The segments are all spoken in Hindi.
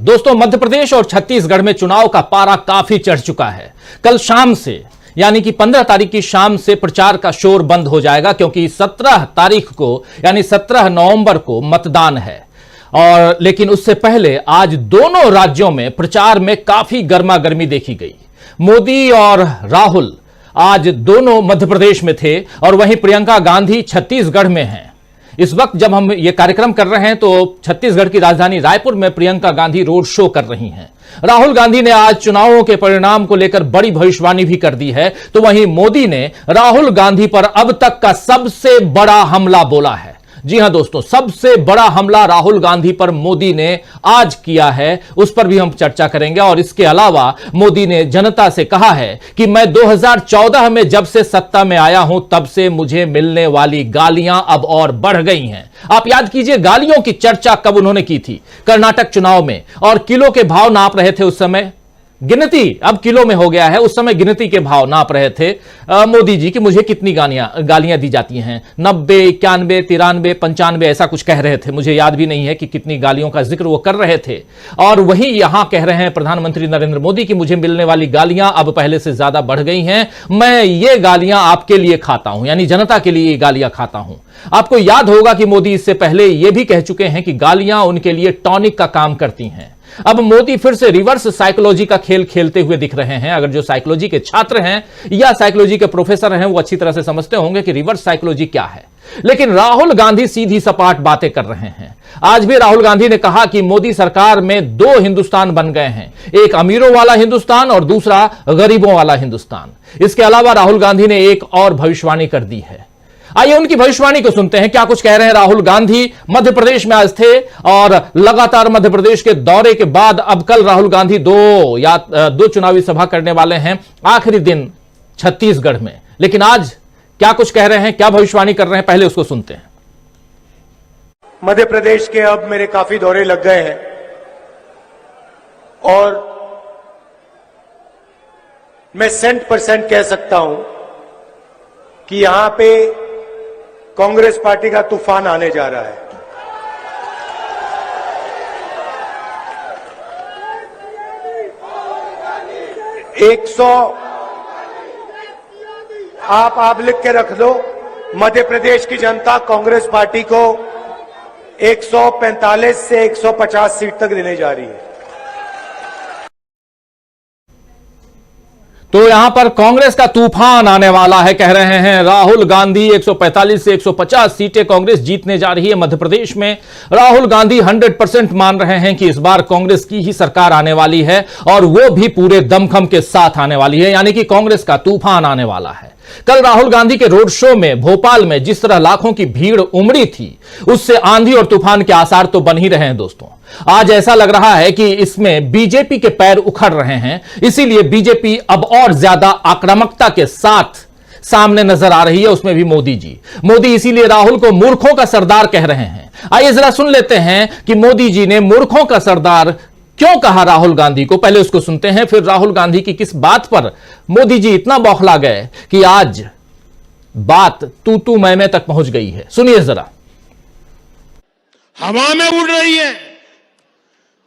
दोस्तों, मध्य प्रदेश और छत्तीसगढ़ में चुनाव का पारा काफी चढ़ चुका है। कल शाम से यानी कि 15 तारीख की शाम से प्रचार का शोर बंद हो जाएगा, क्योंकि 17 तारीख को यानी 17 नवंबर को मतदान है। और लेकिन उससे पहले आज दोनों राज्यों में प्रचार में काफी गर्मा गर्मी देखी गई। मोदी और राहुल आज दोनों मध्य प्रदेश में थे और वहीं प्रियंका गांधी छत्तीसगढ़ में हैं। इस वक्त जब हम ये कार्यक्रम कर रहे हैं तो छत्तीसगढ़ की राजधानी रायपुर में प्रियंका गांधी रोड शो कर रही हैं। राहुल गांधी ने आज चुनावों के परिणाम को लेकर बड़ी भविष्यवाणी भी कर दी है, तो वहीं मोदी ने राहुल गांधी पर अब तक का सबसे बड़ा हमला बोला है। जी हां दोस्तों, सबसे बड़ा हमला राहुल गांधी पर मोदी ने आज किया है, उस पर भी हम चर्चा करेंगे। और इसके अलावा मोदी ने जनता से कहा है कि मैं 2014 में जब से सत्ता में आया हूं तब से मुझे मिलने वाली गालियां अब और बढ़ गई हैं। आप याद कीजिए, गालियों की चर्चा कब उन्होंने की थी? कर्नाटक चुनाव में, और किलो के भाव नाप रहे थे उस समय। गिनती अब किलो में हो गया है, उस समय गिनती के भाव नाप रहे थे मोदी जी कि मुझे कितनी गालियां दी जाती हैं। 90, 91, 93, 95 ऐसा कुछ कह रहे थे, मुझे याद भी नहीं है कि कितनी गालियों का जिक्र वो कर रहे थे। और वही यहां कह रहे हैं प्रधानमंत्री नरेंद्र मोदी कि मुझे मिलने वाली गालियां अब पहले से ज्यादा बढ़ गई हैं। मैं ये गालियां आपके लिए खाता हूं, यानी जनता के लिए ये गालियां खाता हूं। आपको याद होगा कि मोदी इससे पहले यह भी कह चुके हैं कि गालियां उनके लिए टॉनिक का काम करती हैं। अब मोदी फिर से रिवर्स साइकोलॉजी का खेल खेलते हुए दिख रहे हैं। अगर जो साइकोलॉजी के छात्र हैं या साइकोलॉजी के प्रोफेसर हैं वो अच्छी तरह से समझते होंगे कि रिवर्स साइकोलॉजी क्या है। लेकिन राहुल गांधी सीधी सपाट बातें कर रहे हैं। आज भी राहुल गांधी ने कहा कि मोदी सरकार में दो हिंदुस्तान बन गए हैं, एक अमीरों वाला हिंदुस्तान और दूसरा गरीबों वाला हिंदुस्तान। इसके अलावा राहुल गांधी ने एक और भविष्यवाणी कर दी है। आइए उनकी भविष्यवाणी को सुनते हैं, क्या कुछ कह रहे हैं राहुल गांधी। मध्य प्रदेश में आज थे और लगातार मध्य प्रदेश के दौरे के बाद अब कल राहुल गांधी दो चुनावी सभा करने वाले हैं, आखिरी दिन छत्तीसगढ़ में। लेकिन आज क्या कुछ कह रहे हैं, क्या भविष्यवाणी कर रहे हैं, पहले उसको सुनते हैं। मध्य प्रदेश के अब मेरे काफी दौरे लग गए हैं और मैं 100% कह सकता हूं कि यहां पे कांग्रेस पार्टी का तूफान आने जा रहा है। आप लिख के रख दो, मध्य प्रदेश की जनता कांग्रेस पार्टी को 145 से 150 सीट तक देने जा रही है। तो यहां पर कांग्रेस का तूफान आने वाला है, कह रहे हैं राहुल गांधी। 145 से 150 सीटें कांग्रेस जीतने जा रही है मध्य प्रदेश में। राहुल गांधी 100% मान रहे हैं कि इस बार कांग्रेस की ही सरकार आने वाली है और वो भी पूरे दमखम के साथ आने वाली है, यानी कि कांग्रेस का तूफान आने वाला है। कल राहुल गांधी के रोड शो में भोपाल में जिस तरह लाखों की भीड़ उमड़ी थी, उससे आंधी और तूफान के आसार तो बन ही रहे हैं दोस्तों। आज ऐसा लग रहा है कि इसमें बीजेपी के पैर उखड़ रहे हैं, इसीलिए बीजेपी अब और ज्यादा आक्रामकता के साथ सामने नजर आ रही है, उसमें भी मोदी जी। मोदी इसीलिए राहुल को मूर्खों का सरदार कह रहे हैं। आइए जरा सुन लेते हैं कि मोदी जी ने मूर्खों का सरदार क्यों कहा राहुल गांधी को। पहले उसको सुनते हैं, फिर राहुल गांधी की किस बात पर मोदी जी इतना बौखला गए कि आज बात तू मैं तक पहुंच गई है। सुनिए जरा। हवा में उड़ रही है,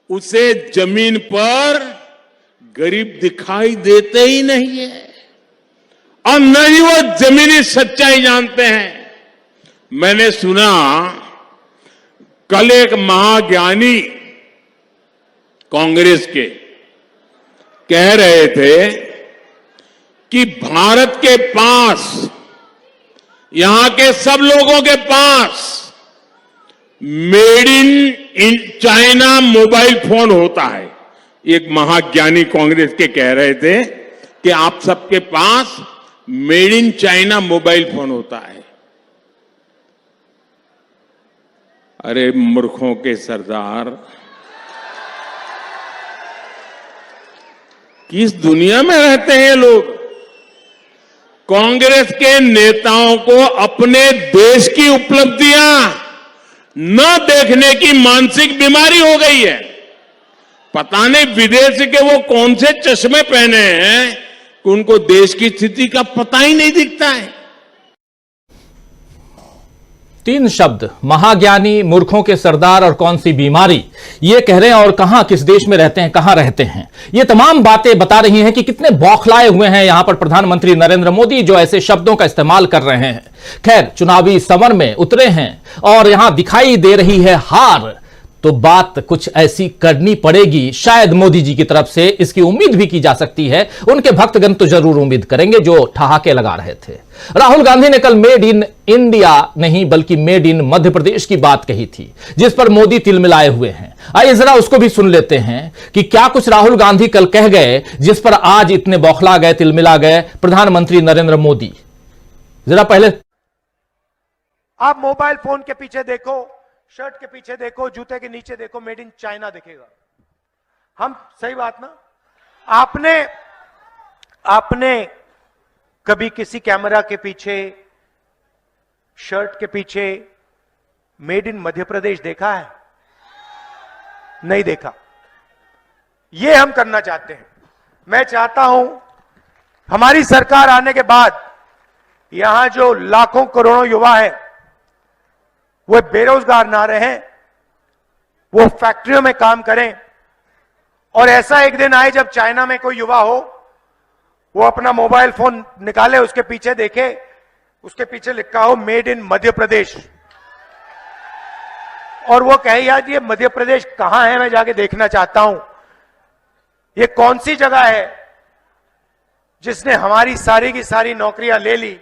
उसे जमीन पर गरीब दिखाई देते ही नहीं है और न ही वो जमीनी सच्चाई जानते हैं। मैंने सुना कल एक महाज्ञानी कांग्रेस के कह रहे थे कि भारत के पास, यहां के सब लोगों के पास made in China mobile phone होता है। एक महाज्ञानी कांग्रेस के कह रहे थे कि आप सबके पास made in China mobile phone होता है। अरे मूर्खों के सरदार, किस दुनिया में रहते हैं लोग? कांग्रेस के नेताओं को अपने देश की उपलब्धियां न देखने की मानसिक बीमारी हो गई है। पता नहीं विदेश के वो कौन से चश्मे पहने हैं कि उनको देश की स्थिति का पता ही नहीं दिखता है। तीन शब्द, महाज्ञानी, मूर्खों के सरदार और कौन सी बीमारी, ये कह रहे हैं और कहां, किस देश में रहते हैं, कहां रहते हैं। ये तमाम बातें बता रही हैं कि कितने बौखलाए हुए हैं यहां पर प्रधानमंत्री नरेंद्र मोदी, जो ऐसे शब्दों का इस्तेमाल कर रहे हैं। खैर, चुनावी समर में उतरे हैं और यहां दिखाई दे रही है हार, तो बात कुछ ऐसी करनी पड़ेगी शायद मोदी जी की तरफ से, इसकी उम्मीद भी की जा सकती है। उनके भक्तगण तो जरूर उम्मीद करेंगे जो ठहाके लगा रहे थे। राहुल गांधी ने कल मेड इन इंडिया नहीं बल्कि मेड इन मध्य प्रदेश की बात कही थी, जिस पर मोदी तिलमिलाए हुए हैं। आइए जरा उसको भी सुन लेते हैं कि क्या कुछ राहुल गांधी कल कह गए जिस पर आज इतने बौखला गए, तिलमिला गए प्रधानमंत्री नरेंद्र मोदी। जरा पहले आप मोबाइल फोन के पीछे देखो, शर्ट के पीछे देखो, जूते के नीचे देखो, मेड इन चाइना दिखेगा। हम सही बात ना? आपने कभी किसी कैमरा के पीछे, शर्ट के पीछे मेड इन मध्य प्रदेश देखा है? नहीं देखा। ये हम करना चाहते हैं। मैं चाहता हूं हमारी सरकार आने के बाद यहां जो लाखों करोड़ों युवा है वो बेरोजगार ना रहें, वो फैक्ट्रियों में काम करें, और ऐसा एक दिन आए जब चाइना में कोई युवा हो, वो अपना मोबाइल फोन निकाले, उसके पीछे देखे, उसके पीछे लिखा हो मेड इन मध्य प्रदेश, और वो कहे यार ये मध्य प्रदेश कहां है, मैं जाके देखना चाहता हूं। ये कौन सी जगह है जिसने हमारी सारी की सारी नौकरियां ले ली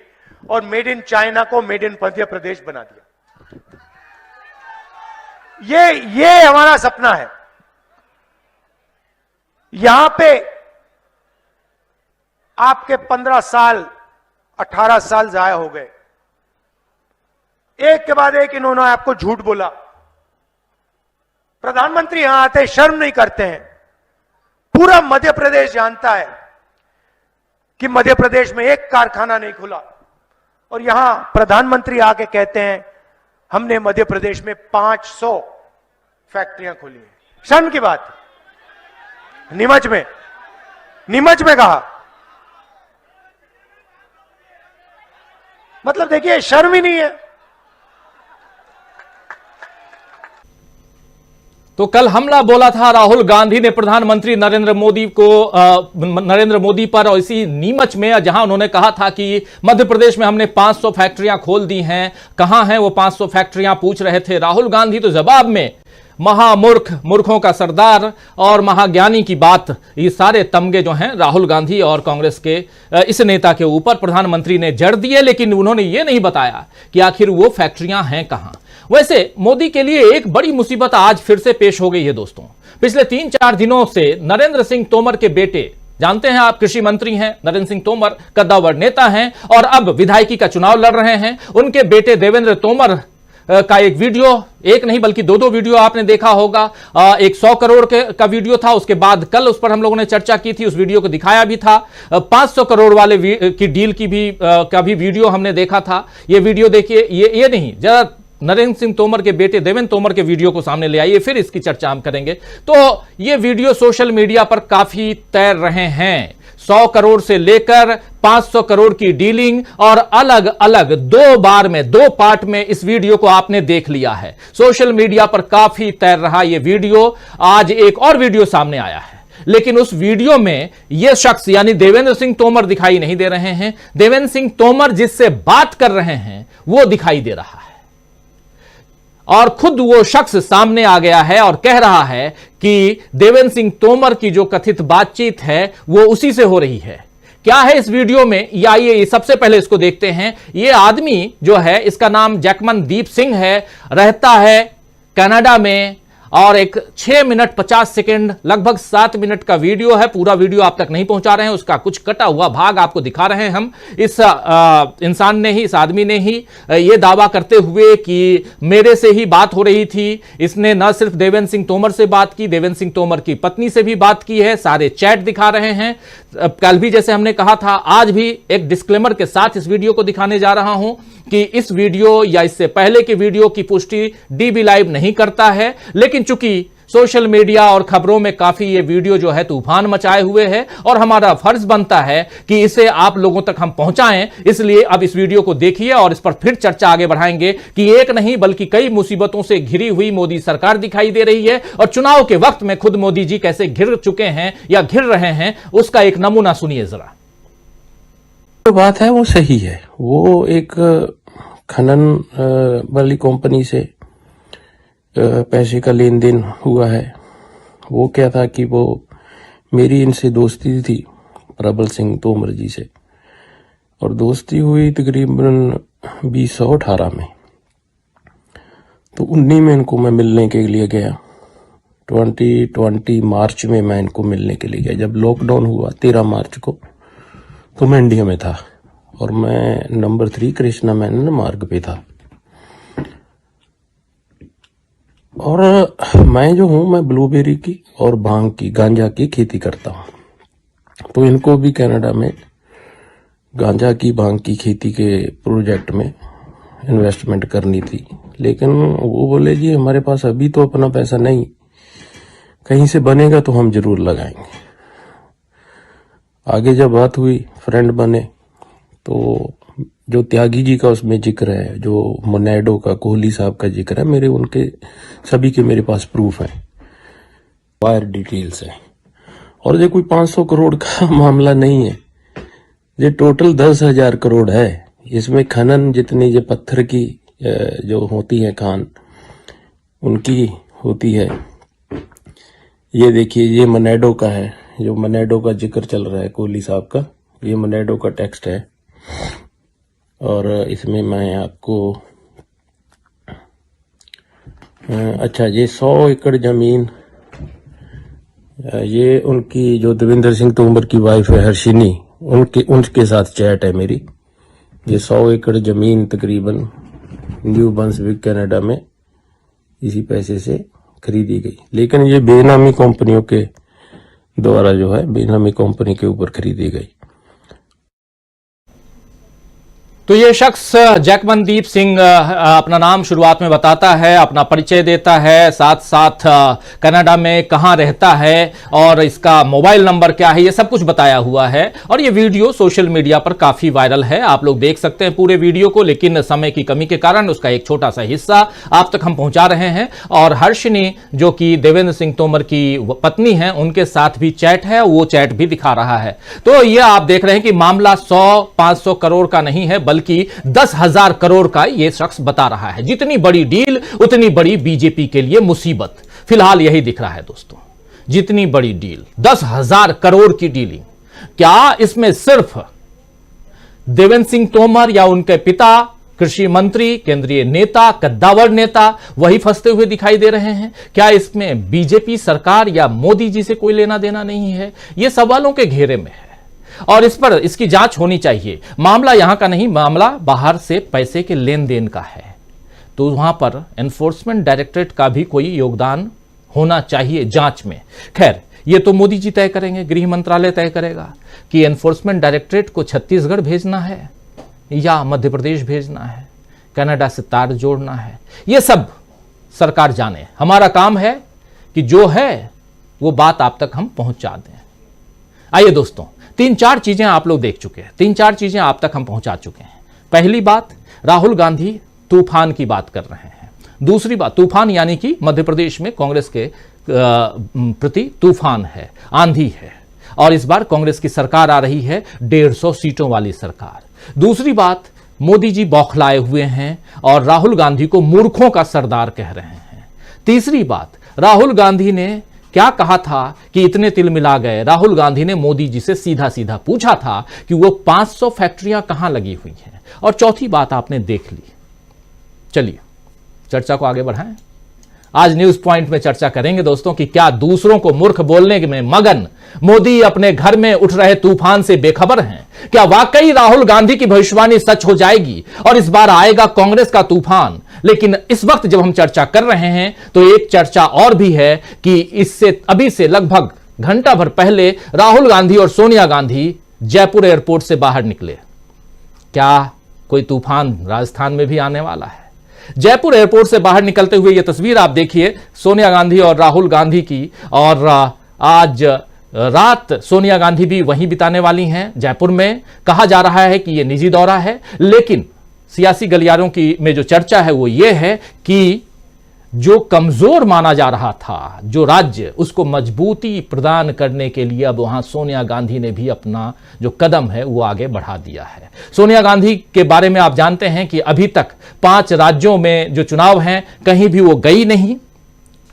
और मेड इन चाइना को मेड इन मध्य प्रदेश बना दिया। ये हमारा सपना है। यहां पे आपके 15 साल 18 साल जाया हो गए, एक के बाद एक इन्होंने आपको झूठ बोला। प्रधानमंत्री यहां आते शर्म नहीं करते हैं। पूरा मध्य प्रदेश जानता है कि मध्य प्रदेश में एक कारखाना नहीं खुला, और यहां प्रधानमंत्री आके कहते हैं हमने मध्य प्रदेश में 500 फैक्ट्रियां खोली है। शर्म की बात। नीमच में कहा, मतलब देखिए शर्म ही नहीं है। तो कल हमला बोला था राहुल गांधी ने प्रधानमंत्री नरेंद्र मोदी पर, और इसी नीमच में जहां उन्होंने कहा था कि मध्य प्रदेश में हमने 500 फैक्ट्रियां खोल दी हैं, कहां हैं वो 500 फैक्ट्रियां, पूछ रहे थे राहुल गांधी। तो जवाब में महामूर्ख, मूर्खों का सरदार और महाज्ञानी की बात, ये सारे तमगे जो हैं राहुल गांधी और कांग्रेस के इस नेता के ऊपर प्रधानमंत्री ने जड़ दिए, लेकिन उन्होंने ये नहीं बताया कि आखिर वो फैक्ट्रियां हैं कहां। वैसे मोदी के लिए एक बड़ी मुसीबत आज फिर से पेश हो गई है दोस्तों। पिछले 3-4 दिनों से नरेंद्र सिंह तोमर के बेटे, जानते हैं आप कृषि मंत्री हैं नरेंद्र सिंह तोमर, कद्दावर नेता हैं और अब विधायकी का चुनाव लड़ रहे हैं। उनके बेटे देवेंद्र तोमर का एक वीडियो, एक नहीं बल्कि 2 वीडियो आपने देखा होगा। एक 100 करोड़ का वीडियो था, उसके बाद कल उस पर हम लोगों ने चर्चा की थी, उस वीडियो को दिखाया भी था। 500 करोड़ वाले की डील की भी वीडियो हमने देखा था। ये वीडियो देखिए, ये नहीं, जरा नरेंद्र सिंह तोमर के बेटे देवेंद्र तोमर के वीडियो को सामने ले आइए, फिर इसकी चर्चा हम करेंगे। तो ये वीडियो सोशल मीडिया पर काफी तैर रहे हैं। 100 करोड़ से लेकर 500 करोड़ की डीलिंग, और अलग अलग 2 बार में 2 पार्ट में इस वीडियो को आपने देख लिया है। सोशल मीडिया पर काफी तैर रहा ये वीडियो। आज एक और वीडियो सामने आया है, लेकिन उस वीडियो में यह शख्स यानी देवेंद्र सिंह तोमर दिखाई नहीं दे रहे हैं। देवेंद्र सिंह तोमर जिससे बात कर रहे हैं वो दिखाई दे रहा है, और खुद वो शख्स सामने आ गया है और कह रहा है कि देवेंद्र सिंह तोमर की जो कथित बातचीत है वो उसी से हो रही है। क्या है इस वीडियो में, या आइए सबसे पहले इसको देखते हैं। ये आदमी जो है, इसका नाम जैकमन दीप सिंह है, रहता है कनाडा में, और एक 6 मिनट 50 सेकंड, लगभग 7 मिनट का वीडियो है। पूरा वीडियो आप तक नहीं पहुंचा रहे हैं, उसका कुछ कटा हुआ भाग आपको दिखा रहे हैं हम। इस इंसान ने ही, इस आदमी ने ही ये दावा करते हुए कि मेरे से ही बात हो रही थी। इसने न सिर्फ देवेंद्र सिंह तोमर से बात की, देवेंद्र सिंह तोमर की पत्नी से भी बात की है। सारे चैट दिखा रहे हैं। कल भी जैसे हमने कहा था, आज भी एक डिस्क्लेमर के साथ इस वीडियो को दिखाने जा रहा हूं कि इस वीडियो या इससे पहले के वीडियो की पुष्टि डीबी लाइव नहीं करता है, लेकिन चूंकि सोशल मीडिया और खबरों में काफी ये वीडियो जो है तूफान मचाए हुए है और हमारा फर्ज बनता है कि इसे आप लोगों तक हम पहुंचाएं। इसलिए अब इस वीडियो को देखिए और इस पर फिर चर्चा आगे बढ़ाएंगे कि एक नहीं बल्कि कई मुसीबतों से घिरी हुई मोदी सरकार दिखाई दे रही है और चुनाव के वक्त में खुद मोदी जी कैसे घिर चुके हैं या घिर रहे हैं, उसका एक नमूना सुनिए जरा। जो बात है वो सही है। वो एक खनन वाली कंपनी से पैसे का लेन देन हुआ है। वो क्या था कि वो मेरी इनसे दोस्ती थी प्रबल सिंह तोमर जी से, और दोस्ती हुई तकरीबन 2018 में। तो 19 में इनको मैं मिलने के लिए गया। 2020 मार्च में मैं इनको मिलने के लिए गया। जब लॉकडाउन हुआ 13 मार्च को, तो मैं इंडिया में था और मैं नंबर 3 कृष्णा मेनन मार्ग पे था। और मैं जो हूं, मैं ब्लूबेरी की और भांग की, गांजा की खेती करता हूं। तो इनको भी कनाडा में गांजा की, भांग की खेती के प्रोजेक्ट में इन्वेस्टमेंट करनी थी, लेकिन वो बोले जी हमारे पास अभी तो अपना पैसा नहीं, कहीं से बनेगा तो हम जरूर लगाएंगे। आगे जब बात हुई, फ्रेंड बने, तो जो त्यागी जी का उसमें जिक्र है, जो मोनेडो का कोहली साहब का जिक्र है, मेरे उनके सभी के मेरे पास प्रूफ है, वायर डिटेल्स है। और ये कोई 500 करोड़ का मामला नहीं है, ये टोटल 10,000 करोड़ है। इसमें खनन जितनी ये पत्थर की जो होती है खान, उनकी होती है। ये देखिए, ये मोनेडो का है, जो मोनेडो का जिक्र चल रहा है कोहली साहब का, ये मोनेडो का टेक्स्ट है। और इसमें मैं आपको अच्छा, ये 100 एकड़ जमीन, ये उनकी जो देवेंद्र सिंह तोमर की वाइफ है हर्षिनी, उनके साथ चैट है मेरी। ये 100 एकड़ जमीन तकरीबन न्यू बंसविक कनाडा में इसी पैसे से खरीदी गई, लेकिन ये बेनामी कंपनियों के द्वारा जो है, बेनामी कंपनी के ऊपर खरीदी गई। तो ये शख्स जैकमनदीप सिंह अपना नाम शुरुआत में बताता है, अपना परिचय देता है, साथ साथ कनाडा में कहां रहता है और इसका मोबाइल नंबर क्या है, ये सब कुछ बताया हुआ है। और ये वीडियो सोशल मीडिया पर काफी वायरल है, आप लोग देख सकते हैं पूरे वीडियो को, लेकिन समय की कमी के कारण उसका एक छोटा सा हिस्सा आप तक हम पहुंचा रहे हैं। और हर्षिनी जो कि देवेंद्र सिंह तोमर की पत्नी है, उनके साथ भी चैट है, वो चैट भी दिखा रहा है। तो ये आप देख रहे हैं कि मामला 100-500 करोड़ का नहीं है, बल्कि 10,000 करोड़ का यह शख्स बता रहा है। जितनी बड़ी डील उतनी बड़ी बीजेपी के लिए मुसीबत, फिलहाल यही दिख रहा है दोस्तों। जितनी बड़ी डील, 10,000 करोड़ की डीलिंग। क्या इसमें सिर्फ देवेंद्र सिंह तोमर या उनके पिता कृषि मंत्री, केंद्रीय नेता, कद्दावर नेता वही फंसते हुए दिखाई दे रहे हैं? क्या इसमें बीजेपी सरकार या मोदी जी से कोई लेना देना नहीं है? यह सवालों के घेरे में है और इस पर इसकी जांच होनी चाहिए। मामला यहां का नहीं, मामला बाहर से पैसे के लेन देन का है, तो वहां पर एनफोर्समेंट डायरेक्टरेट का भी कोई योगदान होना चाहिए जांच में। खैर, ये तो मोदी जी तय करेंगे, गृह मंत्रालय तय करेगा कि एनफोर्समेंट डायरेक्टरेट को छत्तीसगढ़ भेजना है या मध्य प्रदेश भेजना है, कनाडा से तार जोड़ना है, ये सब सरकार जाने। हमारा काम है कि जो है वो बात आप तक हम पहुंचा दें। आइए दोस्तों, 3-4 चीजें आप लोग देख चुके हैं, 3-4 चीजें आप तक हम पहुंचा चुके हैं। पहली बात, राहुल गांधी तूफान की बात कर रहे हैं। दूसरी बात, तूफान यानी कि मध्य प्रदेश में कांग्रेस के प्रति तूफान है, आंधी है, और इस बार कांग्रेस की सरकार आ रही है 150 सीटों वाली सरकार। दूसरी बात, मोदी जी बौखलाए हुए हैं और राहुल गांधी को मूर्खों का सरदार कह रहे हैं। तीसरी बात, राहुल गांधी ने क्या कहा था कि इतने तिल मिला गए। राहुल गांधी ने मोदी जी से सीधा सीधा पूछा था कि वो 500 फैक्ट्रियां कहां लगी हुई हैं। और चौथी बात आपने देख ली। चलिए चर्चा को आगे बढ़ाएं। आज न्यूज पॉइंट में चर्चा करेंगे दोस्तों कि क्या दूसरों को मूर्ख बोलने में मगन मोदी अपने घर में उठ रहे तूफान से बेखबर हैं? क्या वाकई राहुल गांधी की भविष्यवाणी सच हो जाएगी और इस बार आएगा कांग्रेस का तूफान? लेकिन इस वक्त जब हम चर्चा कर रहे हैं तो एक चर्चा और भी है कि इससे अभी से लगभग घंटा भर पहले राहुल गांधी और सोनिया गांधी जयपुर एयरपोर्ट से बाहर निकले। क्या कोई तूफान राजस्थान में भी आने वाला है? जयपुर एयरपोर्ट से बाहर निकलते हुए यह तस्वीर आप देखिए, सोनिया गांधी और राहुल गांधी की। और आज रात सोनिया गांधी भी वहीं बिताने वाली हैं जयपुर में। कहा जा रहा है कि यह निजी दौरा है, लेकिन सियासी गलियारों की में जो चर्चा है वो ये है कि जो कमजोर माना जा रहा था जो राज्य, उसको मजबूती प्रदान करने के लिए अब वहां सोनिया गांधी ने भी अपना जो कदम है वो आगे बढ़ा दिया है। सोनिया गांधी के बारे में आप जानते हैं कि अभी तक 5 राज्यों में जो चुनाव हैं कहीं भी वो गई नहीं।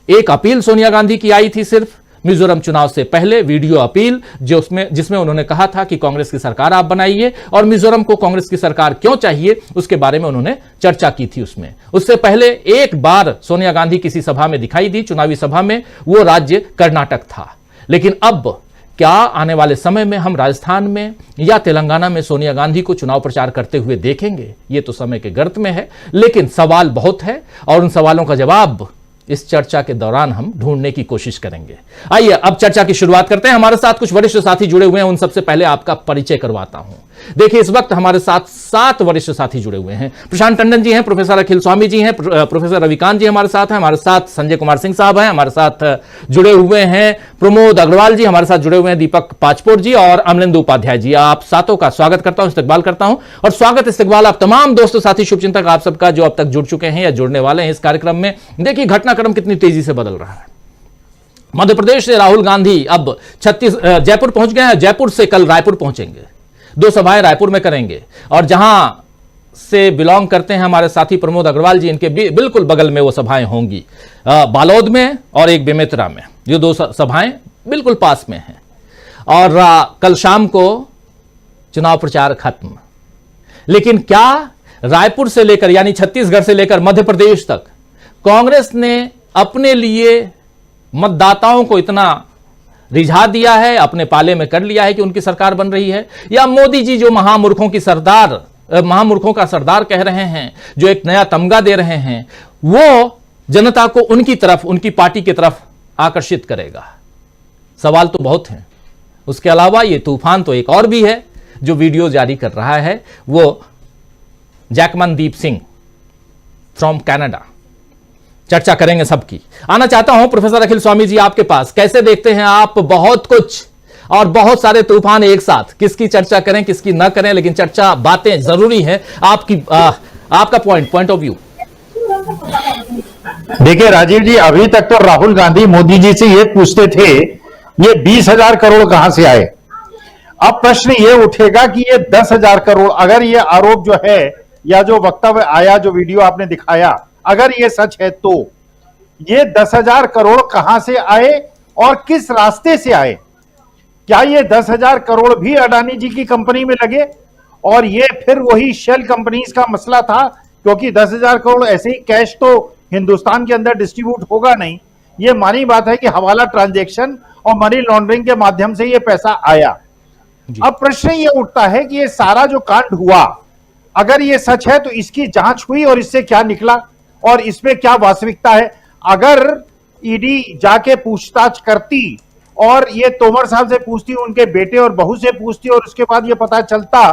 एक अपील सोनिया गांधी की आई थी सिर्फ मिजोरम चुनाव से पहले, वीडियो अपील जिसमें उन्होंने कहा था कि कांग्रेस की सरकार आप बनाइए, और मिजोरम को कांग्रेस की सरकार क्यों चाहिए उसके बारे में उन्होंने चर्चा की थी उसमें। उससे पहले एक बार सोनिया गांधी किसी सभा में दिखाई दी, चुनावी सभा में, वो राज्य कर्नाटक था। लेकिन अब क्या आने वाले समय में हम राजस्थान में या तेलंगाना में सोनिया गांधी को चुनाव प्रचार करते हुए देखेंगे, ये तो समय के गर्त में है। लेकिन सवाल बहुत है और उन सवालों का जवाब इस चर्चा के दौरान हम ढूंढने की कोशिश करेंगे। आइए अब चर्चा की शुरुआत करते हैं। हमारे साथ कुछ वरिष्ठ साथी जुड़े हुए हैं, उन सबसे पहले आपका परिचय करवाता हूं। देखिए, इस वक्त हमारे साथ 7 वरिष्ठ साथी जुड़े हुए हैं। प्रशांत टंडन जी हैं, प्रोफेसर अखिल स्वामी जी हैं, प्रोफेसर रविकांत जी हमारे साथ हैं, हमारे साथ संजय कुमार सिंह साहब हैं, हमारे साथ जुड़े हुए हैं प्रमोद अग्रवाल जी, हमारे साथ जुड़े हुए हैं दीपक पाचपोर जी और अमलेंदु उपाध्याय जी। आप सातों का स्वागत करता हूं, इस्तकबाल करता हूं। और स्वागत इस्तकबाल आप तमाम दोस्तों, साथी, शुभचिंतक आप सबका जो अब तक जुड़ चुके हैं या जुड़ने वाले हैं इस कार्यक्रम में। देखिए घटनाक्रम कितनी तेजी से बदल रहा है। मध्य प्रदेश से राहुल गांधी अब जयपुर पहुंच गए हैं। जयपुर से कल रायपुर पहुंचेंगे, 2 सभाएं रायपुर में करेंगे। और जहां से बिलोंग करते हैं हमारे साथी प्रमोद अग्रवाल जी, इनके बिल्कुल बगल में वो सभाएं होंगी, बालोद में और एक बेमेतरा में। ये 2 सभाएं बिल्कुल पास में हैं। और कल शाम को चुनाव प्रचार खत्म। लेकिन क्या रायपुर से लेकर यानी छत्तीसगढ़ से लेकर मध्य प्रदेश तक कांग्रेस ने अपने लिए मतदाताओं को इतना रिझा दिया है, अपने पाले में कर लिया है कि उनकी सरकार बन रही है? या मोदी जी जो महामूर्खों का सरदार कह रहे हैं, जो एक नया तमगा दे रहे हैं, वो जनता को उनकी तरफ, उनकी पार्टी की तरफ आकर्षित करेगा? सवाल तो बहुत हैं। उसके अलावा ये तूफान तो एक और भी है जो वीडियो जारी कर रहा है, वो जैकमनदीप सिंह फ्रॉम कनाडा। चर्चा करेंगे सबकी। आना चाहता हूं प्रोफेसर अखिल स्वामी जी आपके पास। कैसे देखते हैं आप बहुत कुछ और बहुत सारे तूफान एक साथ? किसकी चर्चा करें, किसकी ना करें, लेकिन चर्चा, बातें जरूरी है। आपका पॉइंट ऑफ व्यू। देखिए राजीव जी, अभी तक तो राहुल गांधी मोदी जी से ये पूछते थे ये 20,000 करोड़ कहां से आए। अब प्रश्न ये उठेगा कि ये 10,000 करोड़, अगर ये आरोप जो है या जो वक्तव्य आया, जो वीडियो आपने दिखाया, अगर ये सच है तो ये 10,000 करोड़ कहां से आए और किस रास्ते से आए? क्या ये 10,000 करोड़ भी अडानी जी की कंपनी में लगे और ये फिर वही शेल कंपनीज का मसला था? क्योंकि 10,000 करोड़ ऐसे ही कैश तो हिंदुस्तान के अंदर डिस्ट्रीब्यूट होगा नहीं। ये मानी बात है कि हवाला ट्रांजैक्शन और मनी लॉन्ड्रिंग के माध्यम से ये पैसा आया। अब प्रश्न ये उठता है कि ये सारा जो कांड हुआ, अगर ये सच है तो इसकी जांच हुई और इससे क्या निकला और इसमें क्या वास्तविकता है? अगर ईडी जाके पूछताछ करती और ये तोमर साहब से पूछती, उनके बेटे और बहू से पूछती और उसके बाद ये पता चलता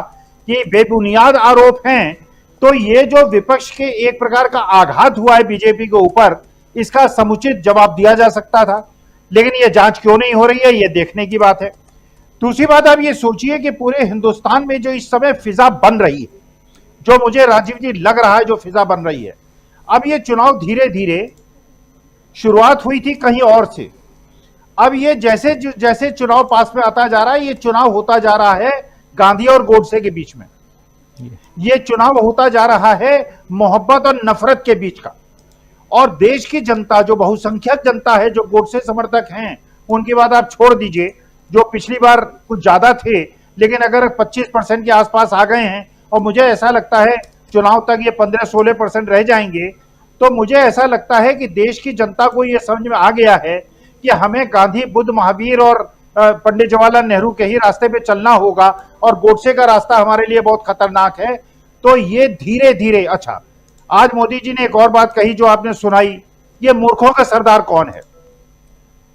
कि बेबुनियाद आरोप हैं, तो ये जो विपक्ष के एक प्रकार का आघात हुआ है बीजेपी के ऊपर, इसका समुचित जवाब दिया जा सकता था। लेकिन ये जांच क्यों नहीं हो रही है, ये देखने की बात है। दूसरी बात, आप ये सोचिए कि पूरे हिंदुस्तान में जो इस समय फिजा बन रही है, जो मुझे राजीव जी लग रहा है जो फिजा बन रही है, अब ये चुनाव धीरे धीरे, शुरुआत हुई थी कहीं और से, अब ये जैसे जैसे चुनाव पास में आता जा रहा है, ये चुनाव होता जा रहा है गांधी और गोडसे के बीच में। ये चुनाव होता जा रहा है मोहब्बत और नफरत के बीच का। और देश की जनता, जो बहुसंख्यक जनता है, जो गोडसे समर्थक हैं, उनकी बात आप छोड़ दीजिए, जो पिछली बार कुछ ज्यादा थे, लेकिन अगर 25% के आसपास आ गए हैं और मुझे ऐसा लगता है चुनाव तक ये 15-16% रह जाएंगे, तो मुझे ऐसा लगता है कि देश की जनता को ये समझ में आ गया है कि हमें गांधी, बुद्ध, महावीर और पंडित जवाहरलाल नेहरू के ही रास्ते पे चलना होगा और गोडसे का रास्ता हमारे लिए बहुत खतरनाक है। तो ये धीरे धीरे, अच्छा, आज मोदी जी ने एक और बात कही जो आपने सुनाई, ये मूर्खों का सरदार कौन है?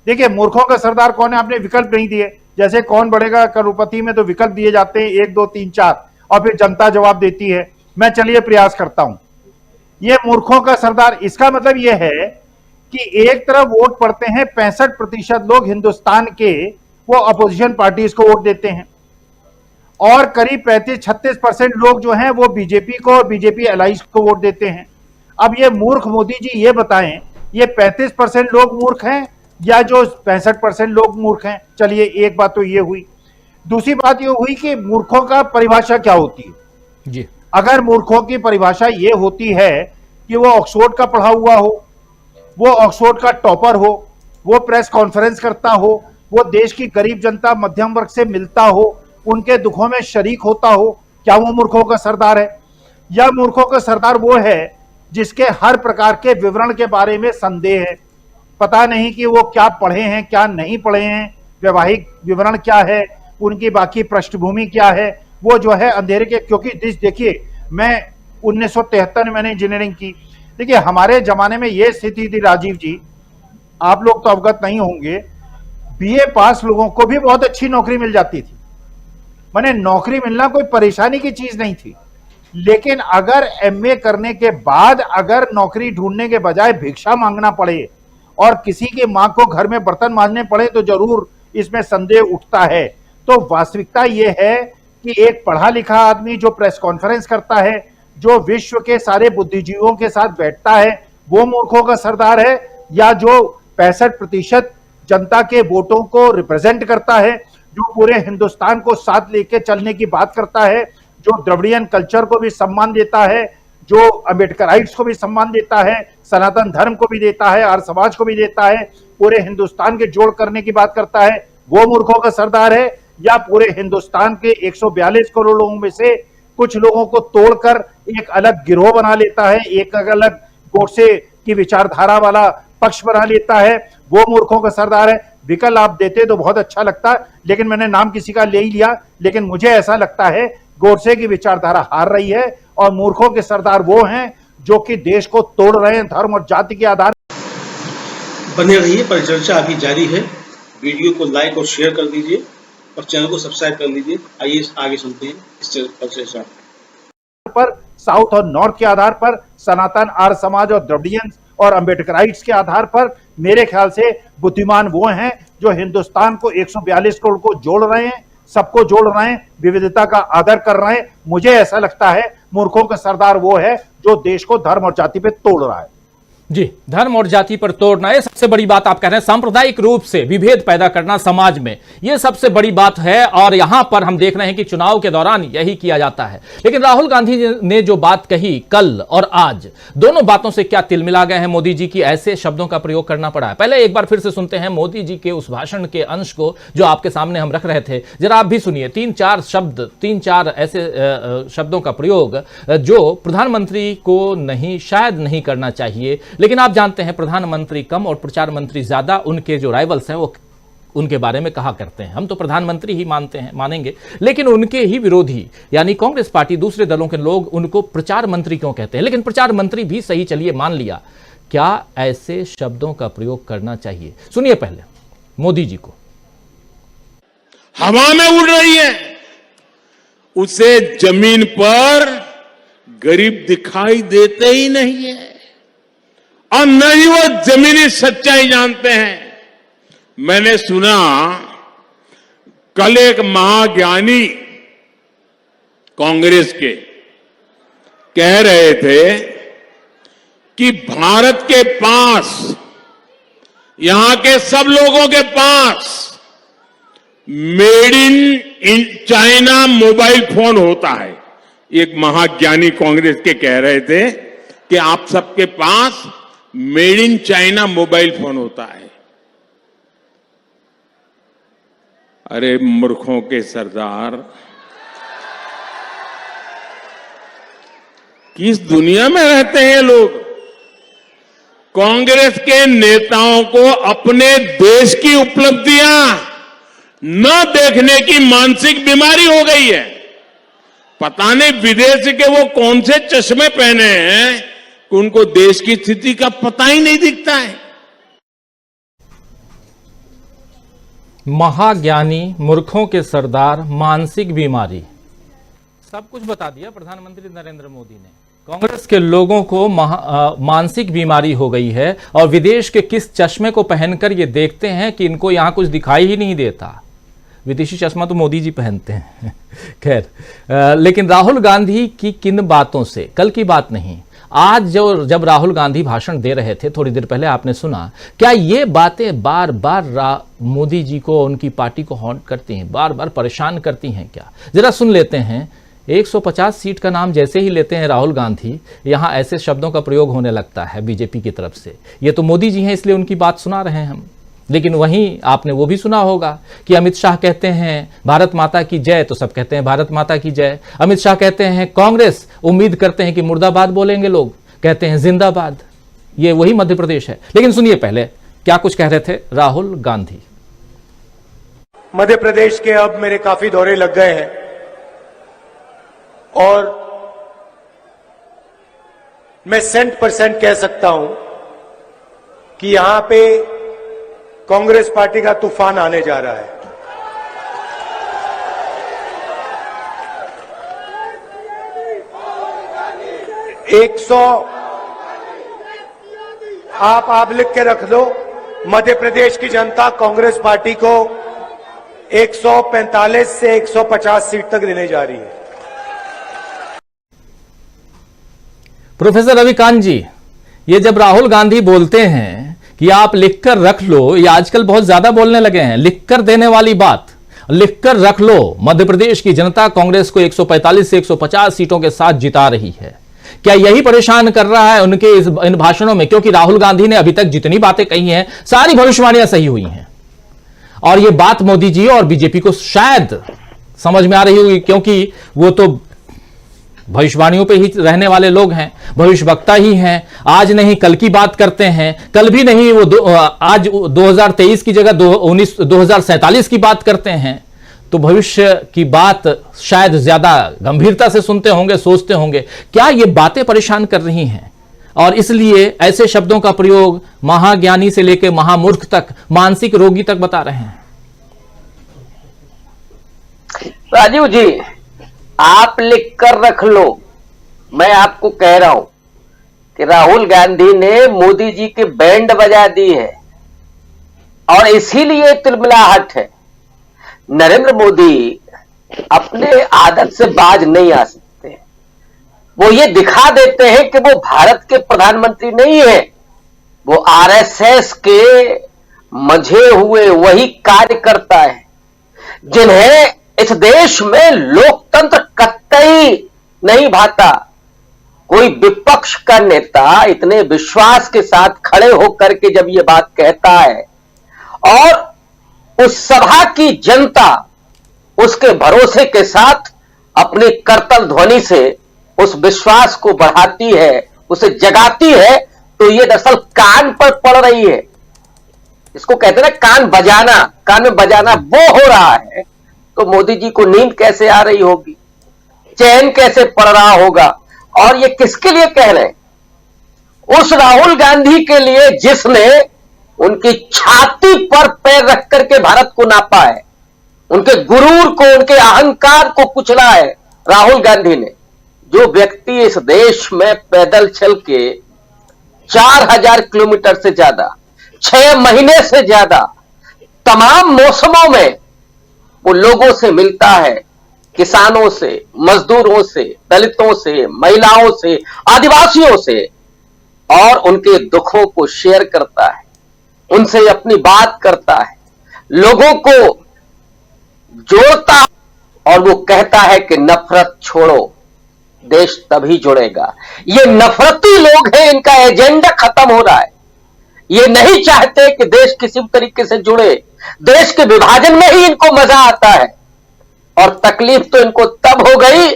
देखिए, मूर्खों का सरदार कौन है, आपने विकल्प नहीं दिए। जैसे कौन बढ़ेगा करोड़पति में तो विकल्प दिए जाते हैं 1, 2, 3, 4 और फिर जनता जवाब देती है। मैं चलिए प्रयास करता हूं। ये मूर्खों का सरदार, इसका मतलब ये है कि एक तरफ वोट पड़ते हैं 65% लोग हिंदुस्तान के, वो अपोजिशन पार्टीज को वोट देते हैं, और करीब 35-36% लोग जो हैं वो बीजेपी को और बीजेपी एलाइज को वोट देते हैं। अब ये मूर्ख मोदी जी ये बताएं, ये 35% लोग मूर्ख हैं या जो 65% लोग मूर्ख हैं? चलिए, एक बात तो ये हुई। दूसरी बात ये हुई कि मूर्खों का परिभाषा क्या होती है जी। अगर मूर्खों की परिभाषा ये होती है कि वो ऑक्सफोर्ड का पढ़ा हुआ हो, वो ऑक्सफोर्ड का टॉपर हो, वो प्रेस कॉन्फ्रेंस करता हो, वो देश की गरीब जनता मध्यम वर्ग से मिलता हो, उनके दुखों में शरीक होता हो, क्या वो मूर्खों का सरदार है? या मूर्खों का सरदार वो है जिसके हर प्रकार के विवरण के बारे में संदेह है, पता नहीं कि वो क्या पढ़े हैं क्या नहीं पढ़े हैं, वैवाहिक विवरण क्या है, उनकी बाकी पृष्ठभूमि क्या है, वो जो है अंधेरे के। क्योंकि देखिए, मैं 1973 में मैंने इंजीनियरिंग की। देखिए, हमारे जमाने में ये स्थिति थी राजीव जी, आप लोग तो अवगत नहीं होंगे, बीए पास लोगों को भी बहुत अच्छी नौकरी मिल जाती थी। माने नौकरी मिलना कोई परेशानी की चीज नहीं थी। लेकिन अगर एमए करने के बाद अगर नौकरी ढूंढने के बजाय भिक्षा मांगना पड़े और किसी की मां को घर में बर्तन मांजने पड़े तो जरूर इसमें संदेह उठता है। तो वास्तविकता यह है कि एक पढ़ा लिखा आदमी जो प्रेस कॉन्फ्रेंस करता है, जो विश्व के सारे बुद्धिजीवियों के साथ बैठता है, वो मूर्खों का सरदार है, या जो 65% जनता के वोटों को रिप्रेजेंट करता है, जो पूरे हिंदुस्तान को साथ लेके चलने की बात करता है, जो द्रविडियन कल्चर को भी सम्मान देता है, जो अम्बेडकराइट्स को भी सम्मान देता है, सनातन धर्म को भी देता है, आर्य समाज को भी देता है, पूरे हिंदुस्तान के जोड़ करने की बात करता है, वो मूर्खों का सरदार है? या पूरे हिंदुस्तान के 142 करोड़ लोगों में से कुछ लोगों को तोड़कर एक अलग गिरोह बना लेता है, एक अलग गोडसे की विचारधारा वाला पक्ष बना लेता है, वो मूर्खों का सरदार है? विकल्प आप देते तो बहुत अच्छा लगता, लेकिन मैंने नाम किसी का ले ही लिया। लेकिन मुझे ऐसा लगता है गोडसे की विचारधारा हार रही है और मूर्खों के सरदार वो हैं जो कि देश को तोड़ रहे हैं धर्म और जाति के आधार। बने रहिए, परिचर्चा अभी जारी है। वीडियो को लाइक और शेयर कर दीजिए और चैनल को सब्सक्राइब कर लीजिए। आइए आगे सुनते हैं इस परिचर्चा पर। साउथ और नॉर्थ के आधार पर, सनातन, आर्य समाज और द्रविडियंस और अम्बेडकराइट्स के आधार पर मेरे ख्याल से बुद्धिमान वो हैं जो हिंदुस्तान को 142 करोड़ को जोड़ रहे हैं, सबको जोड़ रहे हैं, विविधता का आदर कर रहे हैं। मुझे ऐसा लगता है मूर्खों का सरदार वो है जो देश को धर्म और जाति पे तोड़ रहा है। जी, धर्म और जाति पर तोड़ना, ये सबसे बड़ी बात आप कह रहे हैं। सांप्रदायिक रूप से विभेद पैदा करना समाज में, ये सबसे बड़ी बात है। और यहां पर हम देख रहे हैं कि चुनाव के दौरान यही किया जाता है। लेकिन राहुल गांधी ने जो बात कही कल और आज, दोनों बातों से क्या तिलमिला गए हैं मोदी जी की, ऐसे शब्दों का प्रयोग करना पड़ा है। पहले एक बार फिर से सुनते हैं मोदी जी के उस भाषण के अंश को जो आपके सामने हम रख रहे थे। जरा आप भी सुनिए। 3-4 ऐसे शब्दों का प्रयोग जो प्रधानमंत्री को शायद नहीं करना चाहिए। लेकिन आप जानते हैं प्रधानमंत्री कम और प्रचार मंत्री ज्यादा, उनके जो राइवल्स हैं वो उनके बारे में कहा करते हैं। हम तो प्रधानमंत्री ही मानेंगे, लेकिन उनके ही विरोधी यानी कांग्रेस पार्टी, दूसरे दलों के लोग उनको प्रचार मंत्री क्यों कहते हैं? लेकिन प्रचार मंत्री भी सही, चलिए मान लिया। क्या ऐसे शब्दों का प्रयोग करना चाहिए? सुनिए पहले मोदी जी को। हवा में उड़ रही है, उसे जमीन पर गरीब दिखाई देते ही नहीं है और न ही वो जमीनी सच्चाई जानते हैं। मैंने सुना कल एक महाज्ञानी कांग्रेस के कह रहे थे कि भारत के पास, यहां के सब लोगों के पास made in China mobile phone होता है। एक महाज्ञानी कांग्रेस के कह रहे थे कि आप सबके पास made in China mobile phone होता है। अरे मूर्खों के सरदार, किस दुनिया में रहते हैं लोग? कांग्रेस के नेताओं को अपने देश की उपलब्धियां न देखने की मानसिक बीमारी हो गई है। पता नहीं विदेश के वो कौन से चश्मे पहने हैं कि उनको देश की स्थिति का पता ही नहीं दिखता है। महाज्ञानी, मूर्खों के सरदार, मानसिक बीमारी, सब कुछ बता दिया प्रधानमंत्री नरेंद्र मोदी ने। कांग्रेस के लोगों को मानसिक बीमारी हो गई है और विदेश के किस चश्मे को पहनकर ये देखते हैं कि इनको यहां कुछ दिखाई ही नहीं देता। विदेशी चश्मा तो मोदी जी पहनते हैं खैर, लेकिन राहुल गांधी की किन बातों से, कल की बात नहीं, आज जब राहुल गांधी भाषण दे रहे थे थोड़ी देर पहले आपने सुना, क्या ये बातें बार बार मोदी जी को, उनकी पार्टी को हॉन्ट करती हैं, बार बार परेशान करती हैं क्या? जरा सुन लेते हैं। 150 सीट का नाम जैसे ही लेते हैं राहुल गांधी, यहां ऐसे शब्दों का प्रयोग होने लगता है बीजेपी की तरफ से। ये तो मोदी जी हैं इसलिए उनकी बात सुना रहे हैं हम, लेकिन वहीं आपने वो भी सुना होगा कि अमित शाह कहते हैं भारत माता की जय, तो सब कहते हैं भारत माता की जय। अमित शाह कहते हैं कांग्रेस, उम्मीद करते हैं कि मुर्दाबाद बोलेंगे लोग, कहते हैं जिंदाबाद। ये वही मध्य प्रदेश है। लेकिन सुनिए पहले क्या कुछ कह रहे थे राहुल गांधी। मध्य प्रदेश के अब मेरे काफी दौरे लग गए हैं और मैं 100% कह सकता हूं कि यहां पे कांग्रेस पार्टी का तूफान आने जा रहा है। आप लिख के रख दो, मध्य प्रदेश की जनता कांग्रेस पार्टी को 145 से 150 सीट तक देने जा रही है। प्रोफेसर रविकांत जी, ये जब राहुल गांधी बोलते हैं कि आप लिखकर रख लो, ये आजकल बहुत ज्यादा बोलने लगे हैं, लिखकर देने वाली बात, लिखकर रख लो, मध्य प्रदेश की जनता कांग्रेस को 145 से 150 सीटों के साथ जिता रही है। क्या यही परेशान कर रहा है उनके इन भाषणों में? क्योंकि राहुल गांधी ने अभी तक जितनी बातें कही हैं सारी भविष्यवाणियां सही हुई हैं, और ये बात मोदी जी और बीजेपी को शायद समझ में आ रही होगी, क्योंकि वो तो भविष्यवाणियों पे ही रहने वाले लोग हैं, भविष्यवक्ता ही हैं। आज नहीं कल की बात करते हैं, कल भी नहीं वो आज 2023 की जगह 2047 की बात करते हैं। तो भविष्य की बात शायद ज्यादा गंभीरता से सुनते होंगे, सोचते होंगे। क्या ये बातें परेशान कर रही हैं और इसलिए ऐसे शब्दों का प्रयोग महाज्ञानी से लेकर महामूर्ख तक, मानसिक रोगी तक बता रहे हैं? राजीव जी, आप लिख कर रख लो, मैं आपको कह रहा हूं कि राहुल गांधी ने मोदी जी के बैंड बजा दी है और इसीलिए तिलमिलाहट है। नरेंद्र मोदी अपने आदत से बाज नहीं आ सकते। वो ये दिखा देते हैं कि वो भारत के प्रधानमंत्री नहीं है, वो आरएसएस के मंझे हुए वही कार्यकर्ता है जिन्हें इस देश में लोकतंत्र कतई नहीं भाता। कोई विपक्ष का नेता इतने विश्वास के साथ खड़े होकर के जब ये बात कहता है और उस सभा की जनता उसके भरोसे के साथ अपनी करतल ध्वनि से उस विश्वास को बढ़ाती है, उसे जगाती है, तो ये दरअसल कान पर पड़ रही है। इसको कहते हैं ना कान बजाना, कान में बजाना वो हो रहा है। तो मोदी जी को नींद कैसे आ रही होगी, चैन कैसे पड़ रहा होगा? और ये किसके लिए कह रहे हैं? उस राहुल गांधी के लिए जिसने उनकी छाती पर पैर रख करके भारत को नापा है, उनके गुरूर को, उनके अहंकार को कुचला है राहुल गांधी ने। जो व्यक्ति इस देश में पैदल चल के 4000 किलोमीटर से ज्यादा, 6 महीने से ज्यादा तमाम मौसमों में वो लोगों से मिलता है, किसानों से, मजदूरों से, दलितों से, महिलाओं से, आदिवासियों से, और उनके दुखों को शेयर करता है, उनसे अपनी बात करता है, लोगों को जोड़ता है और वो कहता है कि नफरत छोड़ो, देश तभी जुड़ेगा। ये नफरती लोग हैं, इनका एजेंडा खत्म हो रहा है। ये नहीं चाहते कि देश किसी तरीके से जुड़े। देश के विभाजन में ही इनको मजा आता है। और तकलीफ तो इनको तब हो गई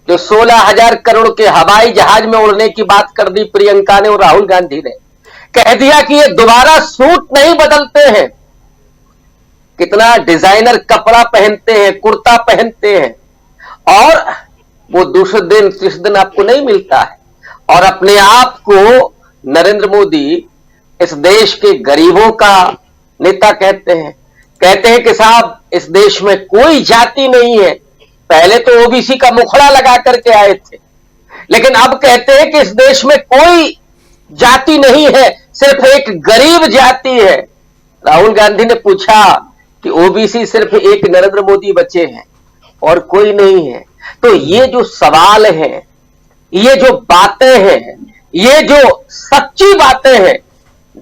जो 16,000 करोड़ के हवाई जहाज में उड़ने की बात कर दी प्रियंका ने और राहुल गांधी ने। कह दिया कि ये दोबारा सूट नहीं बदलते हैं। कितना डिजाइनर कपड़ा पहनते हैं, कुर्ता पहनते हैं, और वो दूसरे दिन तीसरे दिन आपको नहीं मिलता है। और अपने आप को नरेंद्र मोदी इस देश के गरीबों का नेता कहते हैं कि साहब इस देश में कोई जाति नहीं है। पहले तो ओबीसी का मुखड़ा लगा करके आए थे, लेकिन अब कहते हैं कि इस देश में कोई जाति नहीं है, सिर्फ एक गरीब जाति है। राहुल गांधी ने पूछा कि ओबीसी सिर्फ एक नरेंद्र मोदी बचे हैं और कोई नहीं है। तो ये जो सवाल हैं, ये जो बातें हैं, ये जो सच्ची बातें हैं,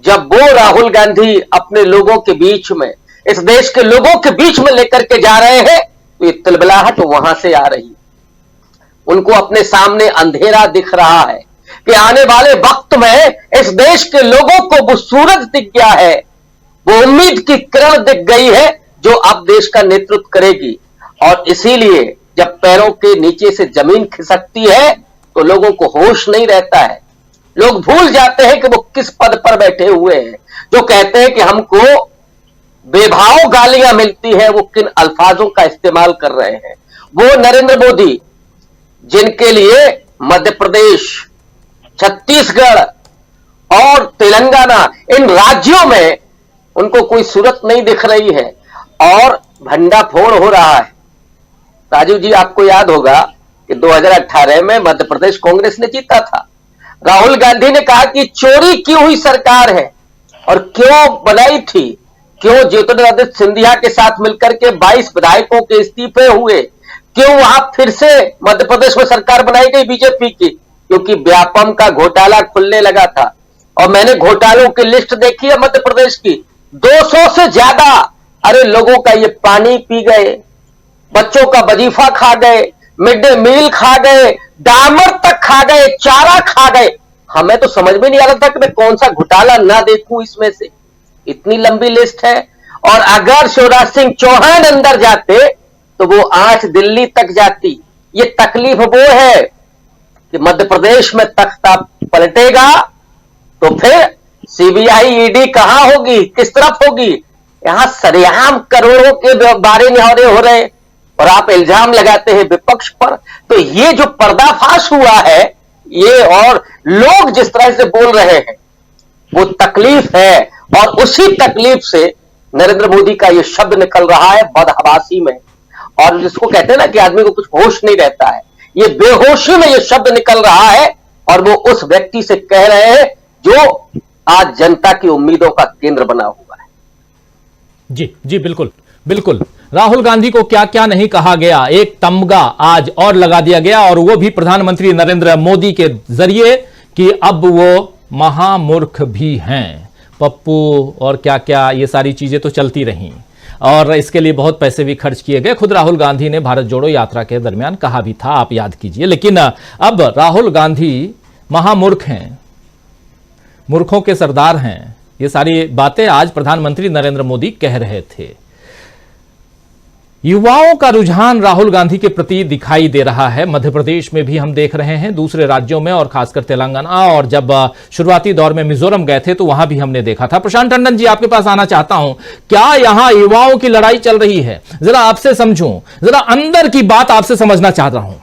जब वो राहुल गांधी अपने लोगों के बीच में, इस देश के लोगों के बीच में लेकर के जा रहे हैं, तो ये तिलबिलाहट वहां से आ रही है। उनको अपने सामने अंधेरा दिख रहा है कि आने वाले वक्त में इस देश के लोगों को वो सूरज दिख गया है, वो उम्मीद की किरण दिख गई है जो अब देश का नेतृत्व करेगी। और इसीलिए जब पैरों के नीचे से जमीन खिसकती है तो लोगों को होश नहीं रहता है। लोग भूल जाते हैं कि वो किस पद पर बैठे हुए हैं। जो कहते हैं कि हमको बेभाव गालियां मिलती है, वो किन अल्फाजों का इस्तेमाल कर रहे हैं। वो नरेंद्र मोदी जिनके लिए मध्य प्रदेश, छत्तीसगढ़ और तेलंगाना, इन राज्यों में उनको कोई सूरत नहीं दिख रही है और भंडाफोड़ हो रहा है। राजीव जी, आपको याद होगा कि 2018 में मध्य प्रदेश कांग्रेस ने जीता था। राहुल गांधी ने कहा कि चोरी की हुई सरकार है, और क्यों बनाई थी, क्यों ज्योतिरादित्य सिंधिया के साथ मिलकर के 22 विधायकों के इस्तीफे हुए, क्यों वहां फिर से मध्य प्रदेश में सरकार बनाई गई बीजेपी की? क्योंकि व्यापम का घोटाला खुलने लगा था। और मैंने घोटालों की लिस्ट देखी है मध्य प्रदेश की, 200 से ज्यादा। अरे लोगों का ये पानी पी गए, बच्चों का वजीफा खा गए, मिड डे मील खा गए, डामर तक खा गए, चारा खा गए। हमें तो समझ में नहीं आ रहा था कि मैं कौन सा घोटाला ना देखूं इसमें से। इतनी लंबी लिस्ट है। और अगर शिवराज सिंह चौहान अंदर जाते तो वो आंच दिल्ली तक जाती। ये तकलीफ वो है कि मध्य प्रदेश में तख्ता पलटेगा तो फिर सीबीआई, ईडी कहां होगी, किस तरफ होगी? यहां सरेआम करोड़ों के बारे न्यौरे हो रहे और आप इल्जाम लगाते हैं विपक्ष पर। तो ये जो पर्दाफाश हुआ है, ये और लोग जिस तरह से बोल रहे हैं, वो तकलीफ है। और उसी तकलीफ से नरेंद्र मोदी का ये शब्द निकल रहा है बदहवासी में। और जिसको कहते हैं ना कि आदमी को कुछ होश नहीं रहता है, ये बेहोशी में ये शब्द निकल रहा है। और वो उस व्यक्ति से कह रहे हैं जो आज जनता की उम्मीदों का केंद्र बना हुआ है। जी जी, बिल्कुल बिल्कुल। राहुल गांधी को क्या क्या नहीं कहा गया, एक तमगा आज और लगा दिया गया, और वो भी प्रधानमंत्री नरेंद्र मोदी के जरिए कि अब वो महामूर्ख भी हैं। पप्पू और क्या क्या ये सारी चीजें तो चलती रहीं और इसके लिए बहुत पैसे भी खर्च किए गए। खुद राहुल गांधी ने भारत जोड़ो यात्रा के दरमियान कहा भी था, आप याद कीजिए। लेकिन अब राहुल गांधी महामूर्ख हैं, मूर्खों के सरदार हैं, ये सारी बातें आज प्रधानमंत्री नरेंद्र मोदी कह रहे थे। युवाओं का रुझान राहुल गांधी के प्रति दिखाई दे रहा है। मध्य प्रदेश में भी हम देख रहे हैं, दूसरे राज्यों में और खासकर तेलंगाना, और जब शुरुआती दौर में मिजोरम गए थे तो वहां भी हमने देखा था। प्रशांत टंडन जी, आपके पास आना चाहता हूं। क्या यहां युवाओं की लड़ाई चल रही है? जरा आपसे समझूं, जरा अंदर की बात आपसे समझना चाहता हूं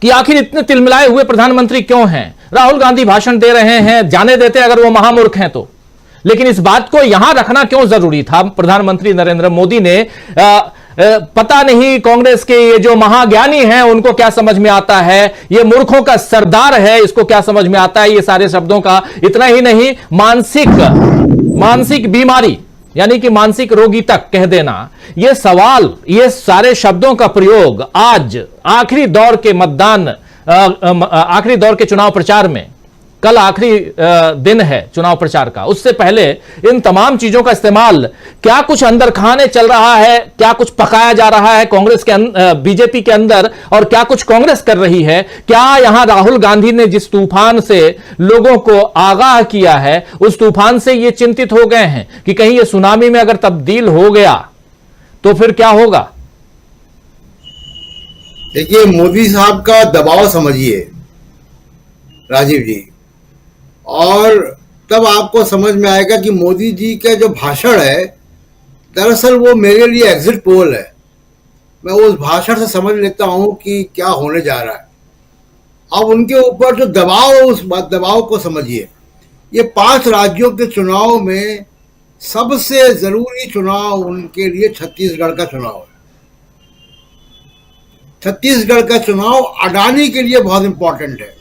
कि आखिर इतने तिलमिलाए हुए प्रधानमंत्री क्यों हैं? राहुल गांधी भाषण दे रहे हैं, जाने देते अगर वो महामूर्ख हैं तो, लेकिन इस बात को यहां रखना क्यों जरूरी था? प्रधानमंत्री नरेंद्र मोदी ने पता नहीं कांग्रेस के ये जो महाज्ञानी हैं उनको क्या समझ में आता है, ये मूर्खों का सरदार है इसको क्या समझ में आता है, ये सारे शब्दों का। इतना ही नहीं, मानसिक बीमारी यानी कि मानसिक रोगी तक कह देना, ये सवाल, ये सारे शब्दों का प्रयोग आज आखिरी दौर के आखिरी दौर के चुनाव प्रचार में, कल आखिरी दिन है चुनाव प्रचार का, उससे पहले इन तमाम चीजों का इस्तेमाल, क्या कुछ अंदर खाने चल रहा है, क्या कुछ पकाया जा रहा है कांग्रेस के बीजेपी के अंदर, और क्या कुछ कांग्रेस कर रही है? क्या यहां राहुल गांधी ने जिस तूफान से लोगों को आगाह किया है, उस तूफान से ये चिंतित हो गए हैं कि कहीं ये सुनामी में अगर तब्दील हो गया तो फिर क्या होगा? देखिए, मोदी साहब का दबाव समझिए राजीव जी, और तब आपको समझ में आएगा कि मोदी जी का जो भाषण है, दरअसल वो मेरे लिए एग्जिट पोल है। मैं उस भाषण से समझ लेता हूं कि क्या होने जा रहा है। अब उनके ऊपर जो दबाव है, उस दबाव को समझिए। ये 5 राज्यों के चुनाव में सबसे जरूरी चुनाव उनके लिए छत्तीसगढ़ का चुनाव है। छत्तीसगढ़ का चुनाव अडानी के लिए बहुत इंपॉर्टेंट है।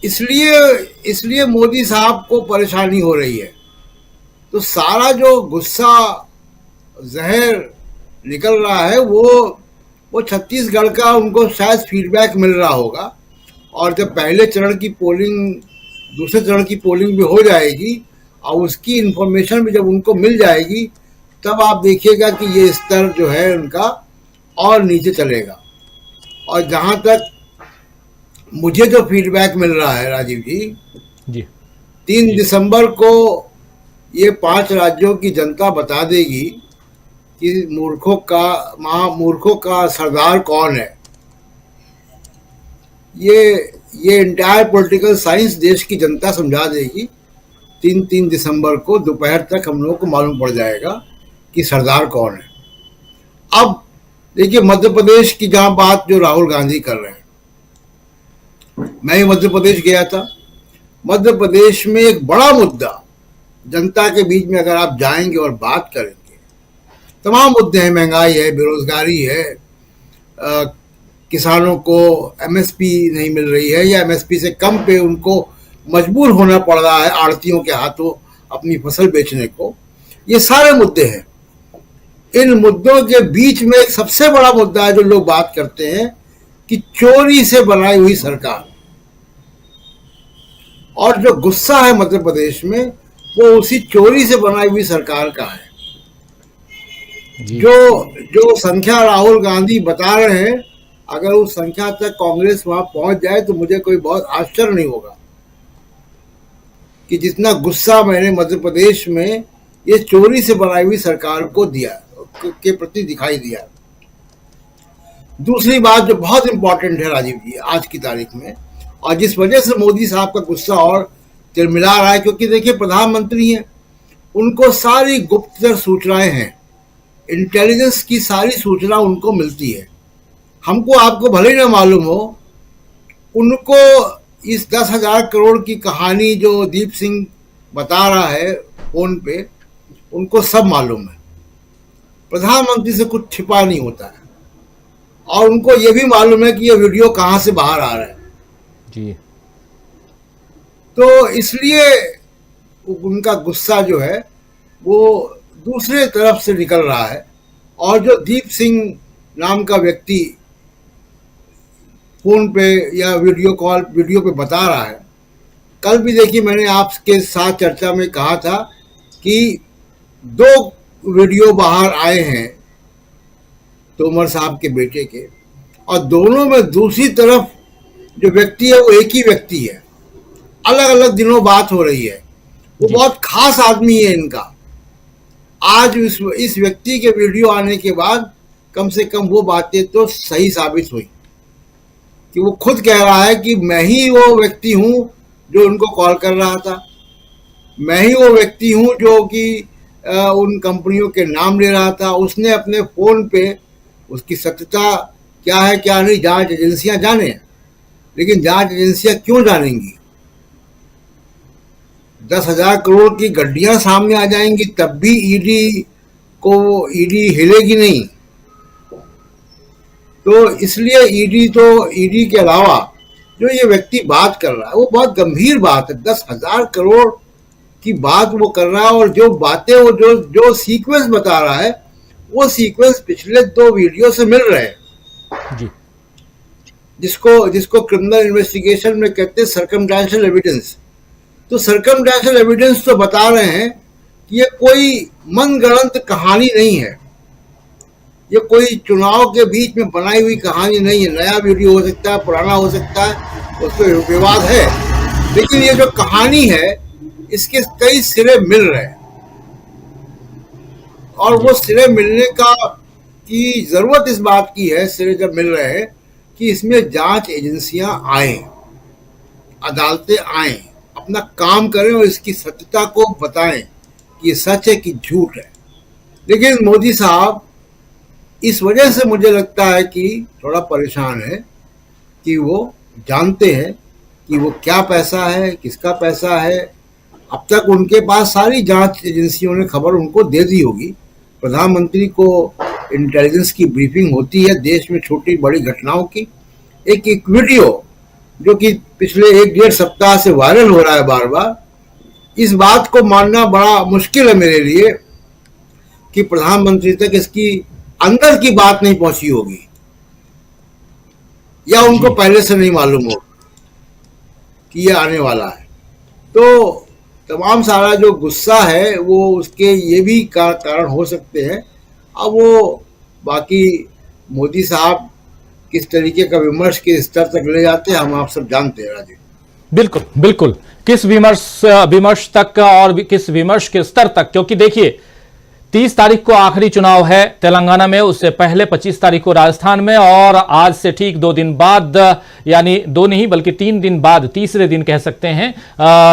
इसलिए मोदी साहब को परेशानी हो रही है। तो सारा जो गुस्सा जहर निकल रहा है वो छत्तीसगढ़ का उनको शायद फीडबैक मिल रहा होगा, और जब पहले चरण की पोलिंग, दूसरे चरण की पोलिंग भी हो जाएगी और उसकी इंफॉर्मेशन भी जब उनको मिल जाएगी, तब आप देखिएगा कि ये स्तर जो है उनका और नीचे चलेगा। और जहां तक मुझे जो फीडबैक मिल रहा है राजीव जी, 3 दिसंबर को ये 5 राज्यों की जनता बता देगी कि महामूर्खों का सरदार कौन है। ये इंटायर पॉलिटिकल साइंस देश की जनता समझा देगी। 3 दिसंबर को दोपहर तक हम लोगों को मालूम पड़ जाएगा कि सरदार कौन है। अब देखिए मध्य प्रदेश की जहां बात जो राहुल गांधी कर रहे हैं, मैं ही मध्य प्रदेश गया था। मध्य प्रदेश में एक बड़ा मुद्दा जनता के बीच में अगर आप जाएंगे और बात करेंगे, तमाम मुद्दे हैं, महंगाई है, बेरोजगारी है, किसानों को एमएसपी नहीं मिल रही है या एमएसपी से कम पे उनको मजबूर होना पड़ रहा है आड़तियों के हाथों अपनी फसल बेचने को, ये सारे मुद्दे हैं। इन मुद्दों के बीच में एक सबसे बड़ा मुद्दा है जो लोग बात करते हैं कि चोरी से बनाई हुई सरकार। और जो गुस्सा है मध्य प्रदेश में वो उसी चोरी से बनाई हुई सरकार का है। जो संख्या राहुल गांधी बता रहे हैं, अगर उस संख्या तक कांग्रेस वहां पहुंच जाए तो मुझे कोई बहुत आश्चर्य नहीं होगा कि जितना गुस्सा मैंने मध्य प्रदेश में ये चोरी से बनाई हुई सरकार को दिया के प्रति दिखाई दिया। दूसरी बात जो बहुत इंपॉर्टेंट है राजीव जी आज की तारीख में, और जिस वजह से मोदी साहब का गुस्सा और तिलमिला रहा है, क्योंकि देखिए प्रधानमंत्री हैं, उनको सारी गुप्तचर सूचनाएं हैं, इंटेलिजेंस की सारी सूचना उनको मिलती है। हमको आपको भले ही ना मालूम हो, उनको इस 10,000 करोड़ की कहानी जो दीप सिंह बता रहा है फोन पे, उनको सब मालूम है। प्रधानमंत्री से कुछ छिपा नहीं होता है, और उनको ये भी मालूम है कि ये वीडियो कहां से बाहर आ रहा है जी। तो इसलिए उनका गुस्सा जो है वो दूसरे तरफ से निकल रहा है। और जो दीप सिंह नाम का व्यक्ति फोन पे या वीडियो पे बता रहा है, कल भी देखिए मैंने आपके साथ चर्चा में कहा था कि 2 वीडियो बाहर आए हैं तोमर साहब के बेटे के, और दोनों में दूसरी तरफ जो व्यक्ति है वो एक ही व्यक्ति है। अलग अलग दिनों बात हो रही है। वो बहुत खास आदमी है इनका। आज इस व्यक्ति के वीडियो आने के बाद कम से कम वो बातें तो सही साबित हुई कि वो खुद कह रहा है कि मैं ही वो व्यक्ति हूं जो उनको कॉल कर रहा था, मैं ही वो व्यक्ति हूं जो कि उन कंपनियों के नाम ले रहा था। उसने अपने फोन पे, उसकी सत्यता क्या है क्या नहीं जांच एजेंसियां जाने, लेकिन जांच एजेंसियां क्यों जानेंगी? 10,000 करोड़ की गड्डियां सामने आ जाएंगी तब भी ईडी हिलेगी नहीं। तो इसलिए ईडी के अलावा जो ये व्यक्ति बात कर रहा है वो बहुत गंभीर बात है। 10,000 करोड़ की बात वो कर रहा है, और जो बातें वो जो सीक्वेंस बता रहा है वो सीक्वेंस पिछले 2 वीडियो से मिल रहे हैं जी। जिसको क्रिमिनल इन्वेस्टिगेशन में कहते हैं सर्कमस्टेंशियल एविडेंस। तो सर्कमस्टेंशियल एविडेंस तो बता रहे हैं कि ये कोई मनगढ़ंत कहानी नहीं है, ये कोई चुनाव के बीच में बनाई हुई कहानी नहीं है। नया वीडियो हो सकता है, पुराना हो सकता है, उस पर विवाद है, लेकिन ये जो कहानी है इसके कई सिरे मिल रहे हैं, और वो सिरे मिलने की जरूरत इस बात की है, सिरे जब मिल रहे हैं, कि इसमें जांच एजेंसियां आए, अदालतें आए, अपना काम करें और इसकी सत्यता को बताएं कि ये सच है कि झूठ है। लेकिन मोदी साहब इस वजह से मुझे लगता है कि थोड़ा परेशान है कि वो जानते हैं कि वो क्या पैसा है, किसका पैसा है। अब तक उनके पास सारी जांच एजेंसियों ने खबर उनको दे दी होगी। प्रधानमंत्री को इंटेलिजेंस की ब्रीफिंग होती है देश में छोटी बड़ी घटनाओं की, एक वीडियो जो कि पिछले 1-1.5 सप्ताह से वायरल हो रहा है बार बार, इस बात को मानना बड़ा मुश्किल है मेरे लिए कि प्रधानमंत्री तक इसकी अंदर की बात नहीं पहुंची होगी या उनको पहले से नहीं मालूम हो कि ये आने वाला है। तो तमाम सारा जो गुस्सा है वो उसके ये भी कारण हो सकते हैं। अब वो बाकी मोदी साहब किस तरीके का विमर्श के स्तर तक ले जाते हैं हम आप सब जानते हैं राजीव। बिल्कुल बिल्कुल, किस विमर्श तक और किस विमर्श के स्तर तक, क्योंकि देखिए 30 तारीख को आखिरी चुनाव है तेलंगाना में, उससे पहले 25 तारीख को राजस्थान में, और आज से ठीक 2 दिन बाद, यानी 2 नहीं बल्कि 3 दिन बाद, तीसरे दिन कह सकते हैं,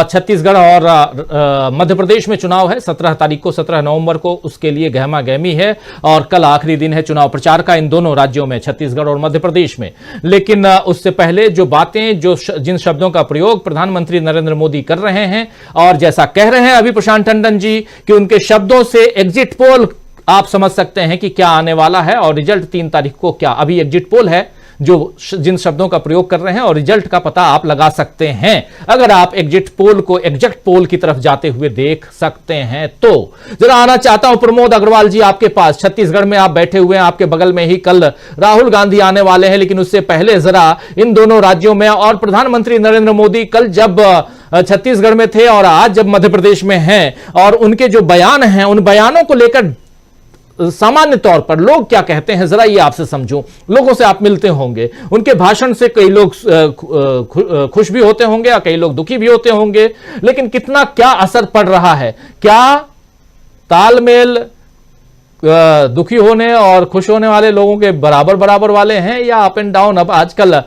छत्तीसगढ़ और मध्य प्रदेश में चुनाव है 17 तारीख को, 17 नवंबर को। उसके लिए गहमा गहमी है और कल आखिरी दिन है चुनाव प्रचार का इन दोनों राज्यों में, छत्तीसगढ़ और मध्य प्रदेश में। लेकिन उससे पहले जो बातें, जिन शब्दों का प्रयोग प्रधानमंत्री नरेंद्र मोदी कर रहे हैं, और जैसा कह रहे हैं अभी प्रशांत टंडन जी कि उनके शब्दों से एग्जिट पोल आप समझ सकते हैं कि क्या आने वाला है, और रिजल्ट 3 तारीख को, क्या अभी एग्जिट पोल है जो जिन शब्दों का प्रयोग कर रहे हैं, और रिजल्ट का पता आप लगा सकते हैं अगर आप एग्जिट पोल को एग्जैक्ट पोल की तरफ जाते हुए देख सकते हैं। तो जरा आना चाहता हूं प्रमोद अग्रवाल जी आपके पास, छत्तीसगढ़ में आप बैठे हुए हैं, आपके बगल में ही कल राहुल गांधी आने वाले हैं, लेकिन उससे पहले जरा इन दोनों राज्यों में, और प्रधानमंत्री नरेंद्र मोदी कल जब छत्तीसगढ़ में थे और आज जब मध्य प्रदेश में हैं, और उनके जो बयान हैं उन बयानों को लेकर सामान्य तौर पर लोग क्या कहते हैं, जरा ये आपसे समझूं। लोगों से आप मिलते होंगे, उनके भाषण से कई लोग खुश भी होते होंगे और कई लोग दुखी भी होते होंगे, लेकिन कितना क्या असर पड़ रहा है? क्या तालमेल दुखी होने और खुश होने वाले लोगों के बराबर बराबर वाले हैं, या अप एंड डाउन? अब आजकल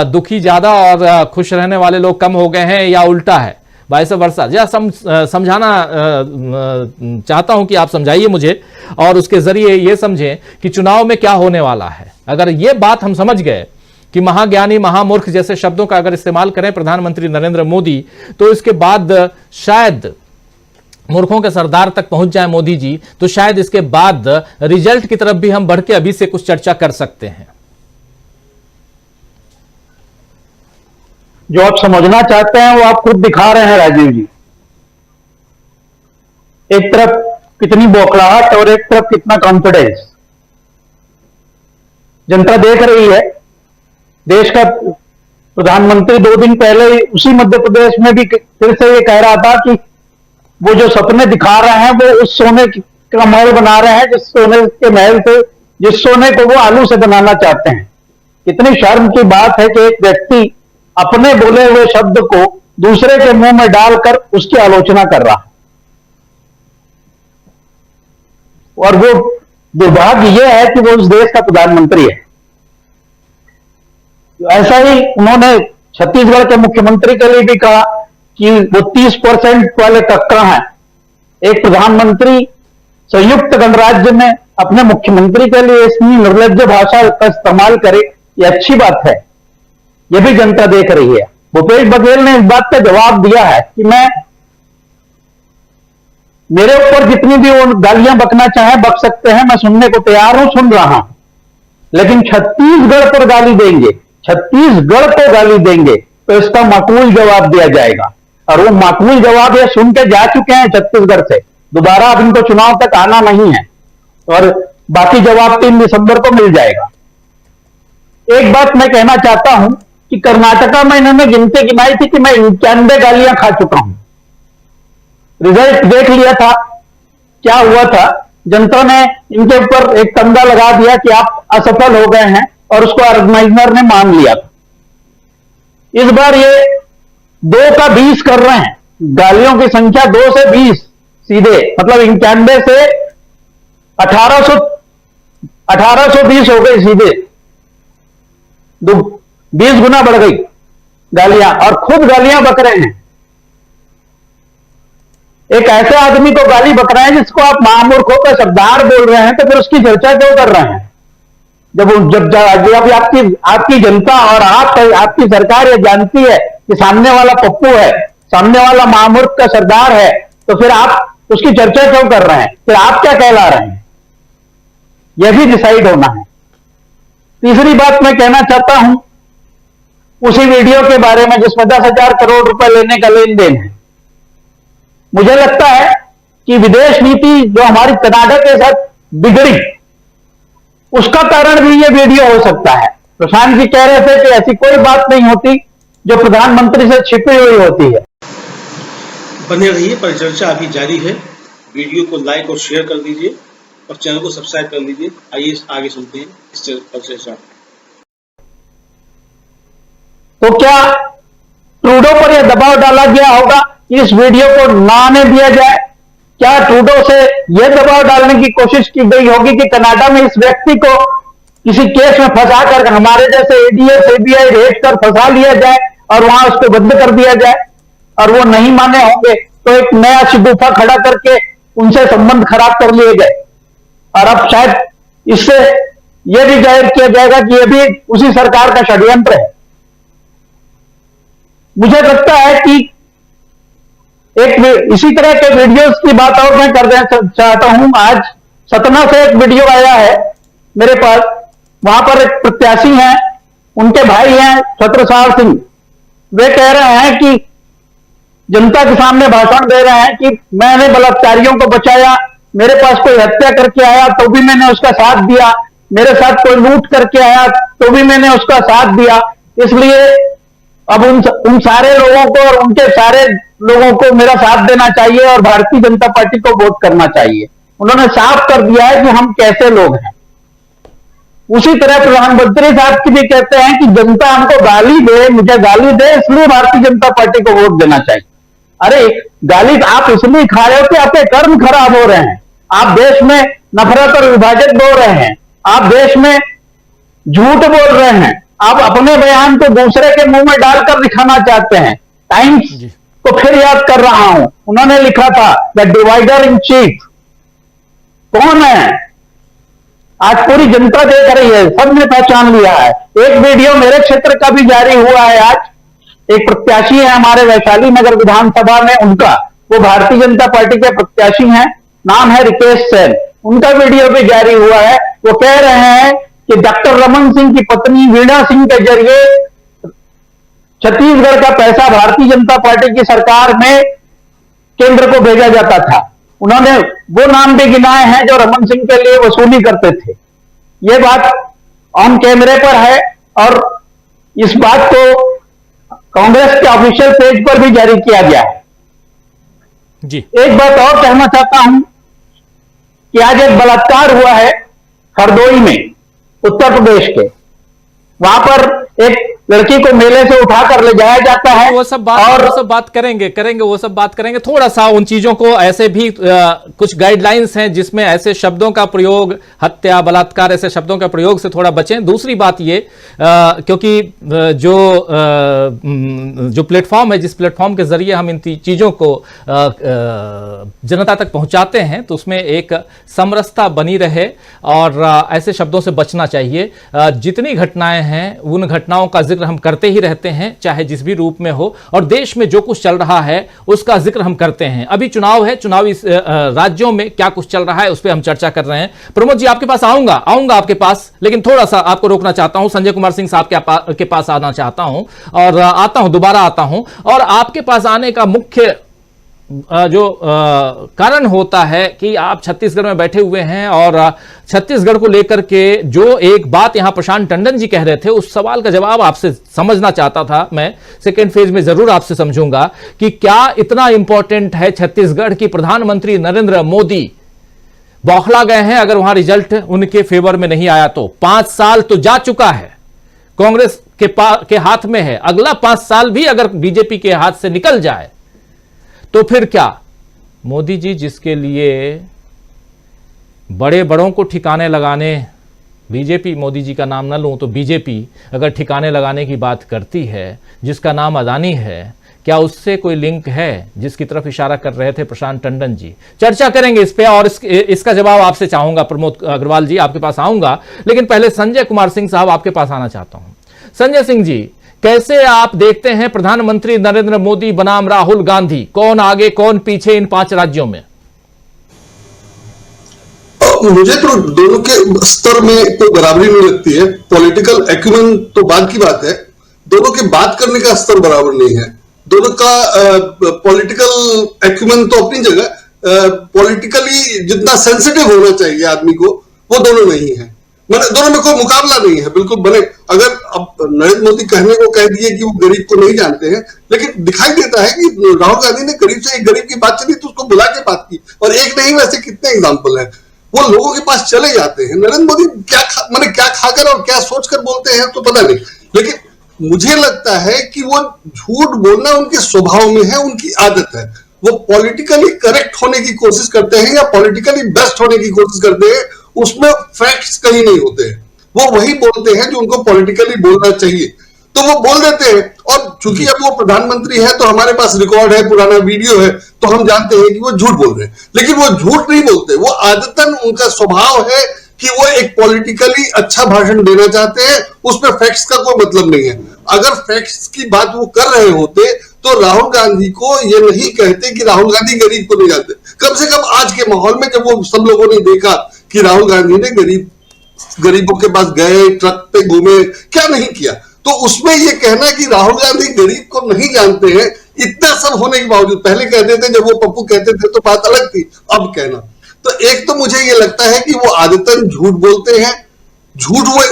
दुखी ज्यादा और खुश रहने वाले लोग कम हो गए हैं, या उल्टा है, वाइस वर्सा? या समझाना चाहता हूं कि आप समझाइए मुझे, और उसके जरिए ये समझें कि चुनाव में क्या होने वाला है। अगर ये बात हम समझ गए कि महाज्ञानी महामूर्ख जैसे शब्दों का अगर इस्तेमाल करें प्रधानमंत्री नरेंद्र मोदी, तो इसके बाद शायद मूर्खों के सरदार तक पहुंच जाए मोदी जी, तो शायद इसके बाद रिजल्ट की तरफ भी हम बढ़ के अभी से कुछ चर्चा कर सकते हैं। जो आप समझना चाहते हैं वो आप खुद दिखा रहे हैं राजीव जी। एक तरफ कितनी बौखलाहट और एक तरफ कितना कॉन्फिडेंस जनता देख रही है। देश का प्रधानमंत्री 2 दिन पहले उसी मध्य प्रदेश में भी फिर से ये कह रहा था कि वो जो सपने दिखा रहे हैं वो उस सोने का महल बना रहे हैं जिस सोने के महल से, जिस सोने को वो आलू से बनाना चाहते हैं। कितनी शर्म की बात है कि एक व्यक्ति अपने बोले हुए शब्द को दूसरे के मुंह में डालकर उसकी आलोचना कर रहा है। और वो दुर्भाग्य यह है कि वो उस देश का प्रधानमंत्री है। ऐसा ही उन्होंने छत्तीसगढ़ के मुख्यमंत्री के लिए भी कहा कि वो 30% वाले कक्का हैं। एक प्रधानमंत्री संयुक्त गणराज्य में अपने मुख्यमंत्री के लिए इतनी निर्लज्ज भाषा का इस्तेमाल करे, ये अच्छी बात है। ये भी जनता देख रही है। भूपेश बघेल ने इस बात का जवाब दिया है कि मैं, मेरे ऊपर जितनी भी वो गालियां बकना चाहे बक सकते हैं, मैं सुनने को तैयार हूं, सुन रहा हूं, लेकिन छत्तीसगढ़ पर गाली देंगे, छत्तीसगढ़ को गाली देंगे तो इसका माकूल जवाब दिया जाएगा। और वो माकूल जवाब ये सुन के जा चुके हैं छत्तीसगढ़ से, दोबारा अब इनको चुनाव तक आना नहीं है, और बाकी जवाब 3 दिसंबर को मिल जाएगा। एक बात मैं कहना चाहता हूं कि कर्नाटका में इन्होंने गिनती गिनाई थी कि मैं 91 गालियां खा चुका हूं। रिजल्ट देख लिया था, क्या हुआ था, जनता ने इनके ऊपर एक तंगा लगा दिया कि आप असफल हो गए हैं, और उसको ऑर्गेनाइजर ने मान लिया था। इस बार ये 2 का 20 कर रहे हैं, गालियों की संख्या 2 से 20 सीधे, मतलब 91 से 1820 हो गई सीधे, 20 गुना बढ़ गई गालियां, और खुद गालियां बक रहे हैं। एक ऐसे आदमी को गाली बक रहे हैं जिसको आप महामूर्खों का शब्दार बोल रहे हैं, तो फिर उसकी चर्चा क्यों कर रहे हैं? जब आपकी जनता और आपकी सरकार ये जानती है कि सामने वाला पप्पू है, सामने वाला महामूर्ख का सरदार है, तो फिर आप उसकी चर्चा क्यों कर रहे हैं? फिर आप क्या कहला रहे हैं? यह भी डिसाइड होना है। तीसरी बात मैं कहना चाहता हूं उसी वीडियो के बारे में जिसमें 10,000 करोड़ रुपए लेने का लेन देन है। मुझे लगता है कि विदेश नीति जो हमारी कनाडा के साथ बिगड़ी, उसका कारण भी ये वीडियो हो सकता है। प्रशांत जी कह रहे थे कि ऐसी कोई बात नहीं होती जो प्रधानमंत्री से छिपी हुई होती है। बने रहिए, परिचर्चा अभी जारी है। वीडियो को लाइक और शेयर कर दीजिए और चैनल को सब्सक्राइब कर लीजिए। आइए आगे सुनते हैं इस परिचर्चा। तो क्या ट्रूडो पर यह दबाव डाला गया होगा कि इस वीडियो को ना आने दिया जाए? क्या ट्रूडो से यह दबाव डालने की कोशिश की गई होगी कि कनाडा में इस व्यक्ति को किसी केस में फंसाकर हमारे जैसे एडीएस सीबीआई रेड कर फंसा लिया जाए और वहां उसको बंद कर दिया जाए, और वो नहीं माने होंगे तो एक नया शिगुफा खड़ा करके उनसे संबंध खराब कर लिए गए। और अब शायद इससे यह भी जाहिर किया जाएगा कि यह भी उसी सरकार का षड्यंत्र है। मुझे लगता है कि एक इसी तरह के वीडियोस की बात और मैं कर देना चाहता हूं। आज सतना से एक वीडियो आया है मेरे पास। वहां पर एक प्रत्याशी हैं, उनके भाई हैं छत्रसाल सिंह। वे कह रहे हैं कि जनता के सामने भाषण दे रहे हैं कि मैंने बलात्कारियों को बचाया, मेरे पास कोई हत्या करके आया तो भी मैंने उसका साथ दिया, मेरे साथ कोई लूट करके आया तो भी मैंने उसका साथ दिया। इसलिए अब उन सारे लोगों को और उनके सारे लोगों को मेरा साथ देना चाहिए और भारतीय जनता पार्टी को वोट करना चाहिए। उन्होंने साफ कर दिया है कि हम कैसे लोग हैं। उसी तरह प्रधानमंत्री साहब की भी कहते हैं कि जनता हमको गाली दे, मुझे गाली दे, इसलिए भारतीय जनता पार्टी को वोट देना चाहिए। अरे गाली आप इसलिए खा रहे हो कि आपके कर्म खराब हो रहे हैं। आप देश में नफरत और विभाजन बोल रहे हैं, आप देश में झूठ बोल रहे हैं, आप अपने बयान को दूसरे के मुंह में डालकर दिखाना चाहते हैं। टाइम्स को फिर याद कर रहा हूं, उन्होंने लिखा था द डिवाइडर इन चीफ। कौन है? आज पूरी जनता देख रही है, सबने पहचान लिया है। एक वीडियो मेरे क्षेत्र का भी जारी हुआ है। आज एक प्रत्याशी है हमारे वैशाली नगर विधानसभा में, उनका, वो भारतीय जनता पार्टी के प्रत्याशी हैं, नाम है रिकेश सेन। उनका वीडियो भी जारी हुआ है। वो कह रहे हैं कि डॉक्टर रमन सिंह की पत्नी वीणा सिंह के जरिए छत्तीसगढ़ का पैसा भारतीय जनता पार्टी की सरकार में केंद्र को भेजा जाता था। उन्होंने वो नाम भी गिनाए हैं जो रमन सिंह के लिए वसूली करते थे। ये बात ऑन कैमरे पर है और इस बात को कांग्रेस के ऑफिशियल पेज पर भी जारी किया गया है। जी। एक बात और कहना चाहता हूं कि आज एक बलात्कार हुआ है हरदोई में, उत्तर प्रदेश के। वहां पर एक लड़की को मेले से उठाकर ले जाया जाता है। वो सब बात करेंगे। थोड़ा सा उन चीजों को, ऐसे भी कुछ गाइडलाइंस हैं जिसमें ऐसे शब्दों का प्रयोग, हत्या, बलात्कार, ऐसे शब्दों का प्रयोग से थोड़ा बचें। दूसरी बात ये, क्योंकि जो प्लेटफॉर्म है, जिस प्लेटफॉर्म के जरिए हम इन चीजों को जनता तक पहुंचाते हैं, तो उसमें एक समरसता बनी रहे और ऐसे शब्दों से बचना चाहिए। जितनी घटनाएं हैं उन घटनाओं का जिक्र हम करते ही रहते हैं, चाहे जिस भी रूप में हो, और देश में जो कुछ चल रहा है उसका जिक्र हम करते हैं। अभी चुनाव है, चुनावी राज्यों में क्या कुछ चल रहा है उस पर हम चर्चा कर रहे हैं। प्रमोद जी, आपके पास आऊंगा आपके पास, लेकिन थोड़ा सा आपको रोकना चाहता हूं। संजय कुमार सिंह साहब के पास आना चाहता हूं और दोबारा आता हूं। और आपके पास आने का मुख्य जो कारण होता है कि आप छत्तीसगढ़ में बैठे हुए हैं और छत्तीसगढ़ को लेकर के जो एक बात यहां प्रशांत टंडन जी कह रहे थे, उस सवाल का जवाब आपसे समझना चाहता था मैं। सेकेंड फेज में जरूर आपसे समझूंगा कि क्या इतना इंपॉर्टेंट है छत्तीसगढ़ की प्रधानमंत्री नरेंद्र मोदी बौखला गए हैं अगर वहां रिजल्ट उनके फेवर में नहीं आया तो? 5 साल तो जा चुका है, कांग्रेस के हाथ में है। अगला 5 साल भी अगर बीजेपी के हाथ से निकल जाए तो फिर क्या? मोदी जी, जिसके लिए बड़े बड़ों को ठिकाने लगाने, बीजेपी, मोदी जी का नाम ना लूं तो बीजेपी अगर ठिकाने लगाने की बात करती है, जिसका नाम अदानी है, क्या उससे कोई लिंक है जिसकी तरफ इशारा कर रहे थे प्रशांत टंडन जी? चर्चा करेंगे इस पे और इसका जवाब आपसे चाहूंगा। प्रमोद अग्रवाल जी, आपके पास आऊंगा, लेकिन पहले संजय कुमार सिंह साहब आपके पास आना चाहता हूं। संजय सिंह जी, कैसे आप देखते हैं प्रधानमंत्री नरेंद्र मोदी बनाम राहुल गांधी, कौन आगे कौन पीछे इन 5 राज्यों में? मुझे तो दोनों के स्तर में कोई बराबरी नहीं लगती है। पॉलिटिकल एक्यूमेन तो बाद की बात है, दोनों के बात करने का स्तर बराबर नहीं है। दोनों का पॉलिटिकल एक्यूमेन तो अपनी जगह, पॉलिटिकली जितना सेंसिटिव होना चाहिए आदमी को, वो दोनों नहीं है। मैंने दोनों में कोई मुकाबला नहीं है, बिल्कुल बने। अगर अब नरेंद्र मोदी कहने को कह दिए कि वो गरीब को नहीं जानते हैं, लेकिन दिखाई देता है कि राहुल गांधी ने गरीब से एक गरीब की बात चली तो उसको बुला के बात की, और एक नहीं वैसे कितने एग्जाम्पल है। वो लोगों के पास चले जाते हैं। नरेंद्र मोदी क्या खाकर और क्या सोचकर बोलते हैं तो पता नहीं, लेकिन मुझे लगता है कि वो झूठ बोलना उनके स्वभाव में है, उनकी आदत है। वो पॉलिटिकली करेक्ट होने की कोशिश करते हैं या पॉलिटिकली बेस्ट होने की कोशिश करते हैं, उसमें फैक्ट्स कहीं नहीं होते हैं। वो वही बोलते हैं जो उनको पॉलिटिकली बोलना चाहिए, तो वो बोल देते हैं। और चूंकि अब वो प्रधानमंत्री है तो हमारे पास रिकॉर्ड है, पुराना वीडियो है, तो हम जानते हैं कि वो झूठ बोल रहे हैं। लेकिन वो झूठ नहीं बोलते, वो आदतन उनका स्वभाव है कि वो एक पॉलिटिकली अच्छा भाषण देना चाहते हैं, उसमें फैक्ट्स का कोई मतलब नहीं है। अगर फैक्ट्स की बात वो कर रहे होते तो राहुल गांधी को ये नहीं कहते कि राहुल गांधी गरीब को नहीं जानते। कम से कम आज के माहौल में जब वो सब लोगों ने देखा कि राहुल गांधी ने गरीबों के पास गए, ट्रक पे घूमे, क्या नहीं किया, तो उसमें ये कहना कि राहुल गांधी गरीब को नहीं जानते हैं, इतना सब होने के बावजूद, पहले कहते थे जब वो पप्पू कहते थे तो बात अलग थी, अब कहना, तो एक तो मुझे ये लगता है कि वो आदतन झूठ बोलते हैं। झूठ वो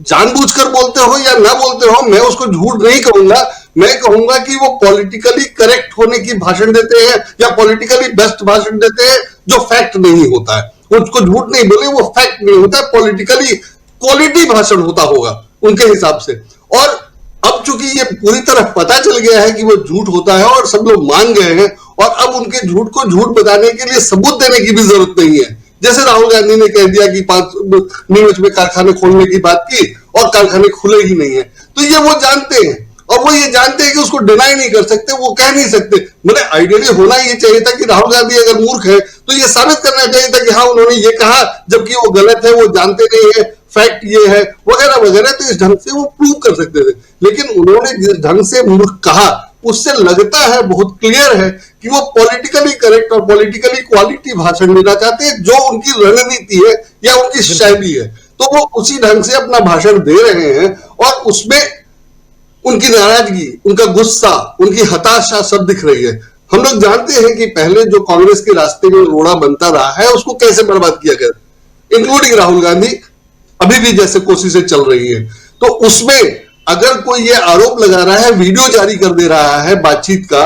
जानबूझकर बोलते हो या ना बोलते हो, मैं उसको झूठ नहीं कहूंगा, मैं कहूंगा कि वो पॉलिटिकली करेक्ट होने की भाषण देते हैं या पॉलिटिकली बेस्ट भाषण देते हैं, जो फैक्ट नहीं होता है। उसको झूठ नहीं बोले, वो फैक्ट नहीं होता, पॉलिटिकली क्वालिटी भाषण होता होगा उनके हिसाब से। और अब चूंकि ये पूरी तरह पता चल गया है कि वो झूठ होता है और सब लोग मान गए हैं, और अब उनके झूठ को झूठ बताने के लिए सबूत देने की भी जरूरत नहीं है। जैसे राहुल गांधी ने कह दिया कि 5 नीमच में कारखाने खोलने की बात की और कारखाने खुले ही नहीं है, तो ये वो जानते हैं, और वो ये जानते हैं कि उसको डिनाई नहीं कर सकते, वो कह नहीं सकते। मतलब आइडियली होना ये चाहिए था कि राहुल गांधी अगर मूर्ख है तो ये साबित करना चाहिए था कि हाँ उन्होंने ये कहा जबकि वो गलत है, वो जानते नहीं है, फैक्ट ये है वगैरह वगैरह, तो इस ढंग से वो प्रूव कर सकते थे। लेकिन उन्होंने जिस ढंग से मूर्ख कहा उससे लगता है, बहुत क्लियर है कि वो पॉलिटिकली करेक्ट और पॉलिटिकली क्वालिटी भाषण देना चाहते हैं, जो उनकी रणनीति है या उनकी शैली है, तो वो उसी ढंग से अपना भाषण दे रहे हैं। और उसमें उनकी नाराजगी, उनका गुस्सा, उनकी हताशा सब दिख रही है। हम लोग जानते हैं कि पहले जो कांग्रेस के रास्ते में रोड़ा बनता रहा है उसको कैसे बर्बाद किया गया, इंक्लूडिंग राहुल गांधी, अभी भी जैसे कोशिशें चल रही है। तो उसमें अगर कोई ये आरोप लगा रहा है, वीडियो जारी कर दे रहा है बातचीत का,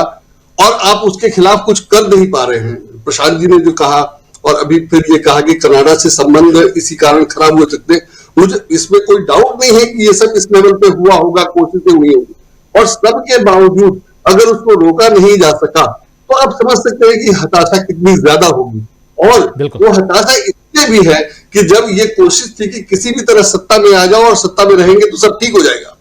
और आप उसके खिलाफ कुछ कर नहीं पा रहे हैं, प्रशांत जी ने जो कहा, और अभी फिर ये कहा कि कनाडा से संबंध इसी कारण खराब हो सकते, मुझे इसमें कोई डाउट नहीं है कि ये सब इस लेवल पे हुआ होगा, कोशिशें हुई होगी, और सबके बावजूद अगर उसको रोका नहीं जा सका तो आप समझ सकते हैं कि हताशा कितनी ज्यादा होगी। और वो हताशा इसलिए भी है कि जब ये कोशिश थी कि किसी भी तरह सत्ता में आ जाओ और सत्ता में रहेंगे तो सब ठीक हो जाएगा,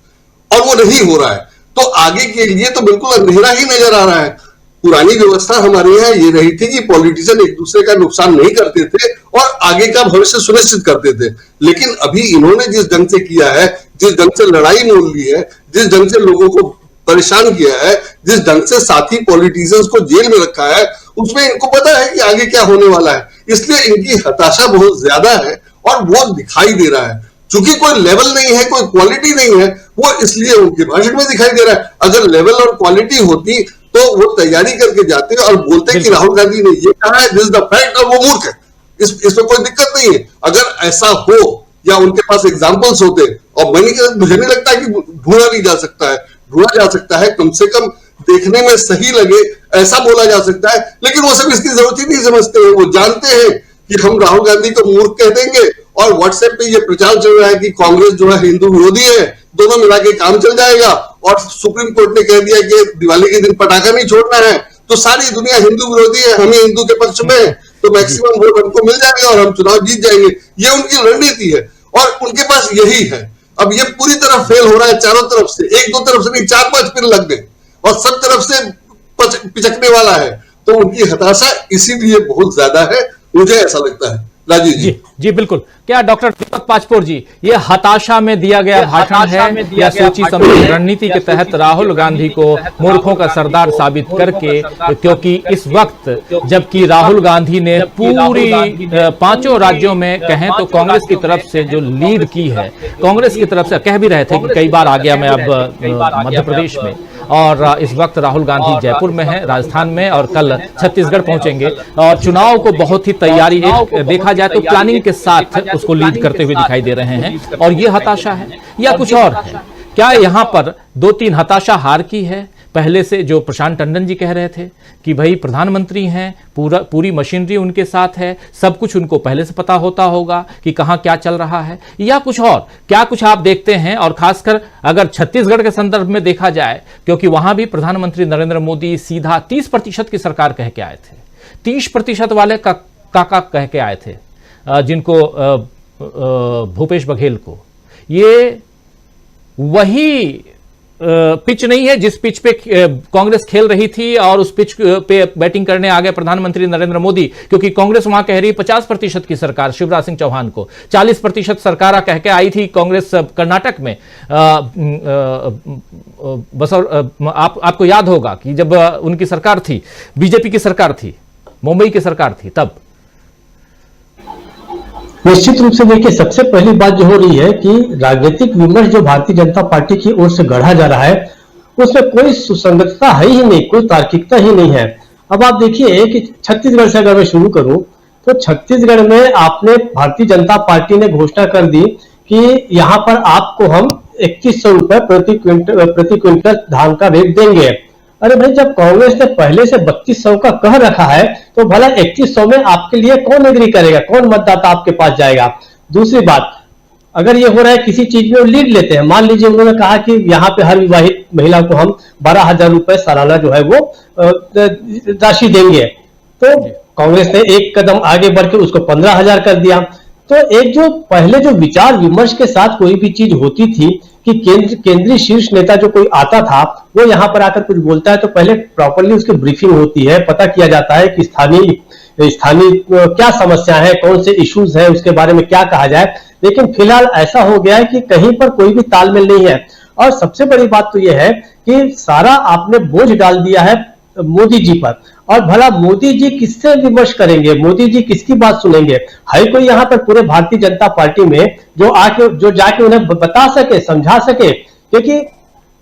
और वो नहीं हो रहा है, तो आगे के लिए तो बिल्कुल अंधेरा ही नजर आ रहा है। पुरानी व्यवस्था हमारे यहाँ ये रही थी कि पॉलिटिशियन एक दूसरे का नुकसान नहीं करते थे और आगे का भविष्य सुनिश्चित करते थे। लेकिन अभी इन्होंने जिस ढंग से किया है, जिस ढंग से लड़ाई मोल ली है, जिस ढंग से लोगों को परेशान किया है, जिस ढंग से साथी पॉलिटिशियंस को जेल में रखा है, उसमें इनको पता है कि आगे क्या होने वाला है, इसलिए इनकी हताशा बहुत ज्यादा है और वो दिखाई दे रहा है। चूंकि कोई लेवल नहीं है, कोई क्वालिटी नहीं है, वो इसलिए उनके भाषण में दिखाई दे रहा है। अगर लेवल और क्वालिटी होती तो वो तैयारी करके जाते और बोलते कि राहुल गांधी ने ये कहा है, दिस द फैक्ट, और वो मूर्ख है, इसमें कोई दिक्कत नहीं है। अगर ऐसा हो या उनके पास एग्जाम्पल्स होते, और मुझे नहीं लगता कि ढूंढा नहीं जा सकता है, ढूंढा जा सकता है, कम से कम देखने में सही लगे ऐसा बोला जा सकता है। लेकिन वो सब इसकी जरूरत ही नहीं समझते हैं। वो जानते हैं कि हम राहुल गांधी को मूर्ख कह देंगे, और व्हाट्सएप पे ये प्रचार चल रहा है कि कांग्रेस जो है हिंदू विरोधी है, दोनों मिला के काम चल जाएगा, और सुप्रीम कोर्ट ने कह दिया कि दिवाली के दिन पटाखा नहीं छोड़ना है, तो सारी दुनिया हिंदू विरोधी है, हम हिंदू के पक्ष में है, तो मैक्सिमम वोट हमको मिल जाएगा और हम चुनाव जीत जाएंगे। ये उनकी रणनीति है और उनके पास यही है। अब ये पूरी तरह फेल हो रहा है चारों तरफ से, एक दो तरफ से नहीं, 4-5 पिन लग गए और सब तरफ से पिचकने वाला है, तो उनकी हताशा इसीलिए बहुत ज्यादा है, मुझे ऐसा लगता है। राजीव जी बिल्कुल। क्या डॉक्टर दीपक पाचपोर जी, ये हताशा में दिया गया भाषण है या सोची समझी रणनीति के तहत राहुल गांधी को मूर्खों का सरदार साबित करके, क्योंकि इस वक्त जबकि राहुल गांधी ने पूरी 5 राज्यों में कहें तो कांग्रेस की तरफ से जो लीड की है, कांग्रेस की तरफ से कह भी रहे थे कि कई बार आ गया मैं अब मध्य प्रदेश में, और इस वक्त राहुल गांधी जयपुर में है, राजस्थान में, और कल छत्तीसगढ़ पहुंचेंगे और चुनाव को बहुत ही तैयारी, एक देखा जाए तो प्लानिंग के साथ उसको लीड करते हुए दिखाई दे रहे हैं। और ये हताशा है या कुछ और है? क्या यहां पर 2-3 हताशा हार की है? पहले से जो प्रशांत टंडन जी कह रहे थे कि भाई प्रधानमंत्री हैं, पूरी मशीनरी उनके साथ है, सब कुछ उनको पहले से पता होता होगा कि कहां क्या चल रहा है, या कुछ और? क्या कुछ आप देखते हैं? और खासकर अगर छत्तीसगढ़ के संदर्भ में देखा जाए, क्योंकि वहां भी प्रधानमंत्री नरेंद्र मोदी सीधा 30% की सरकार कह के आए थे, 30% वाले काका कह के आए थे, जिनको भूपेश बघेल को। ये वही पिच नहीं है जिस पिच पे कांग्रेस खेल रही थी, और उस पिच पे बैटिंग करने आ गए प्रधानमंत्री नरेंद्र मोदी, क्योंकि कांग्रेस वहां कह रही 50% की सरकार शिवराज सिंह चौहान को, 40% सरकार कह के आई थी कांग्रेस कर्नाटक में। बस आपको याद होगा कि जब उनकी सरकार थी, बीजेपी की सरकार थी, मुंबई की सरकार थी, तब निश्चित रूप से देखिए, सबसे पहली बात जो हो रही है कि राजनीतिक विमर्श जो भारतीय जनता पार्टी की ओर से गढ़ा जा रहा है, उसमें कोई सुसंगतता है ही नहीं, कोई तार्किकता ही नहीं है। अब आप देखिए कि छत्तीसगढ़ से अगर मैं शुरू करूं तो छत्तीसगढ़ में आपने भारतीय जनता पार्टी ने घोषणा कर दी कि यहां पर आपको हम 2100 रुपए प्रति क्विंटल धान का रेट देंगे। अरे भाई, जब कांग्रेस ने पहले से 3200 का कह रखा है तो भला 2100 में आपके लिए कौन एग्री करेगा, कौन मतदाता आपके पास जाएगा? दूसरी बात, अगर ये हो रहा है किसी चीज में लीड लेते हैं, मान लीजिए उन्होंने कहा कि यहाँ पे हर विवाहित महिला को हम 12,000 रुपए सालाना जो है वो राशि देंगे, तो कांग्रेस ने एक कदम आगे बढ़ के उसको 15,000 कर दिया। तो एक जो पहले जो विचार विमर्श के साथ कोई भी चीज होती थी कि केंद्रीय शीर्ष नेता जो कोई आता था वो यहाँ पर आकर कुछ बोलता है तो पहले प्रॉपर्ली उसकी ब्रीफिंग होती है, पता किया जाता है कि स्थानीय क्या समस्या है, कौन से इश्यूज है, उसके बारे में क्या कहा जाए। लेकिन फिलहाल ऐसा हो गया है कि कहीं पर कोई भी तालमेल नहीं है। और सबसे बड़ी बात तो यह है कि सारा आपने बोझ डाल दिया है मोदी जी पर, और भला मोदी जी किससे विमर्श करेंगे, मोदी जी किसकी बात सुनेंगे? है कोई यहाँ पर पूरे भारतीय जनता पार्टी में जो जाके उन्हें बता सके, समझा सके? क्योंकि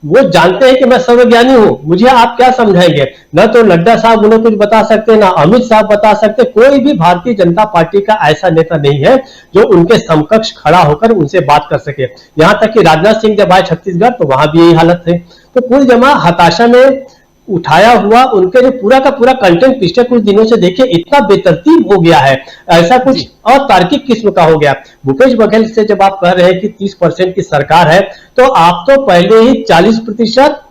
वो जानते हैं कि मैं सर्वज्ञानी हूं, मुझे आप क्या समझाएंगे? न तो नड्डा साहब उन्हें कुछ बता सकते, ना अमित साहब बता सकते, कोई भी भारतीय जनता पार्टी का ऐसा नेता नहीं है जो उनके समकक्ष खड़ा होकर उनसे बात कर सके। यहां तक कि राजनाथ सिंह जब आए छत्तीसगढ़ तो वहां भी यही हालत है। तो पूरी जमा हताशा में उठाया हुआ उनके जो पूरा का पूरा कंटेंट पिछले कुछ दिनों से देखिए इतना बेतरतीब हो गया है, ऐसा कुछ और तार्किक किस्म का हो गया। भूपेश बघेल से जब आप कह रहे हैं कि 30% की सरकार है, तो आप तो पहले ही 40%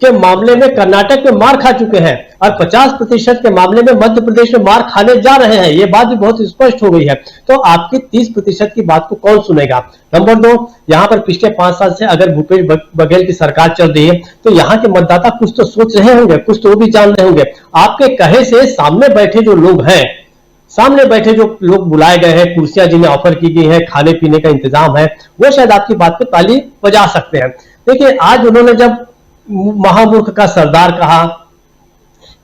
के मामले में कर्नाटक में मार खा चुके हैं और 50% के मामले में मध्य प्रदेश में मार खाने जा रहे हैं। ये बात भी बहुत स्पष्ट हो गई है। तो आपकी 30% की बात को कौन सुनेगा? नंबर 2, यहां पर पिछले 5 साल से अगर भूपेश बघेल की सरकार चल रही है तो यहाँ के मतदाता कुछ तो सोच रहे होंगे, कुछ तो वो भी जान रहे होंगे। आपके कहे से सामने बैठे जो लोग हैं, सामने बैठे जो लोग बुलाए गए हैं, कुर्सियां जिन्हें ऑफर की गई है, खाने पीने का इंतजाम है, वो शायद आपकी बात पे ताली बजा सकते हैं। देखिए, आज उन्होंने जब महामूर्ख का सरदार कहा,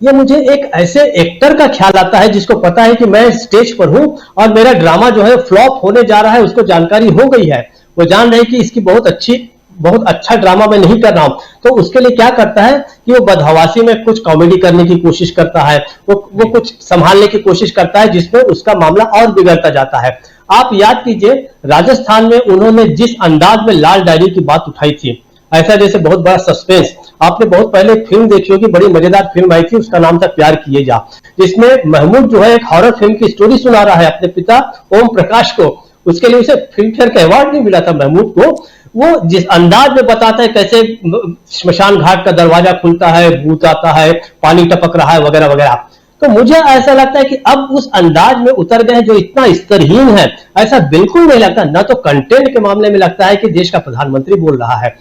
ये मुझे एक ऐसे एक्टर का ख्याल आता है जिसको पता है कि मैं स्टेज पर हूं और मेरा ड्रामा जो है फ्लॉप होने जा रहा है, उसको जानकारी हो गई है, वो जान रहे कि इसकी बहुत अच्छा ड्रामा मैं नहीं कर रहा हूं। तो उसके लिए क्या करता है कि वो बदहवासी में कुछ कॉमेडी करने की कोशिश करता है, वो कुछ संभालने की कोशिश करता है, जिसमें उसका मामला और बिगड़ता जाता है। आप याद कीजिए, राजस्थान में उन्होंने जिस अंदाज में लाल डायरी की बात उठाई थी, ऐसा जैसे बहुत बड़ा सस्पेंस। आपने बहुत पहले एक फिल्म देखी होगी, बड़ी मजेदार फिल्म आई थी, उसका नाम था प्यार किए जा, जिसमें महमूद जो है एक हॉरर फिल्म की स्टोरी सुना रहा है अपने पिता ओम प्रकाश को। उसके लिए उसे फिल्म फेयर का अवार्ड नहीं मिला था महमूद को। वो जिस अंदाज में बताता है कैसे श्मशान घाट का दरवाजा खुलता है, भूत आता है, पानी टपक रहा है, वगैरह वगैरह। तो मुझे ऐसा लगता है कि अब उस अंदाज में उतर गए जो इतना स्तरहीन है, ऐसा बिल्कुल नहीं लगता। न तो कंटेंट के मामले में लगता है कि देश का प्रधानमंत्री बोल रहा है,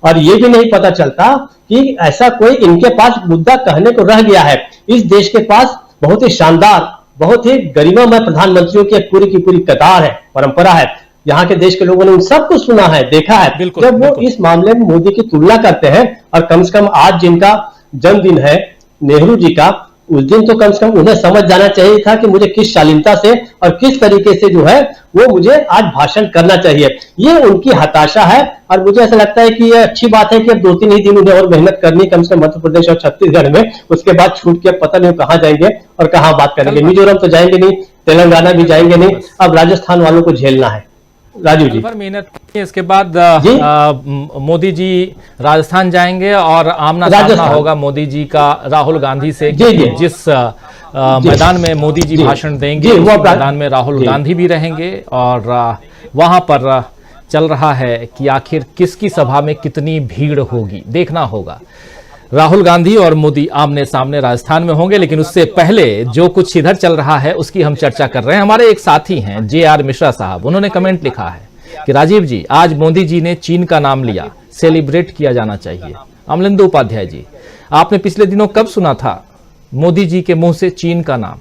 और ये भी नहीं पता चलता कि ऐसा कोई इनके पास मुद्दा कहने को रह गया है। इस देश के पास बहुत ही शानदार, बहुत ही गरिमामय प्रधानमंत्रियों की एक पूरी की पूरी कतार है, परंपरा है। यहाँ के देश के लोगों ने उन सबको सुना है, देखा है। जब वो इस मामले में मोदी की तुलना करते हैं, और कम से कम आज जिनका जन्मदिन है नेहरू जी का, उस दिन तो कम से कम उन्हें समझ जाना चाहिए था कि मुझे किस शालीनता से और किस तरीके से जो है वो मुझे आज भाषण करना चाहिए। ये उनकी हताशा है, और मुझे ऐसा लगता है कि ये अच्छी बात है कि अब 2-3 ही दिन उन्हें और मेहनत करनी, कम से कम मध्य प्रदेश और छत्तीसगढ़ में। उसके बाद छूट के पता नहीं कहां जाएंगे और कहां बात करेंगे। मिजोरम तो जाएंगे नहीं, तेलंगाना भी जाएंगे नहीं, अब राजस्थान वालों को झेलना है। राजीव जी, मेहनत इसके बाद मोदी जी राजस्थान जाएंगे और आमना सामना होगा मोदी जी का राहुल गांधी से। जिस मैदान में मोदी जी भाषण देंगे उस मैदान में राहुल गांधी भी रहेंगे, और वहां पर चल रहा है कि आखिर किसकी सभा में कितनी भीड़ होगी, देखना होगा। राहुल गांधी और मोदी आमने सामने राजस्थान में होंगे, लेकिन उससे पहले जो कुछ इधर चल रहा है उसकी हम चर्चा कर रहे हैं। हमारे एक साथी हैं JR मिश्रा साहब, उन्होंने कमेंट लिखा है कि राजीव जी, आज मोदी जी ने चीन का नाम लिया, सेलिब्रेट किया जाना चाहिए। अमलेंदु उपाध्याय जी, आपने पिछले दिनों कब सुना था मोदी जी के मुंह से चीन का नाम?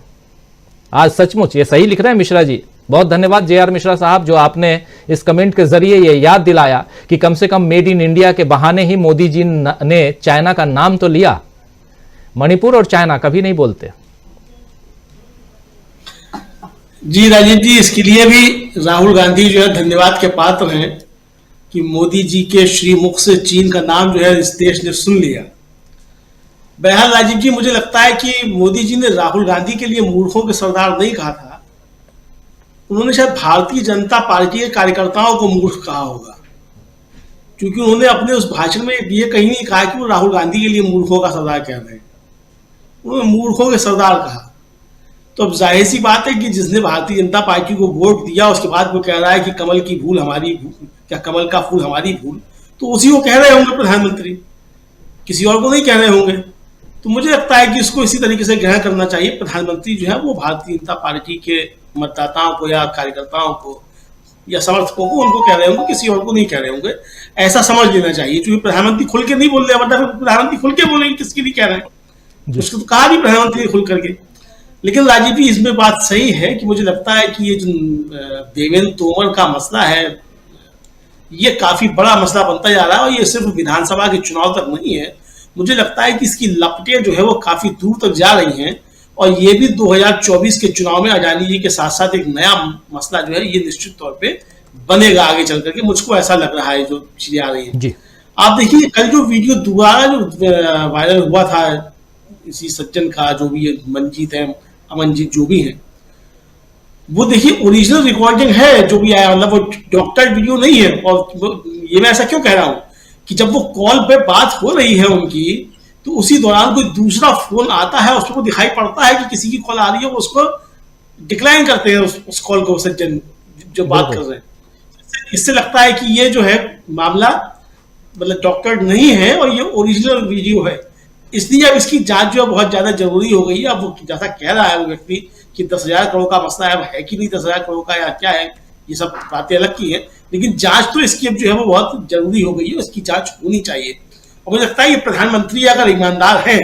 आज सचमुच ये सही लिख रहे हैं मिश्रा जी। बहुत धन्यवाद JR मिश्रा साहब, जो आपने इस कमेंट के जरिए ये याद दिलाया कि कम से कम मेड इन इंडिया के बहाने ही मोदी जी ने चाइना का नाम तो लिया। मणिपुर और चाइना कभी नहीं बोलते। जी राजीव जी, इसके लिए भी राहुल गांधी जो है धन्यवाद के पात्र हैं कि मोदी जी के श्रीमुख से चीन का नाम जो है इस देश ने सुन लिया। बहरहाल राजीव जी, मुझे लगता है कि मोदी जी ने राहुल गांधी के लिए मूर्खों के सरदार नहीं कहा था, उन्होंने शायद भारतीय जनता पार्टी के कार्यकर्ताओं को मूर्ख कहा होगा, क्योंकि उन्होंने अपने उस भाषण में ये कहीं नहीं कहा कि वो राहुल गांधी के लिए मूर्खों का सरदार कह रहे हैं, उन्होंने मूर्खों के सरदार कहा। तो अब जाहिर सी बात है कि जिसने भारतीय जनता पार्टी को वोट दिया उसके बाद वो कह रहा है कि कमल की भूल हमारी भूल, क्या कमल का फूल हमारी भूल, तो उसी को कह रहे होंगे प्रधानमंत्री, किसी और को नहीं कह रहे होंगे। तो मुझे लगता है कि इसको इसी तरीके से ग्रहण करना चाहिए। प्रधानमंत्री जो है वो भारतीय जनता पार्टी के मतदाताओं को या कार्यकर्ताओं को या समर्थकों को उनको कह रहे होंगे, किसी और को नहीं कह रहे होंगे, ऐसा समझ लेना चाहिए। क्योंकि प्रधानमंत्री खुल के नहीं बोल रहे, मतलब प्रधानमंत्री खुल के बोलेंगे किसकी नहीं कह रहे हैं, उसको तो कहा भी प्रधानमंत्री ने खुल करके। लेकिन राजीव जी, इसमें बात सही है कि मुझे लगता है कि ये जो देवेंद्र तोमर का मसला है ये काफी बड़ा मसला बनता जा रहा है, और ये सिर्फ विधानसभा के चुनाव तक नहीं है। मुझे लगता है कि इसकी लपटें जो है वो काफी दूर तक जा रही हैं, और ये भी 2024 के चुनाव में अडानी जी के साथ साथ एक नया मसला जो है ये निश्चित तौर पे बनेगा आगे चल करके, मुझको ऐसा लग रहा है जो चीजें आ रही हैं जी। आप देखिए, कल जो वीडियो दोबारा जो वायरल हुआ था इसी सज्जन का, जो भी मंजीत है, अमनजीत जो भी है, वो देखिए ओरिजिनल रिकॉर्डिंग है जो भी आया, मतलब वो डॉक्टर वीडियो नहीं है। और ये मैं ऐसा क्यों कह रहा हूं कि जब वो कॉल पे बात हो रही है उनकी, तो उसी दौरान कोई दूसरा फोन आता है, उसको दिखाई पड़ता है कि किसी की कॉल आ रही है, वो उसको डिक्लाइन करते हैं उस कॉल को सज्जन जो बात कर रहे हैं। इससे लगता है कि ये जो है मामला मतलब डॉक्टर नहीं है और ये ओरिजिनल वीडियो है। इसलिए अब इसकी जांच जो है बहुत ज्यादा जरूरी हो गई है। अब वो जैसा कह रहा है वो व्यक्ति कि 10,000 करोड़ का मसला है कि नहीं 10,000 करोड़ का या क्या है, ये सब बातें अलग की है, लेकिन जांच तो इसकी अब जो है वो बहुत जरूरी हो गई है, इसकी जांच होनी चाहिए। और मुझे लगता है ये प्रधानमंत्री अगर ईमानदार हैं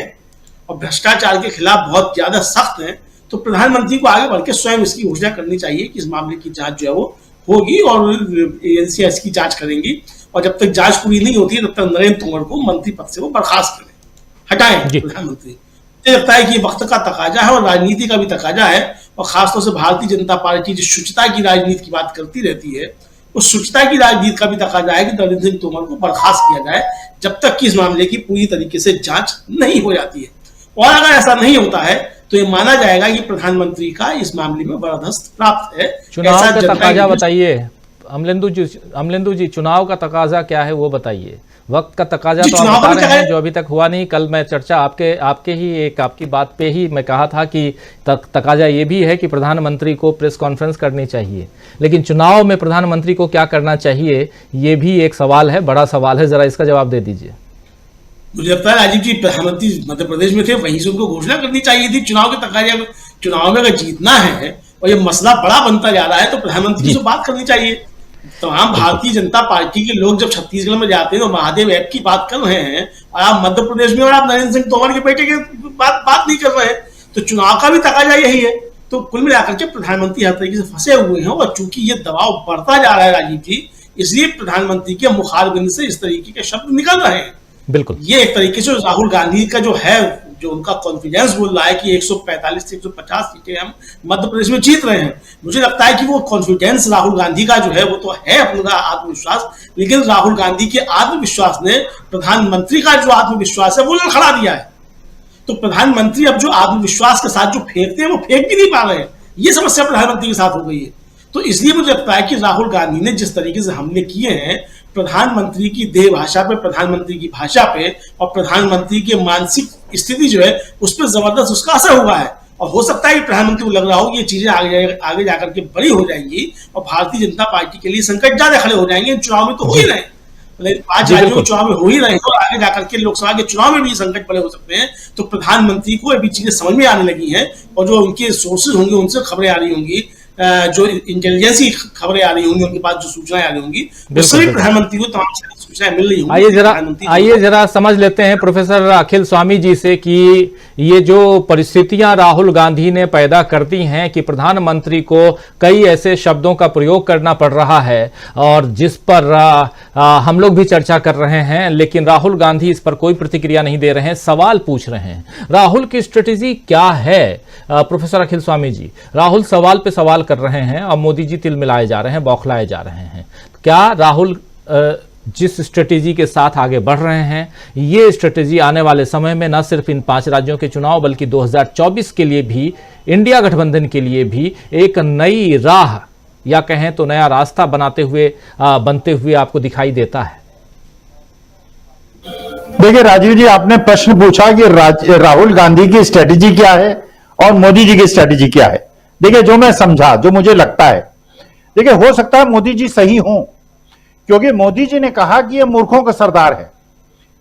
और भ्रष्टाचार के खिलाफ बहुत ज्यादा सख्त हैं, तो प्रधानमंत्री को आगे बढ़ के स्वयं इसकी घोषणा करनी चाहिए कि इस मामले की जांच जो है वो होगी और एजेंसियां इसकी जांच करेंगी। और जब तक जांच पूरी नहीं होती है तब तक नरेंद्र तोमर को मंत्री पद से वो बर्खास्त करें, हटाएं प्रधानमंत्री। मुझे लगता है कि ये वक्त का तकाजा है और राजनीति का भी तकाजा है, और खासतौर से भारतीय जनता पार्टी जो शुचिता की राजनीति की बात करती रहती है, उस शुचिता की राजनीति का भी तकाजा है कि नरेंद्र सिंह तोमर को बर्खास्त किया जाए जब तक कि इस मामले की पूरी तरीके से जांच नहीं हो जाती है। और अगर ऐसा नहीं होता है तो ये माना जाएगा कि प्रधानमंत्री का इस मामले में बर्खास्त प्राप्त है। चुनाव का तकाजा बताइए अमलेंदु जी, चुनाव का तकाजा क्या है वो बताइए। वक्त का तकाजा तो आप बता रहे हैं जो अभी तक हुआ नहीं। कल मैं चर्चा आपके ही एक आपकी बात पे ही मैं कहा था कि तकाजा ये भी है कि प्रधानमंत्री को प्रेस कॉन्फ्रेंस करनी चाहिए, लेकिन चुनाव में प्रधानमंत्री को क्या करना चाहिए ये भी एक सवाल है, बड़ा सवाल है। जरा इसका जवाब दे दीजिए। मुझे लगता है राजीव जी, प्रधानमंत्री मध्य प्रदेश में थे, वहीं से उनको घोषणा करनी चाहिए थी चुनाव के तकाजा। चुनाव में अगर जीतना है और ये मसला बड़ा बनता जा रहा है तो प्रधानमंत्री से बात करनी चाहिए। तमाम भारतीय जनता पार्टी के लोग जब छत्तीसगढ़ में जाते हैं तो महादेव ऐप की बात कर रहे हैं, और आप मध्य प्रदेश में और आप नरेंद्र सिंह तोमर के बेटे की बात नहीं कर रहे हैं, तो चुनाव का भी तकाजा यही है। तो कुल मिलाकर के प्रधानमंत्री हर तरीके से फंसे हुए हैं, और चूंकि ये दबाव बढ़ता जा रहा है राजीव जी, इसलिए प्रधानमंत्री के मुखारबिंद से इस तरीके के शब्द निकल रहे हैं। बिल्कुल, ये एक तरीके से राहुल गांधी का जो है, जो उनका कॉन्फिडेंस बोल रहा है कि 145 से 150 सीटें हम मध्य प्रदेश में जीत रहे हैं, मुझे लगता है कि वो कॉन्फिडेंस राहुल गांधी का जो है वो तो है अपना आत्मविश्वास, लेकिन राहुल गांधी के आत्मविश्वास ने प्रधानमंत्री का जो आत्मविश्वास है वो लड़खड़ा दिया है। तो प्रधानमंत्री अब जो आत्मविश्वास के साथ जो फेंकते हैं वो फेंक भी नहीं पा रहे हैं, ये समस्या प्रधानमंत्री के साथ हो गई है। तो इसलिए मुझे लगता है कि राहुल गांधी ने जिस तरीके से हमले किए हैं प्रधानमंत्री की देह भाषा पे, प्रधानमंत्री की भाषा पे और प्रधानमंत्री के मानसिक स्थिति जो है उस पर जबरदस्त उसका असर हुआ है, और हो सकता है कि प्रधानमंत्री को लग रहा हो कि ये चीजें आगे जाकर के बड़ी हो जाएंगी और भारतीय जनता पार्टी के लिए संकट ज्यादा खड़े हो जाएंगे। चुनाव में तो हो ही रहे, 5 राज्यों के चुनाव में हो ही रहे हैं, और आगे जाकर के लोकसभा के चुनाव में भी संकट बड़े हो सकते हैं। तो प्रधानमंत्री को अभी चीजें समझ में आने लगी हैं, और जो उनके सोर्सेज होंगे उनसे खबरें आ रही होंगी, जो इंटेलिजेंसी खबरें आ रही होंगी, उनके पास जो सूचनाएं आ रही होंगी, उससे भी प्रधानमंत्री को तमाम सारी सूचनाएं मिल रही होंगी। आइए जरा समझ लेते हैं प्रोफेसर अखिल स्वामी जी से कि ये जो परिस्थितियां राहुल गांधी ने पैदा कर दी हैं कि प्रधानमंत्री को कई ऐसे शब्दों का प्रयोग करना पड़ रहा है, और जिस पर हम लोग भी चर्चा कर रहे हैं, लेकिन राहुल गांधी इस पर कोई प्रतिक्रिया नहीं दे रहे हैं, सवाल पूछ रहे हैं। राहुल की स्ट्रेटेजी क्या है? प्रोफेसर अखिल स्वामी जी, राहुल सवाल पे सवाल कर रहे हैं और मोदी जी तिलमिलाए जा रहे हैं, बौखलाए जा रहे हैं। क्या राहुल जिस स्ट्रेटेजी के साथ आगे बढ़ रहे हैं, ये स्ट्रेटेजी आने वाले समय में न सिर्फ इन 5 राज्यों के चुनाव बल्कि 2024 के लिए भी, इंडिया गठबंधन के लिए भी एक नई राह या कहें तो नया रास्ता बनते हुए आपको दिखाई देता है? देखिए राजीव जी, आपने प्रश्न पूछा कि राहुल गांधी की स्ट्रेटेजी क्या है और मोदी जी की स्ट्रेटेजी क्या है। देखिए, जो मैं समझा, जो मुझे लगता है, देखिए हो सकता है मोदी जी सही हों, क्योंकि मोदी जी ने कहा कि ये मूर्खों का सरदार है।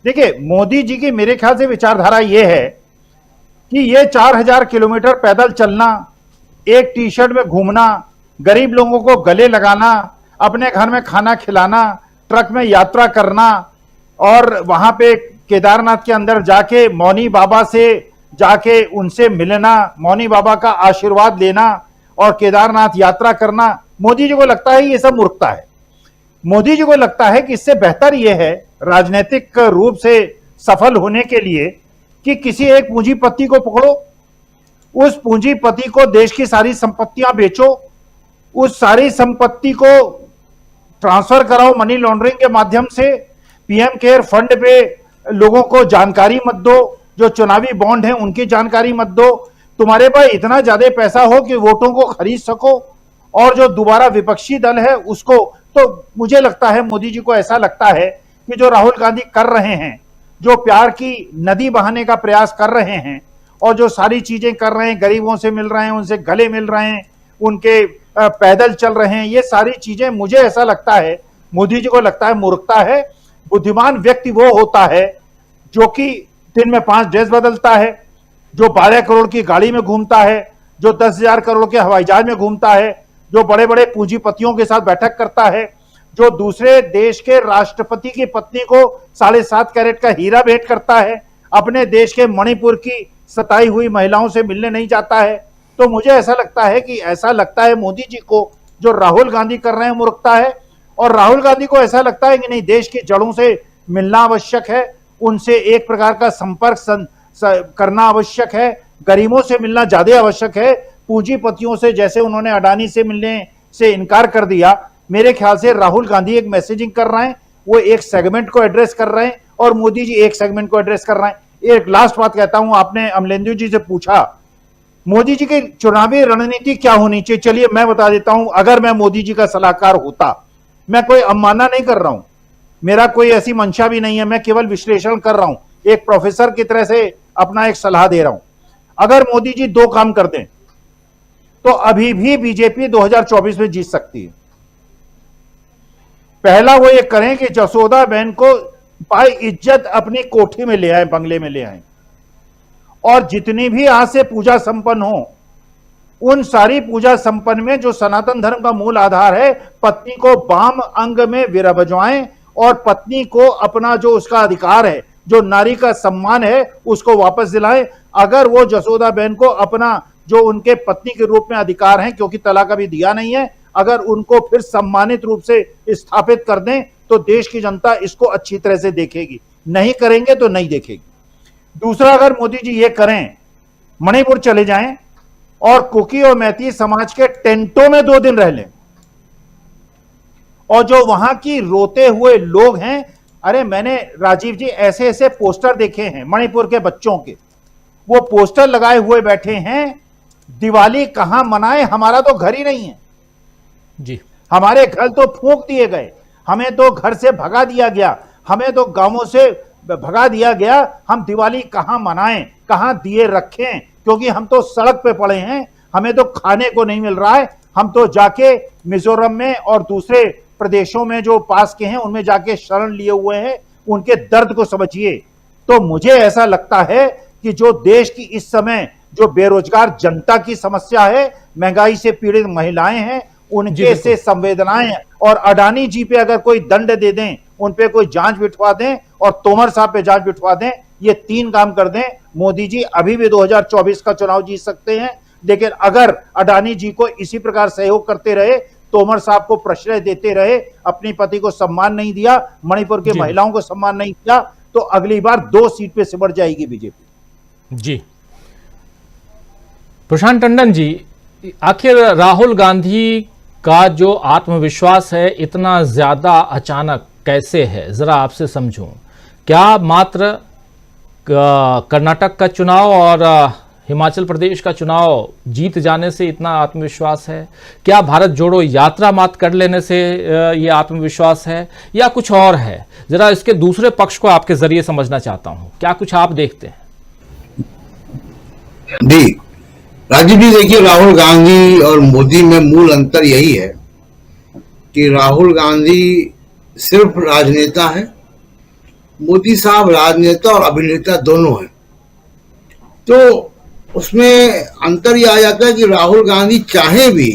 देखिए, मोदी जी की मेरे ख्याल से विचारधारा ये है कि ये 4000 किलोमीटर पैदल चलना, एक टी शर्ट में घूमना, गरीब लोगों को गले लगाना, अपने घर में खाना खिलाना, ट्रक में यात्रा करना और वहां पे केदारनाथ के अंदर जाके मौनी बाबा से जाके उनसे मिलना, मौनी बाबा का आशीर्वाद लेना और केदारनाथ यात्रा करना, मोदी जी को लगता है ये सब मूर्खता है। मोदी जी को लगता है कि इससे बेहतर यह है राजनीतिक रूप से सफल होने के लिए कि किसी एक पूंजीपति को पकड़ो, उस पूंजीपति को देश की सारी संपत्तियां बेचो, उस सारी संपत्ति को ट्रांसफर कराओ मनी लॉन्ड्रिंग के माध्यम से, पीएम केयर फंड पे लोगों को जानकारी मत दो, जो चुनावी बॉन्ड हैं उनकी जानकारी मत दो, तुम्हारे पास इतना ज्यादा पैसा हो कि वोटों को खरीद सको, और जो दोबारा विपक्षी दल है उसको। तो मुझे लगता है मोदी जी को ऐसा लगता है कि जो राहुल गांधी कर रहे हैं, जो प्यार की नदी बहाने का प्रयास कर रहे हैं और जो सारी चीजें कर रहे हैं, गरीबों से मिल रहे हैं, उनसे गले मिल रहे हैं, उनके पैदल चल रहे हैं, ये सारी चीजें मुझे ऐसा लगता है मोदी जी को लगता है मूर्खता है। बुद्धिमान व्यक्ति वो होता है जो कि दिन में 5 ड्रेस बदलता है, जो 12 करोड़ की गाड़ी में घूमता है, जो 10,000 करोड़ के हवाई जहाज में घूमता है, जो बड़े बड़े पूंजीपतियों के साथ बैठक करता है, जो दूसरे देश के राष्ट्रपति की पत्नी को 7.5 कैरेट का हीरा भेंट करता है, अपने देश के मणिपुर की सताई हुई महिलाओं से मिलने नहीं जाता है। तो मुझे ऐसा लगता है मोदी जी को जो राहुल गांधी कर रहे हैं मूर्खता है, और राहुल गांधी को ऐसा लगता है कि नहीं, देश की जड़ों से मिलना आवश्यक है, उनसे एक प्रकार का संपर्क करना आवश्यक है, गरीबों से मिलना ज्यादा आवश्यक है। पूंजीपतियों से जैसे उन्होंने अडानी से मिलने से इनकार कर दिया, मेरे ख्याल से राहुल गांधी एक मैसेजिंग कर रहे हैं, वो एक सेगमेंट को एड्रेस कर रहे हैं और मोदी जी एक सेगमेंट को एड्रेस कर रहे हैं। एक लास्ट बात कहता हूं, आपने अमलेंदु जी से पूछा मोदी जी की चुनावी रणनीति क्या होनी चाहिए, चलिए मैं बता देता हूं। अगर मैं मोदी जी का सलाहकार होता, मैं कोई अवमानना नहीं कर रहा हूं, मेरा कोई ऐसी मंशा भी नहीं है, मैं केवल विश्लेषण कर रहा हूं, एक प्रोफेसर की तरह से अपना एक सलाह दे रहा हूं। अगर मोदी जी 2 काम कर दें तो अभी भी बीजेपी 2024 में जीत सकती है। पहला वो ये करें कि जसोदा बहन को बाय इज्जत अपनी कोठी में ले आए, बंगले में ले आए, और जितनी भी आज से पूजा संपन्न हो, उन सारी पूजा संपन्न में जो सनातन धर्म का मूल आधार है, पत्नी को वाम अंग में वीरा बजवाएं और पत्नी को अपना जो उसका अधिकार है, जो नारी का सम्मान है, उसको वापस दिलाएं। अगर वो जसोदा बहन को अपना जो उनके पत्नी के रूप में अधिकार हैं, क्योंकि तलाक अभी दिया नहीं है, अगर उनको फिर सम्मानित रूप से स्थापित कर दें तो देश की जनता इसको अच्छी तरह से देखेगी। नहीं करेंगे तो नहीं देखेगी। दूसरा, अगर मोदी जी ये करें, मणिपुर चले जाएं और कुकी और मैती समाज के टेंटों में 2 दिन रह लें, और जो वहां की रोते हुए लोग हैं, अरे मैंने राजीव जी ऐसे ऐसे पोस्टर देखे हैं मणिपुर के बच्चों के, वो पोस्टर लगाए हुए बैठे हैं, दिवाली कहां मनाए, हमारा तो घर ही नहीं है जी, हमारे घर तो फूंक दिए गए, हमें तो घर से भगा दिया गया, हमें तो गांवों से भगा दिया गया, हम दिवाली कहां मनाएं, कहां दिए रखें, क्योंकि हम तो सड़क पे पड़े हैं, हमें तो खाने को नहीं मिल रहा है, हम तो जाके मिजोरम में और दूसरे प्रदेशों में जो पास के हैं उनमें जाके शरण लिए हुए हैं, उनके दर्द को समझिए। तो मुझे ऐसा लगता है कि जो देश की इस समय जो बेरोजगार जनता की समस्या है, महंगाई से पीड़ित महिलाएं हैं, उनके से संवेदनाएं, और अडानी जी पे अगर कोई दंड दे दें, उन पे कोई जांच बिठवा दें और तोमर साहब पे जांच बिठवा दें, ये 3 काम कर दें, मोदी जी अभी भी 2024 का चुनाव जीत सकते हैं। लेकिन अगर अडानी जी को इसी प्रकार सहयोग करते रहे, तोमर साहब को प्रश्रय देते रहे, अपनी पति को सम्मान नहीं दिया, मणिपुर के महिलाओं को सम्मान नहीं दिया, तो अगली बार 2 सीट पे सिमट जाएगी बीजेपी। जी प्रशांत टंडन जी, आखिर राहुल गांधी का जो आत्मविश्वास है इतना ज्यादा अचानक कैसे है, जरा आपसे समझूं। क्या मात्र कर्नाटक का चुनाव और हिमाचल प्रदेश का चुनाव जीत जाने से इतना आत्मविश्वास है? क्या भारत जोड़ो यात्रा मात कर लेने से ये आत्मविश्वास है, या कुछ और है? जरा इसके दूसरे पक्ष को आपके जरिए समझना चाहता हूं, क्या कुछ आप देखते हैं? जी राजीव जी, देखिए, राहुल गांधी और मोदी में मूल अंतर यही है कि राहुल गांधी सिर्फ राजनेता है, मोदी साहब राजनेता और अभिनेता दोनों हैं। तो उसमें अंतर यह आ जाता है कि राहुल गांधी चाहे भी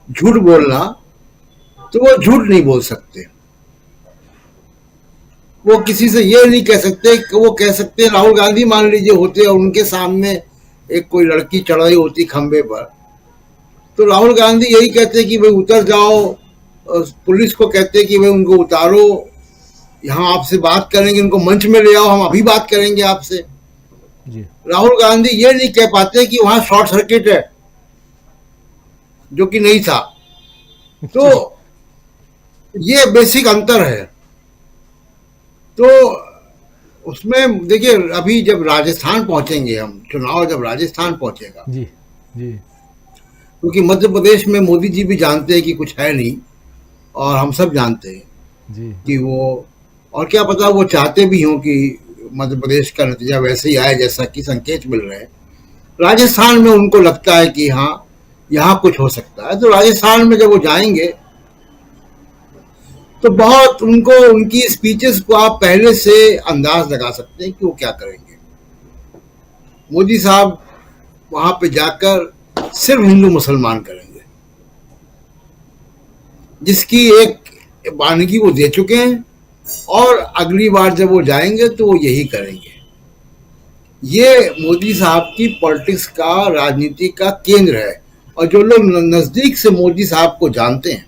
झूठ बोलना तो वो झूठ नहीं बोल सकते, वो किसी से ये नहीं कह सकते कि वो कह सकते हैं, राहुल गांधी मान लीजिए होते और उनके सामने एक कोई लड़की चढ़ रही होती खंबे पर, तो राहुल गांधी यही कहते कि भाई उतर जाओ, पुलिस को कहते कि भाई उनको उतारो, यहाँ आपसे बात करेंगे, उनको मंच में ले आओ, हम अभी बात करेंगे आपसे। जी। राहुल गांधी ये नहीं कह पाते कि वहां शॉर्ट सर्किट है, जो कि नहीं था। तो ये बेसिक अंतर है। तो उसमें देखिए, अभी जब राजस्थान पहुंचेंगे हम, चुनाव जब राजस्थान पहुंचेगा, जी जी, क्योंकि मध्य प्रदेश में मोदी जी भी जानते हैं कि कुछ है नहीं, और हम सब जानते हैं जी कि वो, और क्या पता वो चाहते भी हों कि मध्य प्रदेश का नतीजा वैसे ही आए जैसा कि संकेत मिल रहे हैं। राजस्थान में उनको लगता है कि हाँ यहाँ कुछ हो सकता है। तो राजस्थान में जब वो जाएंगे तो बहुत उनको, उनकी स्पीचेस को आप पहले से अंदाज लगा सकते हैं कि वो क्या करेंगे। मोदी साहब वहां पे जाकर सिर्फ हिंदू मुसलमान करेंगे, जिसकी एक वानगी वो दे चुके हैं, और अगली बार जब वो जाएंगे तो वो यही करेंगे। ये मोदी साहब की पॉलिटिक्स का, राजनीति का केंद्र है। और जो लोग नजदीक से मोदी साहब को जानते हैं,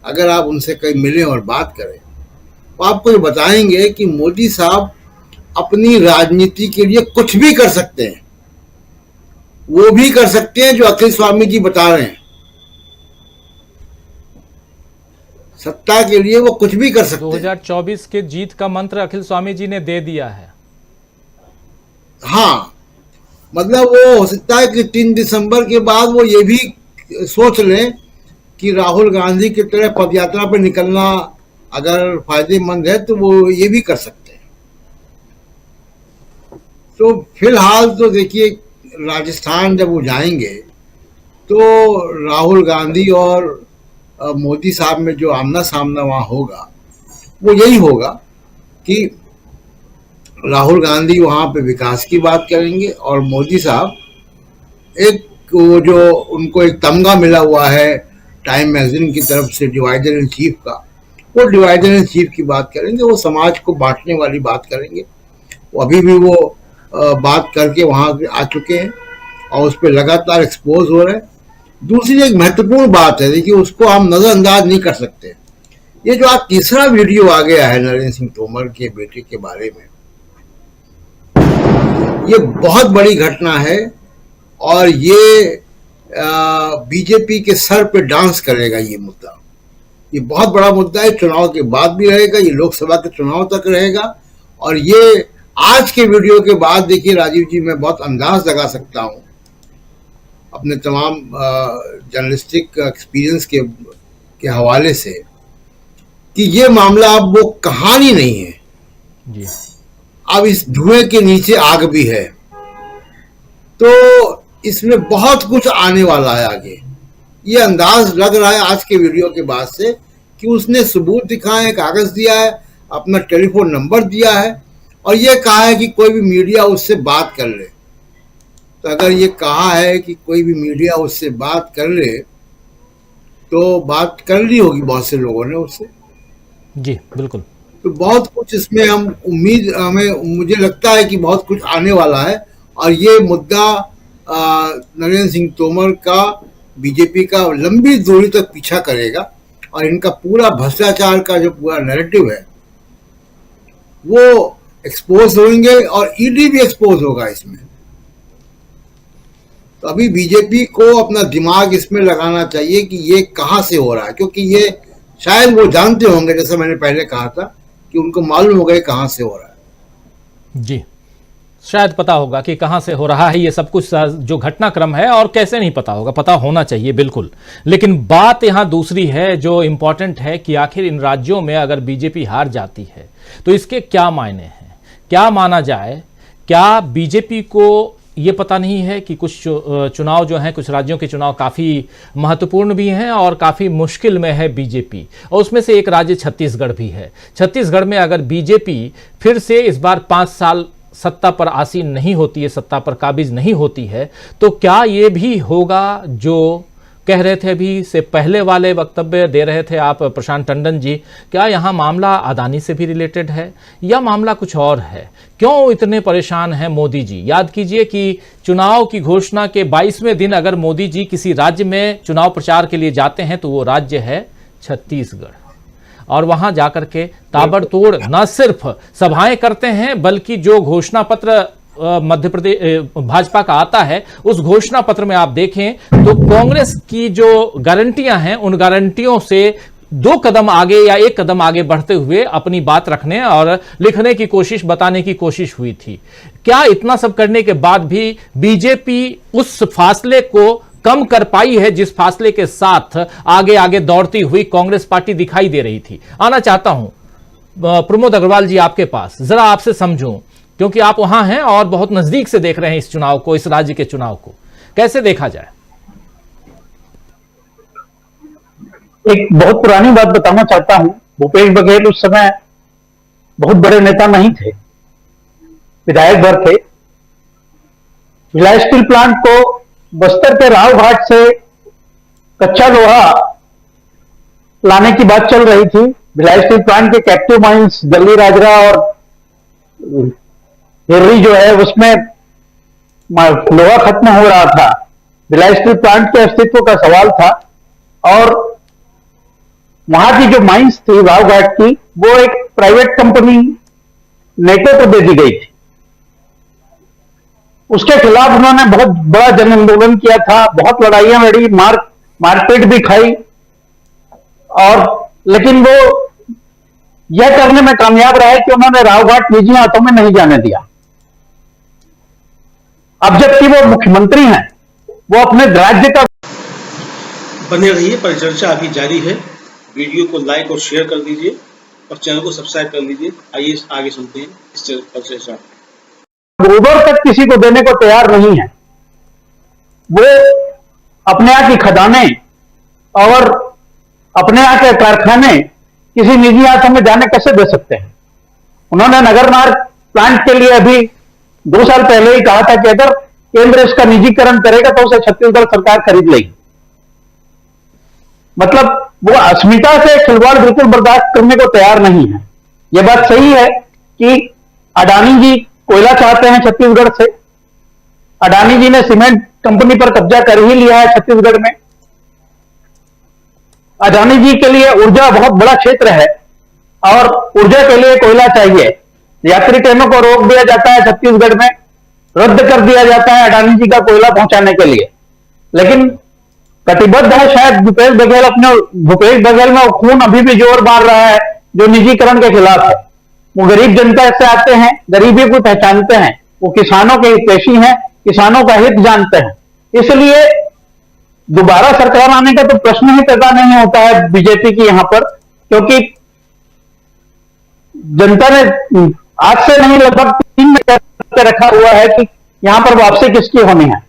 अगर आप उनसे कहीं मिलें और बात करें, तो आपको ये बताएंगे कि मोदी साहब अपनी राजनीति के लिए कुछ भी कर सकते हैं। वो भी कर सकते हैं जो अखिल स्वामी जी बता रहे हैं, सत्ता के लिए वो कुछ भी कर सकते हैं। 2024 के जीत का मंत्र अखिल स्वामी जी ने दे दिया है। हाँ, मतलब वो हो सकता है कि 3 दिसंबर के बाद वो ये भी सोच लें कि राहुल गांधी की तरह पदयात्रा पर निकलना अगर फायदेमंद है तो वो ये भी कर सकते हैं। तो फिलहाल तो देखिए, राजस्थान जब वो जाएंगे तो राहुल गांधी और मोदी साहब में जो आमना सामना वहाँ होगा, वो यही होगा कि राहुल गांधी वहाँ पे विकास की बात करेंगे, और मोदी साहब एक वो जो उनको एक तमगा मिला हुआ है टाइम मैगजीन की तरफ से डिवाइडर इन चीफ का, वो डिवाइडर इन चीफ की बात करेंगे, वो समाज को बांटने वाली बात करेंगे। वो अभी भी वो बात करके वहाँ आ चुके हैं, और उस पर लगातार एक्सपोज हो रहे हैं। दूसरी एक महत्वपूर्ण बात है, देखिए उसको हम नजरअंदाज नहीं कर सकते। ये जो आज तीसरा वीडियो आ गया है नरेंद्र सिंह तोमर के बेटे के बारे में, ये बहुत बड़ी घटना है और ये बीजेपी के सर पे डांस करेगा। ये मुद्दा, ये बहुत बड़ा मुद्दा है, चुनाव के बाद भी रहेगा, ये लोकसभा के चुनाव तक रहेगा। और ये आज के वीडियो के बाद देखिए राजीव जी, मैं बहुत अंदाज लगा सकता हूं अपने तमाम जर्नलिस्टिक एक्सपीरियंस के हवाले से कि ये मामला अब वो कहानी नहीं है जी। अब इस धुएं के नीचे आग भी है, तो इसमें बहुत कुछ आने वाला है आगे। ये अंदाज लग रहा है आज के वीडियो के बाद से कि उसने सबूत दिखाए, कागज दिया है, अपना टेलीफोन नंबर दिया है और ये कहा है कि कोई भी मीडिया उससे बात कर ले। तो अगर ये कहा है कि कोई भी मीडिया उससे बात कर ले तो बात कर ली होगी बहुत से लोगों ने उससे। जी बिल्कुल। तो बहुत कुछ इसमें मुझे लगता है कि बहुत कुछ आने वाला है और ये मुद्दा नरेंद्र सिंह तोमर का, बीजेपी का लंबी दूरी तक पीछा करेगा और इनका पूरा भ्रष्टाचार का जो पूरा नैरेटिव है वो एक्सपोज होंगे और ईडी भी एक्सपोज होगा इसमें। तो अभी बीजेपी को अपना दिमाग इसमें लगाना चाहिए कि ये कहां से हो रहा है, क्योंकि ये शायद वो जानते होंगे, जैसे मैंने पहले कहा था कि उनको मालूम हो गया कहां से हो रहा है। जी, शायद पता होगा कि कहां से हो रहा है ये सब कुछ, जो घटनाक्रम है, और कैसे नहीं पता होगा, पता होना चाहिए बिल्कुल। लेकिन बात यहां दूसरी है जो इंपॉर्टेंट है कि आखिर इन राज्यों में अगर बीजेपी हार जाती है तो इसके क्या मायने हैं, क्या माना जाए। क्या बीजेपी को ये पता नहीं है कि कुछ चुनाव जो हैं, कुछ राज्यों के चुनाव काफ़ी महत्वपूर्ण भी हैं और काफ़ी मुश्किल में है बीजेपी, और उसमें से एक राज्य छत्तीसगढ़ भी है। छत्तीसगढ़ में अगर बीजेपी फिर से इस बार 5 साल सत्ता पर आसीन नहीं होती है, सत्ता पर काबिज नहीं होती है, तो क्या ये भी होगा जो कह रहे थे अभी से पहले वाले वक्तव्य दे रहे थे आप प्रशांत टंडन जी, क्या यहाँ मामला अदानी से भी रिलेटेड है या मामला कुछ और है? क्यों इतने परेशान हैं मोदी जी? याद कीजिए कि चुनाव की घोषणा के 22वें दिन अगर मोदी जी किसी राज्य में चुनाव प्रचार के लिए जाते हैं तो वो राज्य है छत्तीसगढ़, और वहां जाकर के ताबड़तोड़ न सिर्फ सभाएं करते हैं बल्कि जो घोषणा पत्र मध्य प्रदेश भाजपा का आता है उस घोषणा पत्र में आप देखें तो कांग्रेस की जो गारंटियां हैं उन गारंटियों से 2 कदम आगे या 1 कदम आगे बढ़ते हुए अपनी बात रखने और लिखने की कोशिश, बताने की कोशिश हुई थी। क्या इतना सब करने के बाद भी बीजेपी उस फासले को कम कर पाई है जिस फासले के साथ आगे आगे दौड़ती हुई कांग्रेस पार्टी दिखाई दे रही थी? आना चाहता हूं प्रमोद अग्रवाल जी आपके पास, जरा आपसे समझूं, क्योंकि आप वहां हैं और बहुत नजदीक से देख रहे हैं इस चुनाव को, इस राज्य के चुनाव को कैसे देखा जाए? एक बहुत पुरानी बात बताना चाहता हूं। भूपेश बघेल उस समय बहुत बड़े नेता नहीं थे, विधायक भर थे। भिलाई स्टील प्लांट को बस्तर के राव घाट से कच्चा लोहा लाने की बात चल रही थी। भिलाई स्टील प्लांट के कैप्टिव माइंस दिल्ली, राजरा और हिर्री जो है उसमें लोहा खत्म हो रहा था। भिलाई स्टील प्लांट के अस्तित्व का सवाल था और वहां की जो माइंस थी राव घाट की, वो एक प्राइवेट कंपनी नेटो को दे दी गई थी। उसके खिलाफ उन्होंने बहुत बड़ा जन आंदोलन किया था, बहुत लड़ाइयां लड़ी, मारपीट भी खाई, और लेकिन वो यह करने में कामयाब रहे कि उन्होंने रावघाट निजी हाथों में नहीं जाने दिया। अब जबकि वो मुख्यमंत्री हैं, वो अपने राज्य का। बने रहिए, परिचर्चा अभी जारी है। वीडियो को लाइक और शेयर कर दीजिए और चैनल को सब्सक्राइब कर लीजिए। आइए आगे सुनते हैं इस परिचर्चा। गोबर तक किसी को देने को तैयार नहीं है। वो अपने यहाँ की खदानें और अपने यहाँ के कारखाने किसी निजी हाथों में जाने कैसे दे सकते हैं? उन्होंने नगर मार्ग प्लांट के लिए अभी 2 साल पहले ही कहा था कि अगर केंद्र इसका निजीकरण करेगा तो उसे छत्तीसगढ़ सरकार खरीद लेगी। मतलब वो अस्मिता से खिलवाड़ बिल्कुल बर्दाश्त करने को तैयार नहीं है। यह बात सही है कि अडानी जी कोयला चाहते हैं छत्तीसगढ़ से, अडानी जी ने सीमेंट कंपनी पर कब्जा कर ही लिया है छत्तीसगढ़ में। अडानी जी के लिए ऊर्जा बहुत बड़ा क्षेत्र है और ऊर्जा के लिए कोयला चाहिए। यात्री ट्रेनों को रोक दिया जाता है छत्तीसगढ़ में, रद्द कर दिया जाता है अडानी जी का कोयला पहुंचाने के लिए। लेकिन कटिबद्ध है शायद भूपेश बघेल में खून अभी भी जोर मार रहा है जो निजीकरण के खिलाफ है। वो गरीब जनता से आते हैं, गरीबी को पहचानते हैं, वो किसानों के हितैषी हैं, किसानों का हित जानते हैं। इसलिए दोबारा सरकार आने का तो प्रश्न ही पैदा नहीं होता है बीजेपी की यहां पर, क्योंकि जनता ने आज से नहीं लगभग 3 महीने करके रखा हुआ है कि यहां पर वापसी किसकी होनी है।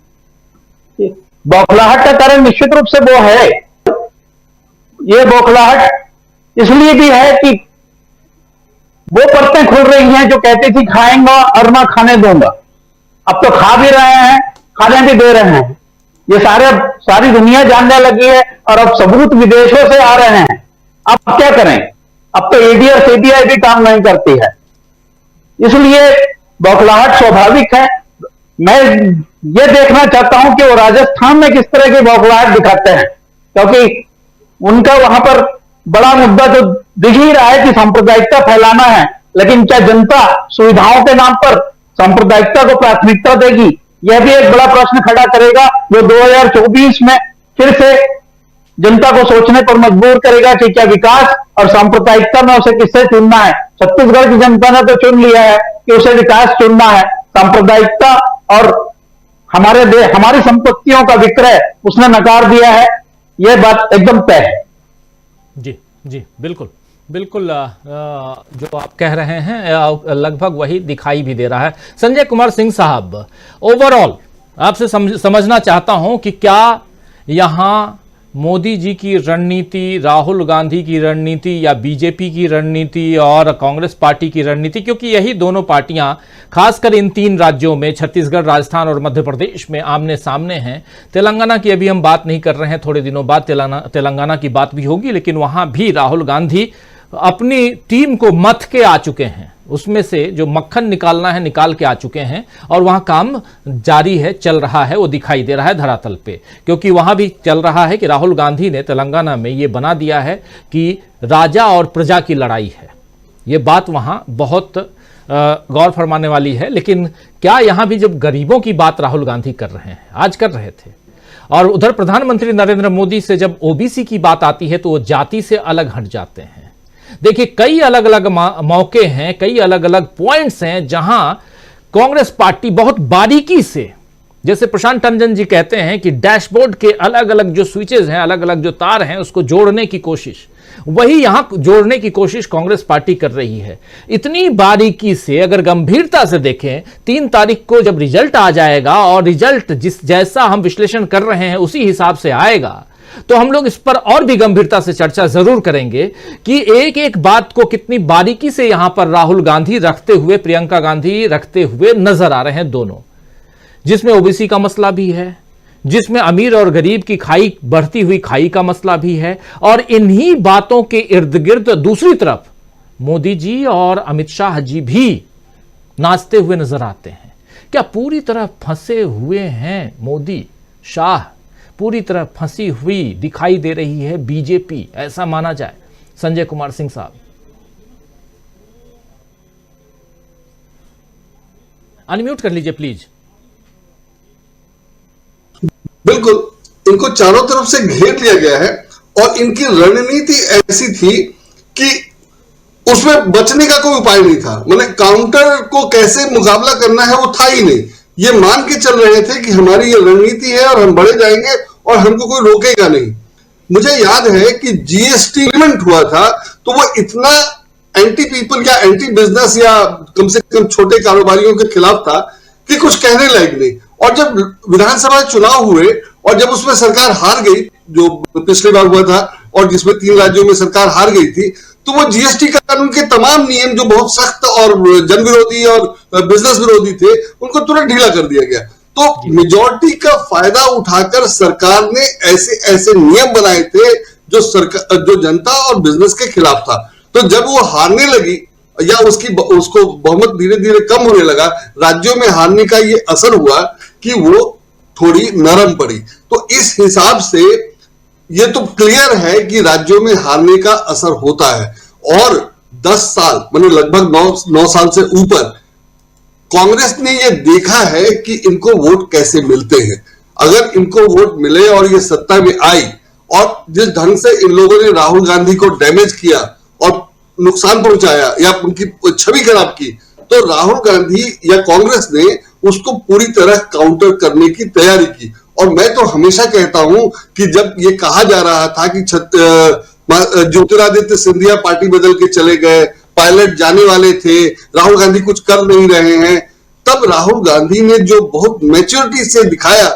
बौखलाहट का कारण निश्चित रूप से वो है। ये बौखलाहट इसलिए भी है कि वो परतें खुल रही हैं जो कहती थी खाएंगा और ना खाने दूंगा, अब तो खा भी रहे हैं, खाने भी दे रहे हैं। ये सारी दुनिया जानने लगी है और अब सबूत विदेशों से आ रहे हैं। अब क्या करें, अब तो ईडी और सीबीआई भी काम नहीं करती है, इसलिए बौखलाहट स्वाभाविक है। मैं ये देखना चाहता हूं कि वो राजस्थान में किस तरह की बौखलाहट दिखाते हैं, क्योंकि उनका वहां पर बड़ा मुद्दा तो दिख ही रहा है कि सांप्रदायिकता फैलाना है। लेकिन क्या जनता सुविधाओं के नाम पर सांप्रदायिकता को प्राथमिकता देगी, यह भी एक बड़ा प्रश्न खड़ा करेगा, जो 2024 में फिर से जनता को सोचने पर मजबूर करेगा कि क्या विकास और सांप्रदायिकता में उसे किससे चुनना है। छत्तीसगढ़ की जनता ने तो चुन लिया है कि उसे विकास चुनना है, सांप्रदायिकता और हमारी संपत्तियों का विक्रय उसने नकार दिया है। यह बात एकदम तय है। जी जी बिल्कुल बिल्कुल, जो आप कह रहे हैं लगभग वही दिखाई भी दे रहा है। संजय कुमार सिंह साहब, ओवरऑल आपसे समझना चाहता हूं कि क्या यहां मोदी जी की रणनीति, राहुल गांधी की रणनीति या बीजेपी की रणनीति और कांग्रेस पार्टी की रणनीति, क्योंकि यही दोनों पार्टियां खासकर इन 3 राज्यों में छत्तीसगढ़, राजस्थान और मध्य प्रदेश में आमने सामने हैं। तेलंगाना की अभी हम बात नहीं कर रहे हैं, थोड़े दिनों बाद तेलंगाना की बात भी होगी, लेकिन वहां भी राहुल गांधी अपनी टीम को मथ के आ चुके हैं, उसमें से जो मक्खन निकालना है निकाल के आ चुके हैं और वहां काम जारी है, चल रहा है, वो दिखाई दे रहा है धरातल पे। क्योंकि वहां भी चल रहा है कि राहुल गांधी ने तेलंगाना में ये बना दिया है कि राजा और प्रजा की लड़ाई है। ये बात वहां बहुत गौर फरमाने वाली है। लेकिन क्या यहां भी जब गरीबों की बात राहुल गांधी कर रहे हैं, आज कर रहे थे, और उधर प्रधानमंत्री नरेंद्र मोदी से जब ओबीसी की बात आती है तो वो जाति से अलग हट जाते हैं। देखिए, कई अलग अलग मौके हैं, कई अलग अलग पॉइंट्स हैं जहां कांग्रेस पार्टी बहुत बारीकी से, जैसे प्रशांत टंडन जी कहते हैं कि डैशबोर्ड के अलग अलग जो स्विचेस हैं, अलग अलग जो तार हैं, उसको जोड़ने की कोशिश, वही यहां जोड़ने की कोशिश कांग्रेस पार्टी कर रही है। इतनी बारीकी से अगर गंभीरता से देखें, 3 तारीख को जब रिजल्ट आ जाएगा और रिजल्ट जैसा हम विश्लेषण कर रहे हैं उसी हिसाब से आएगा, तो हम लोग इस पर और भी गंभीरता से चर्चा जरूर करेंगे कि एक एक बात को कितनी बारीकी से यहां पर राहुल गांधी रखते हुए, प्रियंका गांधी रखते हुए नजर आ रहे हैं दोनों, जिसमें ओबीसी का मसला भी है, जिसमें अमीर और गरीब की खाई, बढ़ती हुई खाई का मसला भी है, और इन्हीं बातों के इर्द गिर्द दूसरी तरफ मोदी जी और अमित शाह जी भी नाचते हुए नजर आते हैं। क्या पूरी तरह फंसे हुए हैं मोदी, शाह पूरी तरह फंसी हुई दिखाई दे रही है बीजेपी, ऐसा माना जाए? संजय कुमार सिंह साहब, अनम्यूट कर लीजिए प्लीज। बिल्कुल, इनको चारों तरफ से घेर लिया गया है और इनकी रणनीति ऐसी थी कि उसमें बचने का कोई उपाय नहीं था। मतलब काउंटर को कैसे मुकाबला करना है वो था ही नहीं। ये मान के चल रहे थे कि हमारी ये रणनीति है और हम बढ़े जाएंगे और हमको कोई रोकेगा नहीं। मुझे याद है कि जीएसटी इम्प्लीमेंट हुआ था तो वो इतना एंटी पीपल या एंटी बिजनेस या कम से कम छोटे कारोबारियों के खिलाफ था कि कुछ कहने लायक नहीं। और जब विधानसभा चुनाव हुए और जब उसमें सरकार हार गई, जो पिछली बार हुआ था और जिसमें 3 राज्यों में सरकार हार गई थी, तो वो जीएसटी कानून के तमाम नियम जो बहुत सख्त और जन विरोधी और बिजनेस विरोधी थे, उनको तुरंत ढीला कर दिया गया। तो मेजॉरिटी का फायदा उठाकर सरकार ने ऐसे ऐसे नियम बनाए थे जो जनता और बिजनेस के खिलाफ था। तो जब वो हारने लगी या उसको बहुमत धीरे धीरे कम होने लगा, राज्यों में हारने का ये असर हुआ कि वो थोड़ी नरम पड़ी। तो इस हिसाब से ये तो क्लियर है कि राज्यों में हारने का असर होता है। और 10 साल माने लगभग 9 साल से ऊपर कांग्रेस ने ये देखा है कि इनको वोट कैसे मिलते हैं। अगर इनको वोट मिले और ये सत्ता में आई, और जिस ढंग से इन लोगों ने राहुल गांधी को डैमेज किया और नुकसान पहुंचाया या उनकी छवि खराब की, तो राहुल गांधी या कांग्रेस ने उसको पूरी तरह काउंटर करने की तैयारी की। और मैं तो हमेशा कहता हूं कि जब ये कहा जा रहा था कि ज्योतिरादित्य सिंधिया पार्टी बदल के चले गए, पायलट जाने वाले थे, राहुल गांधी कुछ कर नहीं रहे हैं, तब राहुल गांधी ने जो बहुत मैच्योरिटी से दिखाया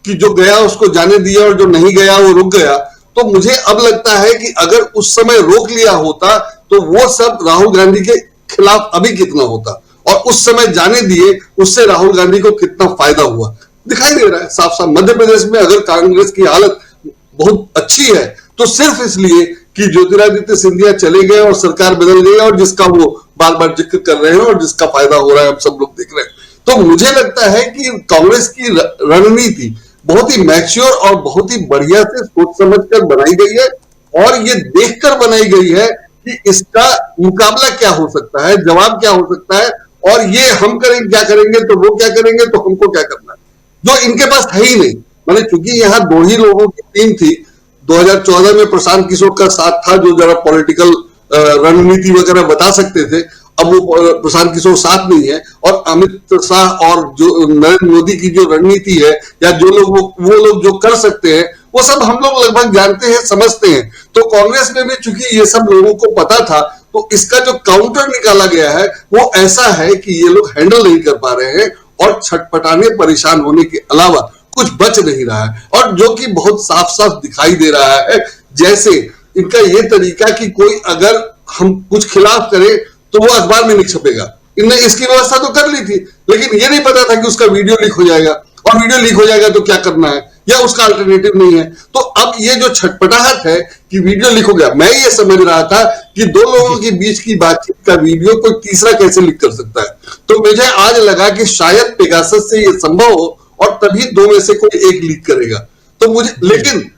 कि जो गया उसको जाने दिया और जो नहीं गया वो रुक गया। तो मुझे अब लगता है कि अगर उस समय रोक लिया होता तो वो सब राहुल गांधी के खिलाफ अभी कितना होता, और उस समय जाने दिए उससे राहुल गांधी को कितना फायदा हुआ दिखाई दे रहा है साफ साफ। मध्य प्रदेश में अगर कांग्रेस की हालत बहुत अच्छी है तो सिर्फ इसलिए कि ज्योतिरादित्य सिंधिया चले गए और सरकार बदल गई, और जिसका वो बार बार जिक्र कर रहे हैं और जिसका फायदा हो रहा है हम सब लोग देख रहे हैं। तो मुझे लगता है कि कांग्रेस की रणनीति बहुत ही मैच्योर और बहुत ही बढ़िया से सोच समझ कर बनाई गई है, और ये देखकर बनाई गई है कि इसका मुकाबला क्या हो सकता है, जवाब क्या हो सकता है, और ये हम करेंगे क्या करेंगे तो वो क्या करेंगे तो हमको क्या करना है, जो इनके पास है ही नहीं। मैंने चूंकि यहाँ 2 ही लोगों की टीम थी, 2014 में प्रशांत किशोर का साथ था जो जरा पॉलिटिकल रणनीति वगैरह बता सकते थे, अब वो प्रशांत किशोर साथ नहीं है, और अमित शाह और जो नरेंद्र मोदी की जो रणनीति है या जो लोग वो लोग जो कर सकते हैं वो सब हम लोग लगभग जानते हैं, समझते हैं। तो कांग्रेस में भी चूंकि ये सब लोगों को पता था, तो इसका जो काउंटर निकाला गया है वो ऐसा है कि ये लोग हैंडल नहीं कर पा रहे हैं और छटपटाने परेशान होने के अलावा कुछ बच नहीं रहा है। और जो कि बहुत साफ साफ दिखाई दे रहा है, जैसे इनका ये तरीका कि कोई अगर हम कुछ खिलाफ करें तो वो अखबार में नहीं छपेगा, इनने इसकी व्यवस्था तो कर ली थी, लेकिन ये नहीं पता था कि उसका वीडियो लीक हो जाएगा, और वीडियो लीक हो जाएगा तो क्या करना है, या उसका अल्टरनेटिव नहीं है। तो अब ये जो छटपटाहट है कि वीडियो लीक हो गया, मैं ये समझ रहा था कि 2 लोगों के बीच की बातचीत का वीडियो कोई तीसरा कैसे लीक कर सकता है। तो मुझे आज लगा कि शायद पेगासस से ये संभव हो और तभी 2 में से कोई एक लीक करेगा। तो मुझे, लेकिन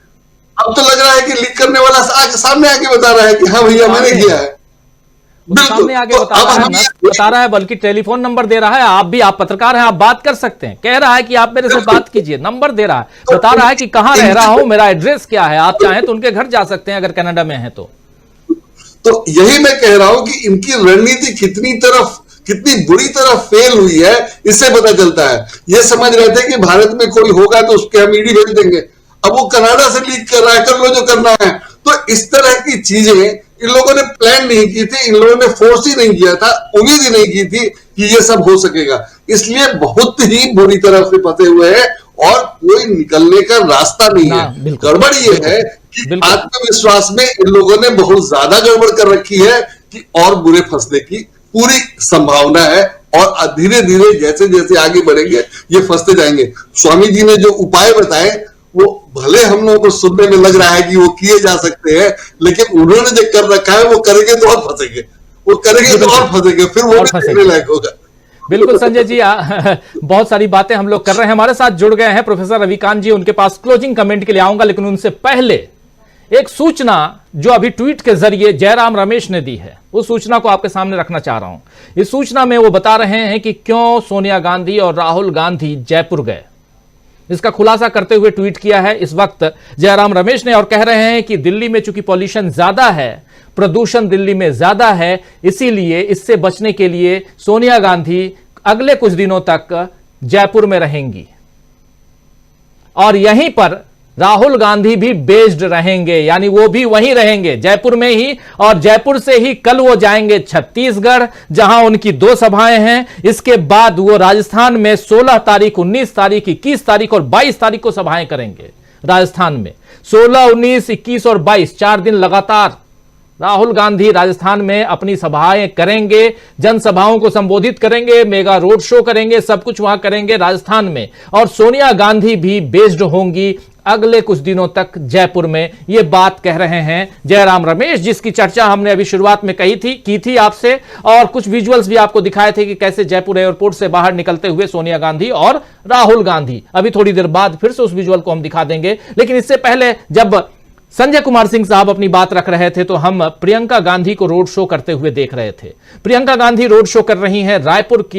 अब तो लग रहा है कि लीक करने वाला सामने आके बता रहा है कि हाँ भैया मैंने किया है। सामने आगे बता रहा है, बल्कि टेलीफोन नंबर दे रहा है। आप पत्रकार हैं, आप बात कर सकते हैं। कह रहा है कि आप मेरे से बात कीजिए, नंबर दे रहा है, बता रहा है कि कहां रह रहा हूं, मेरा एड्रेस क्या है, आप चाहें तो उनके घर जा सकते हैं अगर कनाडा में हैं तो यही मैं कह रहा हूं कि इनकी रणनीति कितनी बुरी तरह फेल हुई है, इससे पता चलता है। ये समझ रहे थे कि भारत में कोई होगा तो उसके हम ईडी भेज देंगे, अब वो कनाडा से लीक कर रहा है, कर लो जो करना है। तो इस तरह की चीजें इन लोगों ने प्लान नहीं की थी, इन लोगों ने फोर्स ही नहीं किया था, उम्मीद ही नहीं की थी कि ये सब हो सकेगा। इसलिए बहुत ही बुरी तरह से फंसे हुए हैं और कोई निकलने का रास्ता नहीं है। गड़बड़ ये है कि आत्मविश्वास में इन लोगों ने बहुत ज्यादा गड़बड़ कर रखी है कि और बुरे फंसने की पूरी संभावना है, और धीरे धीरे जैसे जैसे आगे बढ़ेंगे ये फंसते जाएंगे। स्वामी जी ने जो उपाय बताए वो भले हम लोगों को सुनने में लग रहा है कि वो किए जा सकते हैं, लेकिन उन्होंने जो कर रखा है वो करेंगे तो और फंसेंगे, वो करेंगे तो और फंसेंगे, फिर वो फंसने लायक होगा। बिल्कुल संजय जी, बहुत सारी बातें हम लोग कर रहे हैं। हमारे साथ जुड़ गए हैं प्रोफेसर रविकांत जी, उनके पास क्लोजिंग कमेंट के लिए आऊंगा, लेकिन उनसे पहले एक सूचना जो अभी ट्वीट के जरिए जयराम रमेश ने दी है, उस सूचना को आपके सामने रखना चाह रहा हूं। इस सूचना में वो बता रहे हैं कि क्यों सोनिया गांधी और राहुल गांधी जयपुर गए। इसका खुलासा करते हुए ट्वीट किया है इस वक्त जयराम रमेश ने, और कह रहे हैं कि दिल्ली में चूंकि पॉल्यूशन ज्यादा है, प्रदूषण दिल्ली में ज्यादा है, इसीलिए इससे बचने के लिए सोनिया गांधी अगले कुछ दिनों तक जयपुर में रहेंगी और यहीं पर राहुल गांधी भी बेस्ड रहेंगे, यानी वो भी वहीं रहेंगे जयपुर में ही, और जयपुर से ही कल वो जाएंगे छत्तीसगढ़ जहां उनकी 2 सभाएं हैं। इसके बाद वो राजस्थान में 16 तारीख, 19 तारीख, 21 तारीख और 22 तारीख को सभाएं करेंगे। राजस्थान में 16, 19, 21 और 22 4 दिन लगातार राहुल गांधी राजस्थान में अपनी सभाएं करेंगे, जनसभाओं को संबोधित करेंगे, मेगा रोड शो करेंगे, सब कुछ वहां करेंगे राजस्थान में। और सोनिया गांधी भी बेस्ड होंगी अगले कुछ दिनों तक जयपुर में ये बात कह रहे हैं जयराम रमेश, जिसकी चर्चा हमने अभी शुरुआत में की थी आपसे, और कुछ विजुअल्स भी आपको दिखाए थे कि कैसे जयपुर एयरपोर्ट से बाहर निकलते हुए सोनिया गांधी और राहुल गांधी। अभी थोड़ी देर बाद फिर से उस विजुअल को हम दिखा देंगे, लेकिन इससे पहले जब संजय कुमार सिंह साहब अपनी बात रख रहे थे तो हम प्रियंका गांधी को रोड शो करते हुए देख रहे थे। प्रियंका गांधी रोड शो कर रही हैं रायपुर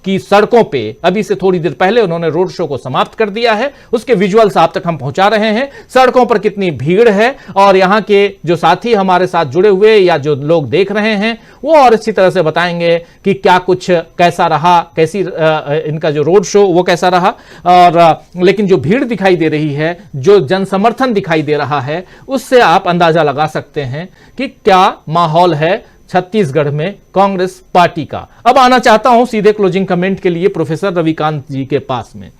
की सड़कों पे। अभी से थोड़ी देर पहले उन्होंने रोड शो को समाप्त कर दिया है, उसके विजुअल्स आप तक हम पहुंचा रहे हैं। सड़कों पर कितनी भीड़ है और यहां के जो साथी हमारे साथ जुड़े हुए या जो लोग देख रहे हैं वो और अच्छी तरह से बताएंगे कि क्या कुछ कैसा रहा, कैसी इनका जो रोड शो वो कैसा रहा। और लेकिन जो भीड़ दिखाई दे रही है, जो जनसमर्थन दिखाई दे रहा है, उससे आप अंदाजा लगा सकते हैं कि क्या माहौल है छत्तीसगढ़ में कांग्रेस पार्टी का। अब आना चाहता हूं सीधे क्लोजिंग कमेंट के लिए प्रोफेसर रविकांत जी के पास में।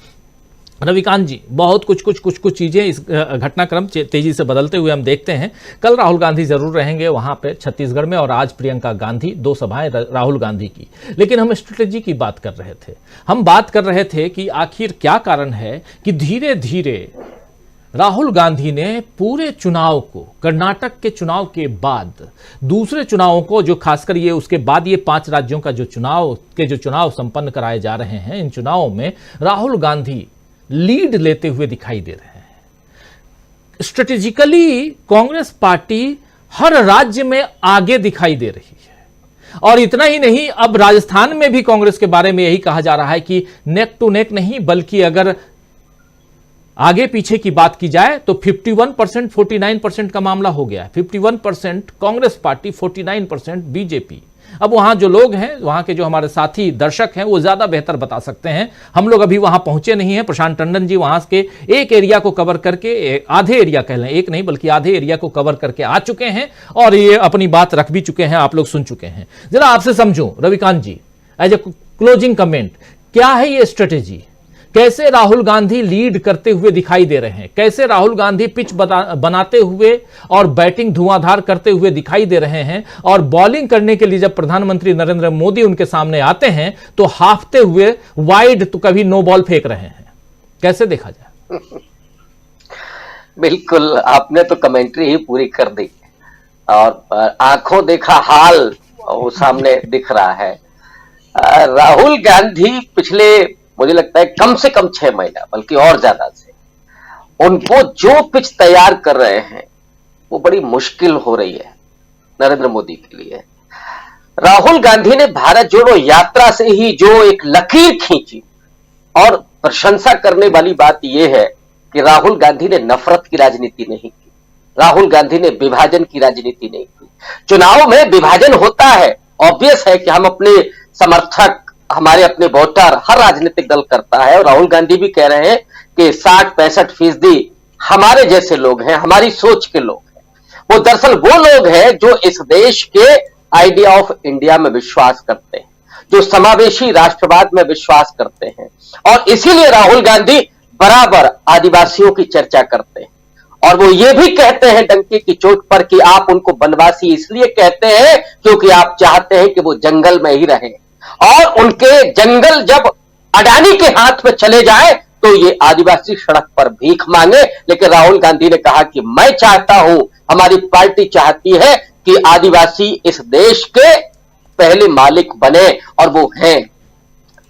रविकांत जी, बहुत कुछ चीजें इस घटनाक्रम तेजी से बदलते हुए हम देखते हैं। कल राहुल गांधी जरूर रहेंगे वहां पे छत्तीसगढ़ में, और आज प्रियंका गांधी, 2 सभाएं राहुल गांधी की। लेकिन हम स्ट्रेटेजी की बात कर रहे थे। हम बात कर रहे थे कि आखिर क्या कारण है कि धीरे धीरे राहुल गांधी ने पूरे चुनाव को, कर्नाटक के चुनाव के बाद दूसरे चुनावों को, जो खासकर ये उसके बाद ये 5 राज्यों का जो चुनाव संपन्न कराए जा रहे हैं, इन चुनावों में राहुल गांधी लीड लेते हुए दिखाई दे रहे हैं। स्ट्रेटेजिकली कांग्रेस पार्टी हर राज्य में आगे दिखाई दे रही है। और इतना ही नहीं, अब राजस्थान में भी कांग्रेस के बारे में यही कहा जा रहा है कि नेक टू नेक नहीं, बल्कि अगर आगे पीछे की बात की जाए तो 51% 49% का मामला हो गया है। 51% कांग्रेस पार्टी, 49% बीजेपी। अब वहां जो लोग हैं, वहां के जो हमारे साथी दर्शक हैं, वो ज्यादा बेहतर बता सकते हैं। हम लोग अभी वहां पहुंचे नहीं हैं। प्रशांत टंडन जी वहां के एक एरिया को कवर करके, आधे एरिया कह लें, एक नहीं बल्कि आधे एरिया को कवर करके आ चुके हैं और ये अपनी बात रख भी चुके हैं, आप लोग सुन चुके हैं। जरा आपसे समझूं रविकांत जी, एज ए क्लोजिंग कमेंट, क्या है ये स्ट्रेटेजी? कैसे राहुल गांधी लीड करते हुए दिखाई दे रहे हैं? कैसे राहुल गांधी पिच बनाते हुए और बैटिंग धुआंधार करते हुए दिखाई दे रहे हैं? और बॉलिंग करने के लिए जब प्रधानमंत्री नरेंद्र मोदी उनके सामने आते हैं तो हाफते हुए वाइड तो कभी नो बॉल फेंक रहे हैं। कैसे देखा जाए? बिल्कुल, आपने तो कमेंट्री ही पूरी कर दी और आंखों देखा हाल वो सामने दिख रहा है। राहुल गांधी पिछले, मुझे लगता है कम से कम 6 महीना, बल्कि और ज्यादा से, उनको जो पिच तैयार कर रहे हैं वो बड़ी मुश्किल हो रही है नरेंद्र मोदी के लिए। राहुल गांधी ने भारत जोड़ो यात्रा से ही जो एक लकीर खींची, और प्रशंसा करने वाली बात यह है कि राहुल गांधी ने नफरत की राजनीति नहीं की, राहुल गांधी ने विभाजन की राजनीति नहीं की। चुनाव में विभाजन होता है, ऑब्वियस है कि हम अपने समर्थक, हमारे अपने वोटर, हर राजनीतिक दल करता है, और राहुल गांधी भी कह रहे हैं कि 60-65% हमारे जैसे लोग हैं, हमारी सोच के लोग हैं। वो दरअसल वो लोग हैं जो इस देश के आइडिया ऑफ इंडिया में विश्वास करते हैं, जो समावेशी राष्ट्रवाद में विश्वास करते हैं, और इसीलिए राहुल गांधी बराबर आदिवासियों की चर्चा करते हैं। और वो ये भी कहते हैं डंके की चोट पर कि आप उनको वनवासी इसलिए कहते हैं क्योंकि आप चाहते हैं कि वो जंगल में ही रहें, और उनके जंगल जब अडानी के हाथ में चले जाए तो ये आदिवासी सड़क पर भीख मांगे। लेकिन राहुल गांधी ने कहा कि मैं चाहता हूं, हमारी पार्टी चाहती है कि आदिवासी इस देश के पहले मालिक बने, और वो हैं,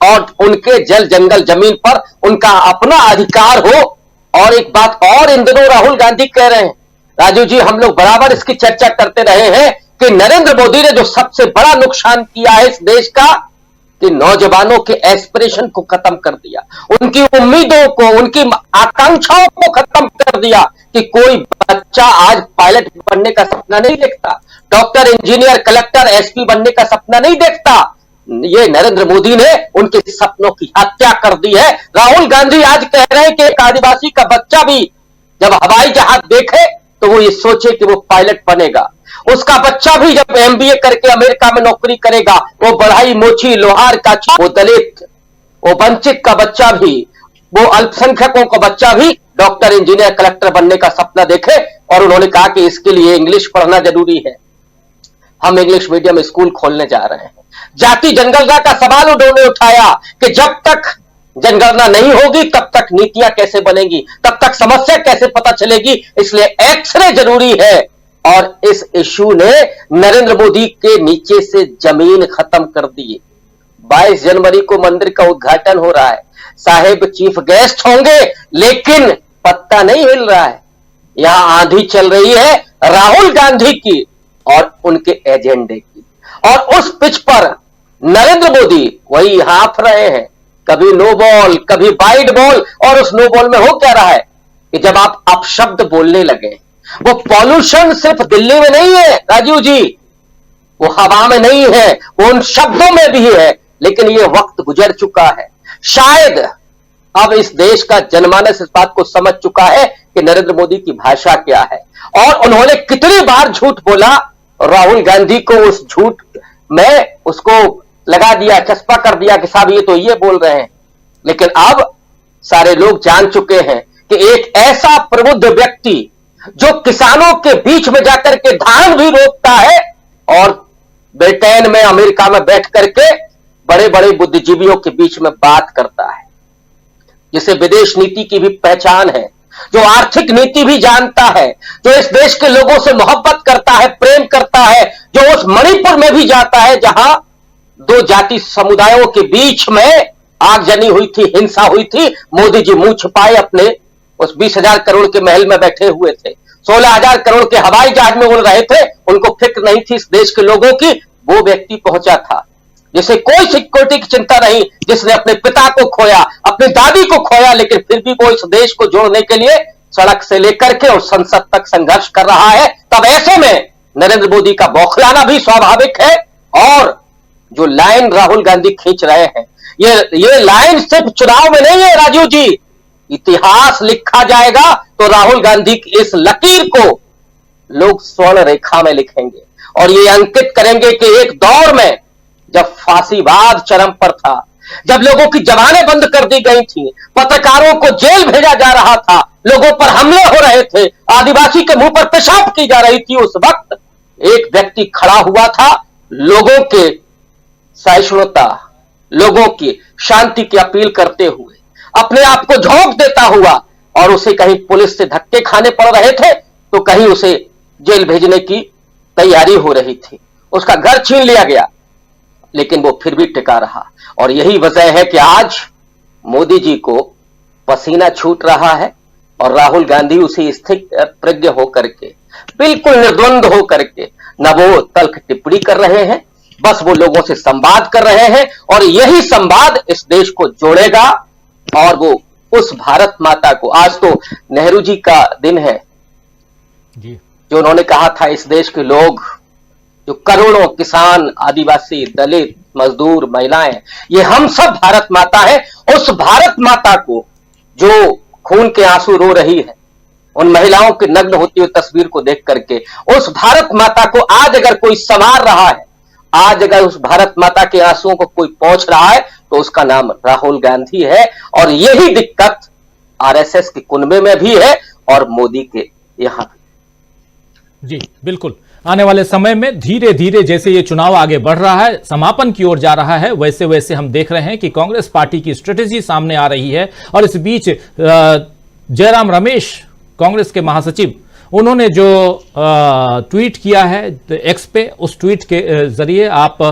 और उनके जल जंगल जमीन पर उनका अपना अधिकार हो। और एक बात और इन दिनों राहुल गांधी कह रहे हैं, राजू जी, हम लोग बराबर इसकी चर्चा करते रहे हैं कि नरेंद्र मोदी ने जो सबसे बड़ा नुकसान किया है इस देश का, कि नौजवानों के एस्पिरेशन को खत्म कर दिया, उनकी उम्मीदों को, उनकी आकांक्षाओं को खत्म कर दिया। कि कोई बच्चा आज पायलट बनने का सपना नहीं देखता, डॉक्टर, इंजीनियर, कलेक्टर, एसपी बनने का सपना नहीं देखता। ये नरेंद्र मोदी ने उनके सपनों की हत्या कर दी है। राहुल गांधी आज कह रहे हैं कि एक आदिवासी का बच्चा भी जब हवाई जहाज देखे तो वो ये सोचे कि वो पायलट बनेगा, उसका बच्चा भी जब एमबीए करके अमेरिका में नौकरी करेगा, वो बढ़ाई मोची लोहार का, वो दलित, वो वंचित का बच्चा भी, वो अल्पसंख्यकों का बच्चा भी डॉक्टर, इंजीनियर, कलेक्टर बनने का सपना देखे। और उन्होंने कहा कि इसके लिए इंग्लिश पढ़ना जरूरी है, हम इंग्लिश मीडियम स्कूल खोलने जा रहे हैं। जाति जनगणना का सवाल उन्होंने उठाया कि जब तक जनगणना नहीं होगी तब तक नीतियां कैसे बनेंगी, तब तक समस्या कैसे पता चलेगी। इसलिए एक्सरे जरूरी है। और इस इशू ने नरेंद्र मोदी के नीचे से जमीन खत्म कर दी। 22 जनवरी को मंदिर का उद्घाटन हो रहा है, साहेब चीफ गेस्ट होंगे, लेकिन पत्ता नहीं हिल रहा है। यहां आंधी चल रही है राहुल गांधी की और उनके एजेंडे की। और उस पिच पर नरेंद्र मोदी वही हाफ रहे हैं, कभी नो बॉल कभी वाइड बॉल। और उस नो बॉल में हो क्या रहा है कि जब आप अपशब्द बोलने लगे, वो पॉल्यूशन सिर्फ दिल्ली में नहीं है राजीव जी, वो हवा में नहीं है, वो उन शब्दों में भी है। लेकिन ये वक्त गुजर चुका है। शायद अब इस देश का जनमानस इस बात को समझ चुका है कि नरेंद्र मोदी की भाषा क्या है और उन्होंने कितनी बार झूठ बोला। राहुल गांधी को उस झूठ में उसको लगा दिया, चस्पा कर दिया कि साहब ये तो ये बोल रहे हैं। लेकिन अब सारे लोग जान चुके हैं कि एक ऐसा प्रबुद्ध व्यक्ति जो किसानों के बीच में जाकर के धान भी रोकता है और ब्रिटेन में अमेरिका में बैठ करके बड़े बड़े बुद्धिजीवियों के बीच में बात करता है, जिसे विदेश नीति की भी पहचान है, जो आर्थिक नीति भी जानता है, जो इस देश के लोगों से मोहब्बत करता है, प्रेम करता है, जो उस मणिपुर में भी जाता है जहां दो जाति समुदायों के बीच में आगजनी हुई थी, हिंसा हुई थी। मोदी जी मुंह छुपाए अपने उस 20,000 करोड़ के महल में बैठे हुए थे, 16,000 करोड़ के हवाई जहाज में उड़ रहे थे, उनको फिक्र नहीं थी इस देश के लोगों की। वो व्यक्ति पहुंचा था जिसे कोई सिक्योरिटी की चिंता नहीं, जिसने अपने पिता को खोया, अपनी दादी को खोया, लेकिन फिर भी वो इस देश को जोड़ने के लिए सड़क से लेकर के और संसद तक संघर्ष कर रहा है। तब ऐसे में नरेंद्र मोदी का बौखलाना भी स्वाभाविक है। और जो लाइन राहुल गांधी खींच रहे हैं, ये लाइन सिर्फ चुनाव में नहीं है राजीव जी, इतिहास लिखा जाएगा तो राहुल गांधी की इस लकीर को लोग स्वर्ण रेखा में लिखेंगे और ये अंकित करेंगे कि एक दौर में जब फांसीवाद चरम पर था, जब लोगों की जबानें बंद कर दी गई थी, पत्रकारों को जेल भेजा जा रहा था, लोगों पर हमले हो रहे थे, आदिवासी के मुंह पर पेशाब की जा रही थी, उस वक्त एक व्यक्ति खड़ा हुआ था लोगों के सहिष्णुता, लोगों की शांति की अपील करते हुए, अपने आप को झोंक देता हुआ। और उसे कहीं पुलिस से धक्के खाने पड़ रहे थे तो कहीं उसे जेल भेजने की तैयारी हो रही थी, उसका घर छीन लिया गया, लेकिन वो फिर भी टिका रहा। और यही वजह है कि आज मोदी जी को पसीना छूट रहा है और राहुल गांधी उसी स्थित प्रज्ञ होकर के, बिल्कुल निर्द्वंद होकर के न वो तल्ख टिप्पणी कर रहे हैं, बस वो लोगों से संवाद कर रहे हैं। और यही संवाद इस देश को जोड़ेगा और वो उस भारत माता को, आज तो नेहरू जी का दिन है जी, जो उन्होंने कहा था इस देश के लोग, जो करोड़ों किसान, आदिवासी, दलित, मजदूर, महिलाएं, ये हम सब भारत माता है। उस भारत माता को जो खून के आंसू रो रही है, उन महिलाओं के नग्न होती हुई तस्वीर को देख करके, उस भारत माता को आज अगर कोई संवार रहा है, आज अगर उस भारत माता के आंसुओं को कोई पहुंच रहा है, तो उसका नाम राहुल गांधी है। और यही दिक्कत आरएसएस के कुनबे में भी है और मोदी के यहां भी। जी बिल्कुल। आने वाले समय में धीरे धीरे जैसे ये चुनाव आगे बढ़ रहा है, समापन की ओर जा रहा है, वैसे वैसे हम देख रहे हैं कि कांग्रेस पार्टी की स्ट्रेटेजी सामने आ रही है। और इस बीच जयराम रमेश, कांग्रेस के महासचिव, उन्होंने जो ट्वीट किया है एक्स पे, उस ट्वीट के जरिए आप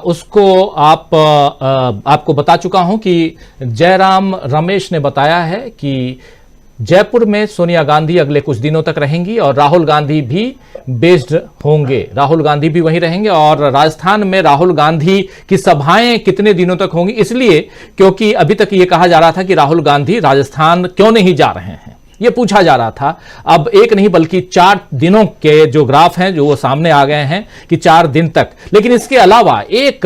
उसको आपको बता चुका हूं कि जयराम रमेश ने बताया है कि जयपुर में सोनिया गांधी अगले कुछ दिनों तक रहेंगी और राहुल गांधी भी बेस्ड होंगे, राहुल गांधी भी वहीं रहेंगे। और राजस्थान में राहुल गांधी की सभाएं कितने दिनों तक होंगी, इसलिए क्योंकि अभी तक ये कहा जा रहा था कि राहुल गांधी राजस्थान क्यों नहीं जा रहे हैं, ये पूछा जा रहा था। अब एक नहीं बल्कि 4 दिनों के जो ग्राफ हैं जो वो सामने आ गए हैं कि 4 दिन तक। लेकिन इसके अलावा एक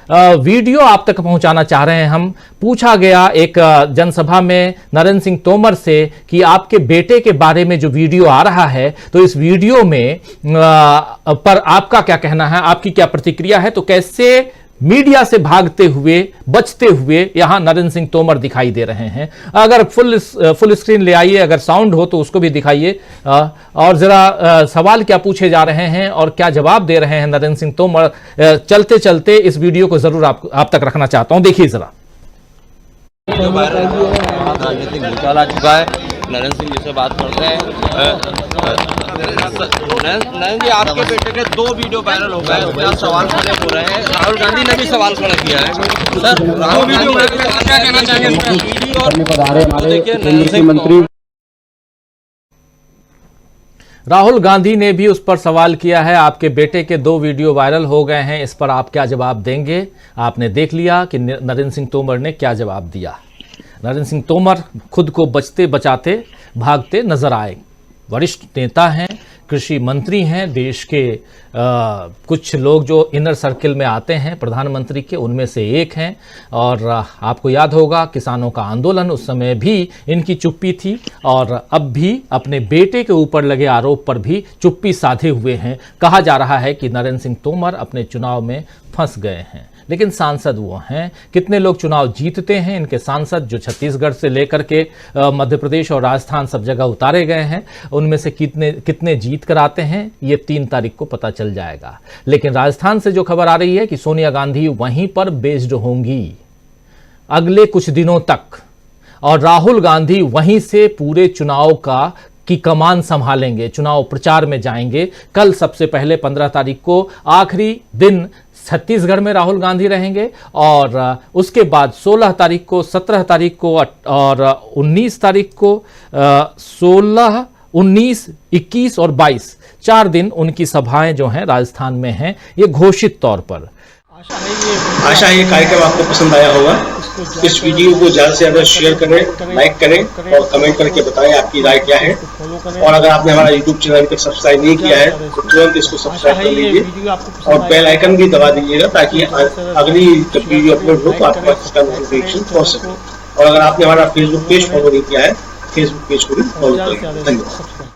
वीडियो आप तक पहुंचाना चाह रहे हैं हम। पूछा गया एक जनसभा में नरेंद्र सिंह तोमर से कि आपके बेटे के बारे में जो वीडियो आ रहा है, तो इस वीडियो में पर आपका क्या कहना है, आपकी क्या प्रतिक्रिया है। तो कैसे मीडिया से भागते हुए, बचते हुए यहां नरेंद्र सिंह तोमर दिखाई दे रहे हैं। अगर फुल स्क्रीन ले आइए, अगर साउंड हो तो उसको भी दिखाइए, और जरा सवाल क्या पूछे जा रहे हैं और क्या जवाब दे रहे हैं नरेंद्र सिंह तोमर। चलते चलते इस वीडियो को जरूर आप तक रखना चाहता हूं, देखिए जरा। राजनीतिक भूचाल आ चुका है। नरेंद्र सिंह जी से बात करते हैं। नरेंद्र जी, आपके बेटे के 2 वीडियो वायरल हो गए, क्या सवाल खड़े हो रहे हैं? राहुल गांधी ने भी सवाल खड़ा किया है। सर, राहुल वीडियो क्या कहना चाहेंगे? देखिए, नरेंद्र सिंह मंत्री राहुल गांधी ने भी उस पर सवाल किया है। आपके बेटे के 2 वीडियो वायरल हो गए हैं, इस पर आप क्या जवाब देंगे? आपने देख लिया कि नरेंद्र सिंह तोमर ने क्या जवाब दिया। नरेंद्र सिंह तोमर खुद को बचते बचाते भागते नजर आए। वरिष्ठ नेता हैं, कृषि मंत्री हैं, देश के कुछ लोग जो इनर सर्किल में आते हैं प्रधानमंत्री के, उनमें से एक हैं। और आपको याद होगा किसानों का आंदोलन, उस समय भी इनकी चुप्पी थी, और अब भी अपने बेटे के ऊपर लगे आरोप पर भी चुप्पी साधे हुए हैं। कहा जा रहा है कि नरेंद्र सिंह तोमर अपने चुनाव में फंस गए हैं, लेकिन सांसद वो हैं। कितने लोग चुनाव जीतते हैं इनके सांसद, जो छत्तीसगढ़ से लेकर के मध्य प्रदेश और राजस्थान सब जगह उतारे गए हैं, उनमें से कितने जीत कर आते हैं, ये 3 तारीख को पता चल जाएगा। लेकिन राजस्थान से जो खबर आ रही है कि सोनिया गांधी वहीं पर बेस्ड होंगी अगले कुछ दिनों तक, और राहुल गांधी वहीं से पूरे चुनाव की कमान संभालेंगे, चुनाव प्रचार में जाएंगे। कल सबसे पहले 15 तारीख को आखिरी दिन छत्तीसगढ़ में राहुल गांधी रहेंगे, और उसके बाद 16 तारीख को, 17 तारीख को और 19 तारीख को, 16, 19, 21 और 22 4 दिन उनकी सभाएं जो हैं राजस्थान में हैं, ये घोषित तौर पर। आशा है ये कार्यक्रम आपको पसंद आया होगा। इस वीडियो को ज्यादा से ज्यादा शेयर करें, लाइक करें और कमेंट करके बताएं आपकी राय क्या है। और अगर आपने हमारा यूट्यूब चैनल को सब्सक्राइब नहीं किया है तो तुरंत इसको सब्सक्राइब कर लीजिए और बेल आइकन भी दबा दीजिएगा, ताकि अगली जब वीडियो अपलोड हो तो आपके पास इसका नोटिफिकेशन पहुंच सके। और अगर आपने हमारा फेसबुक पेज फॉलो नहीं किया है, फेसबुक पेज को भी फॉलो करें। धन्यवाद।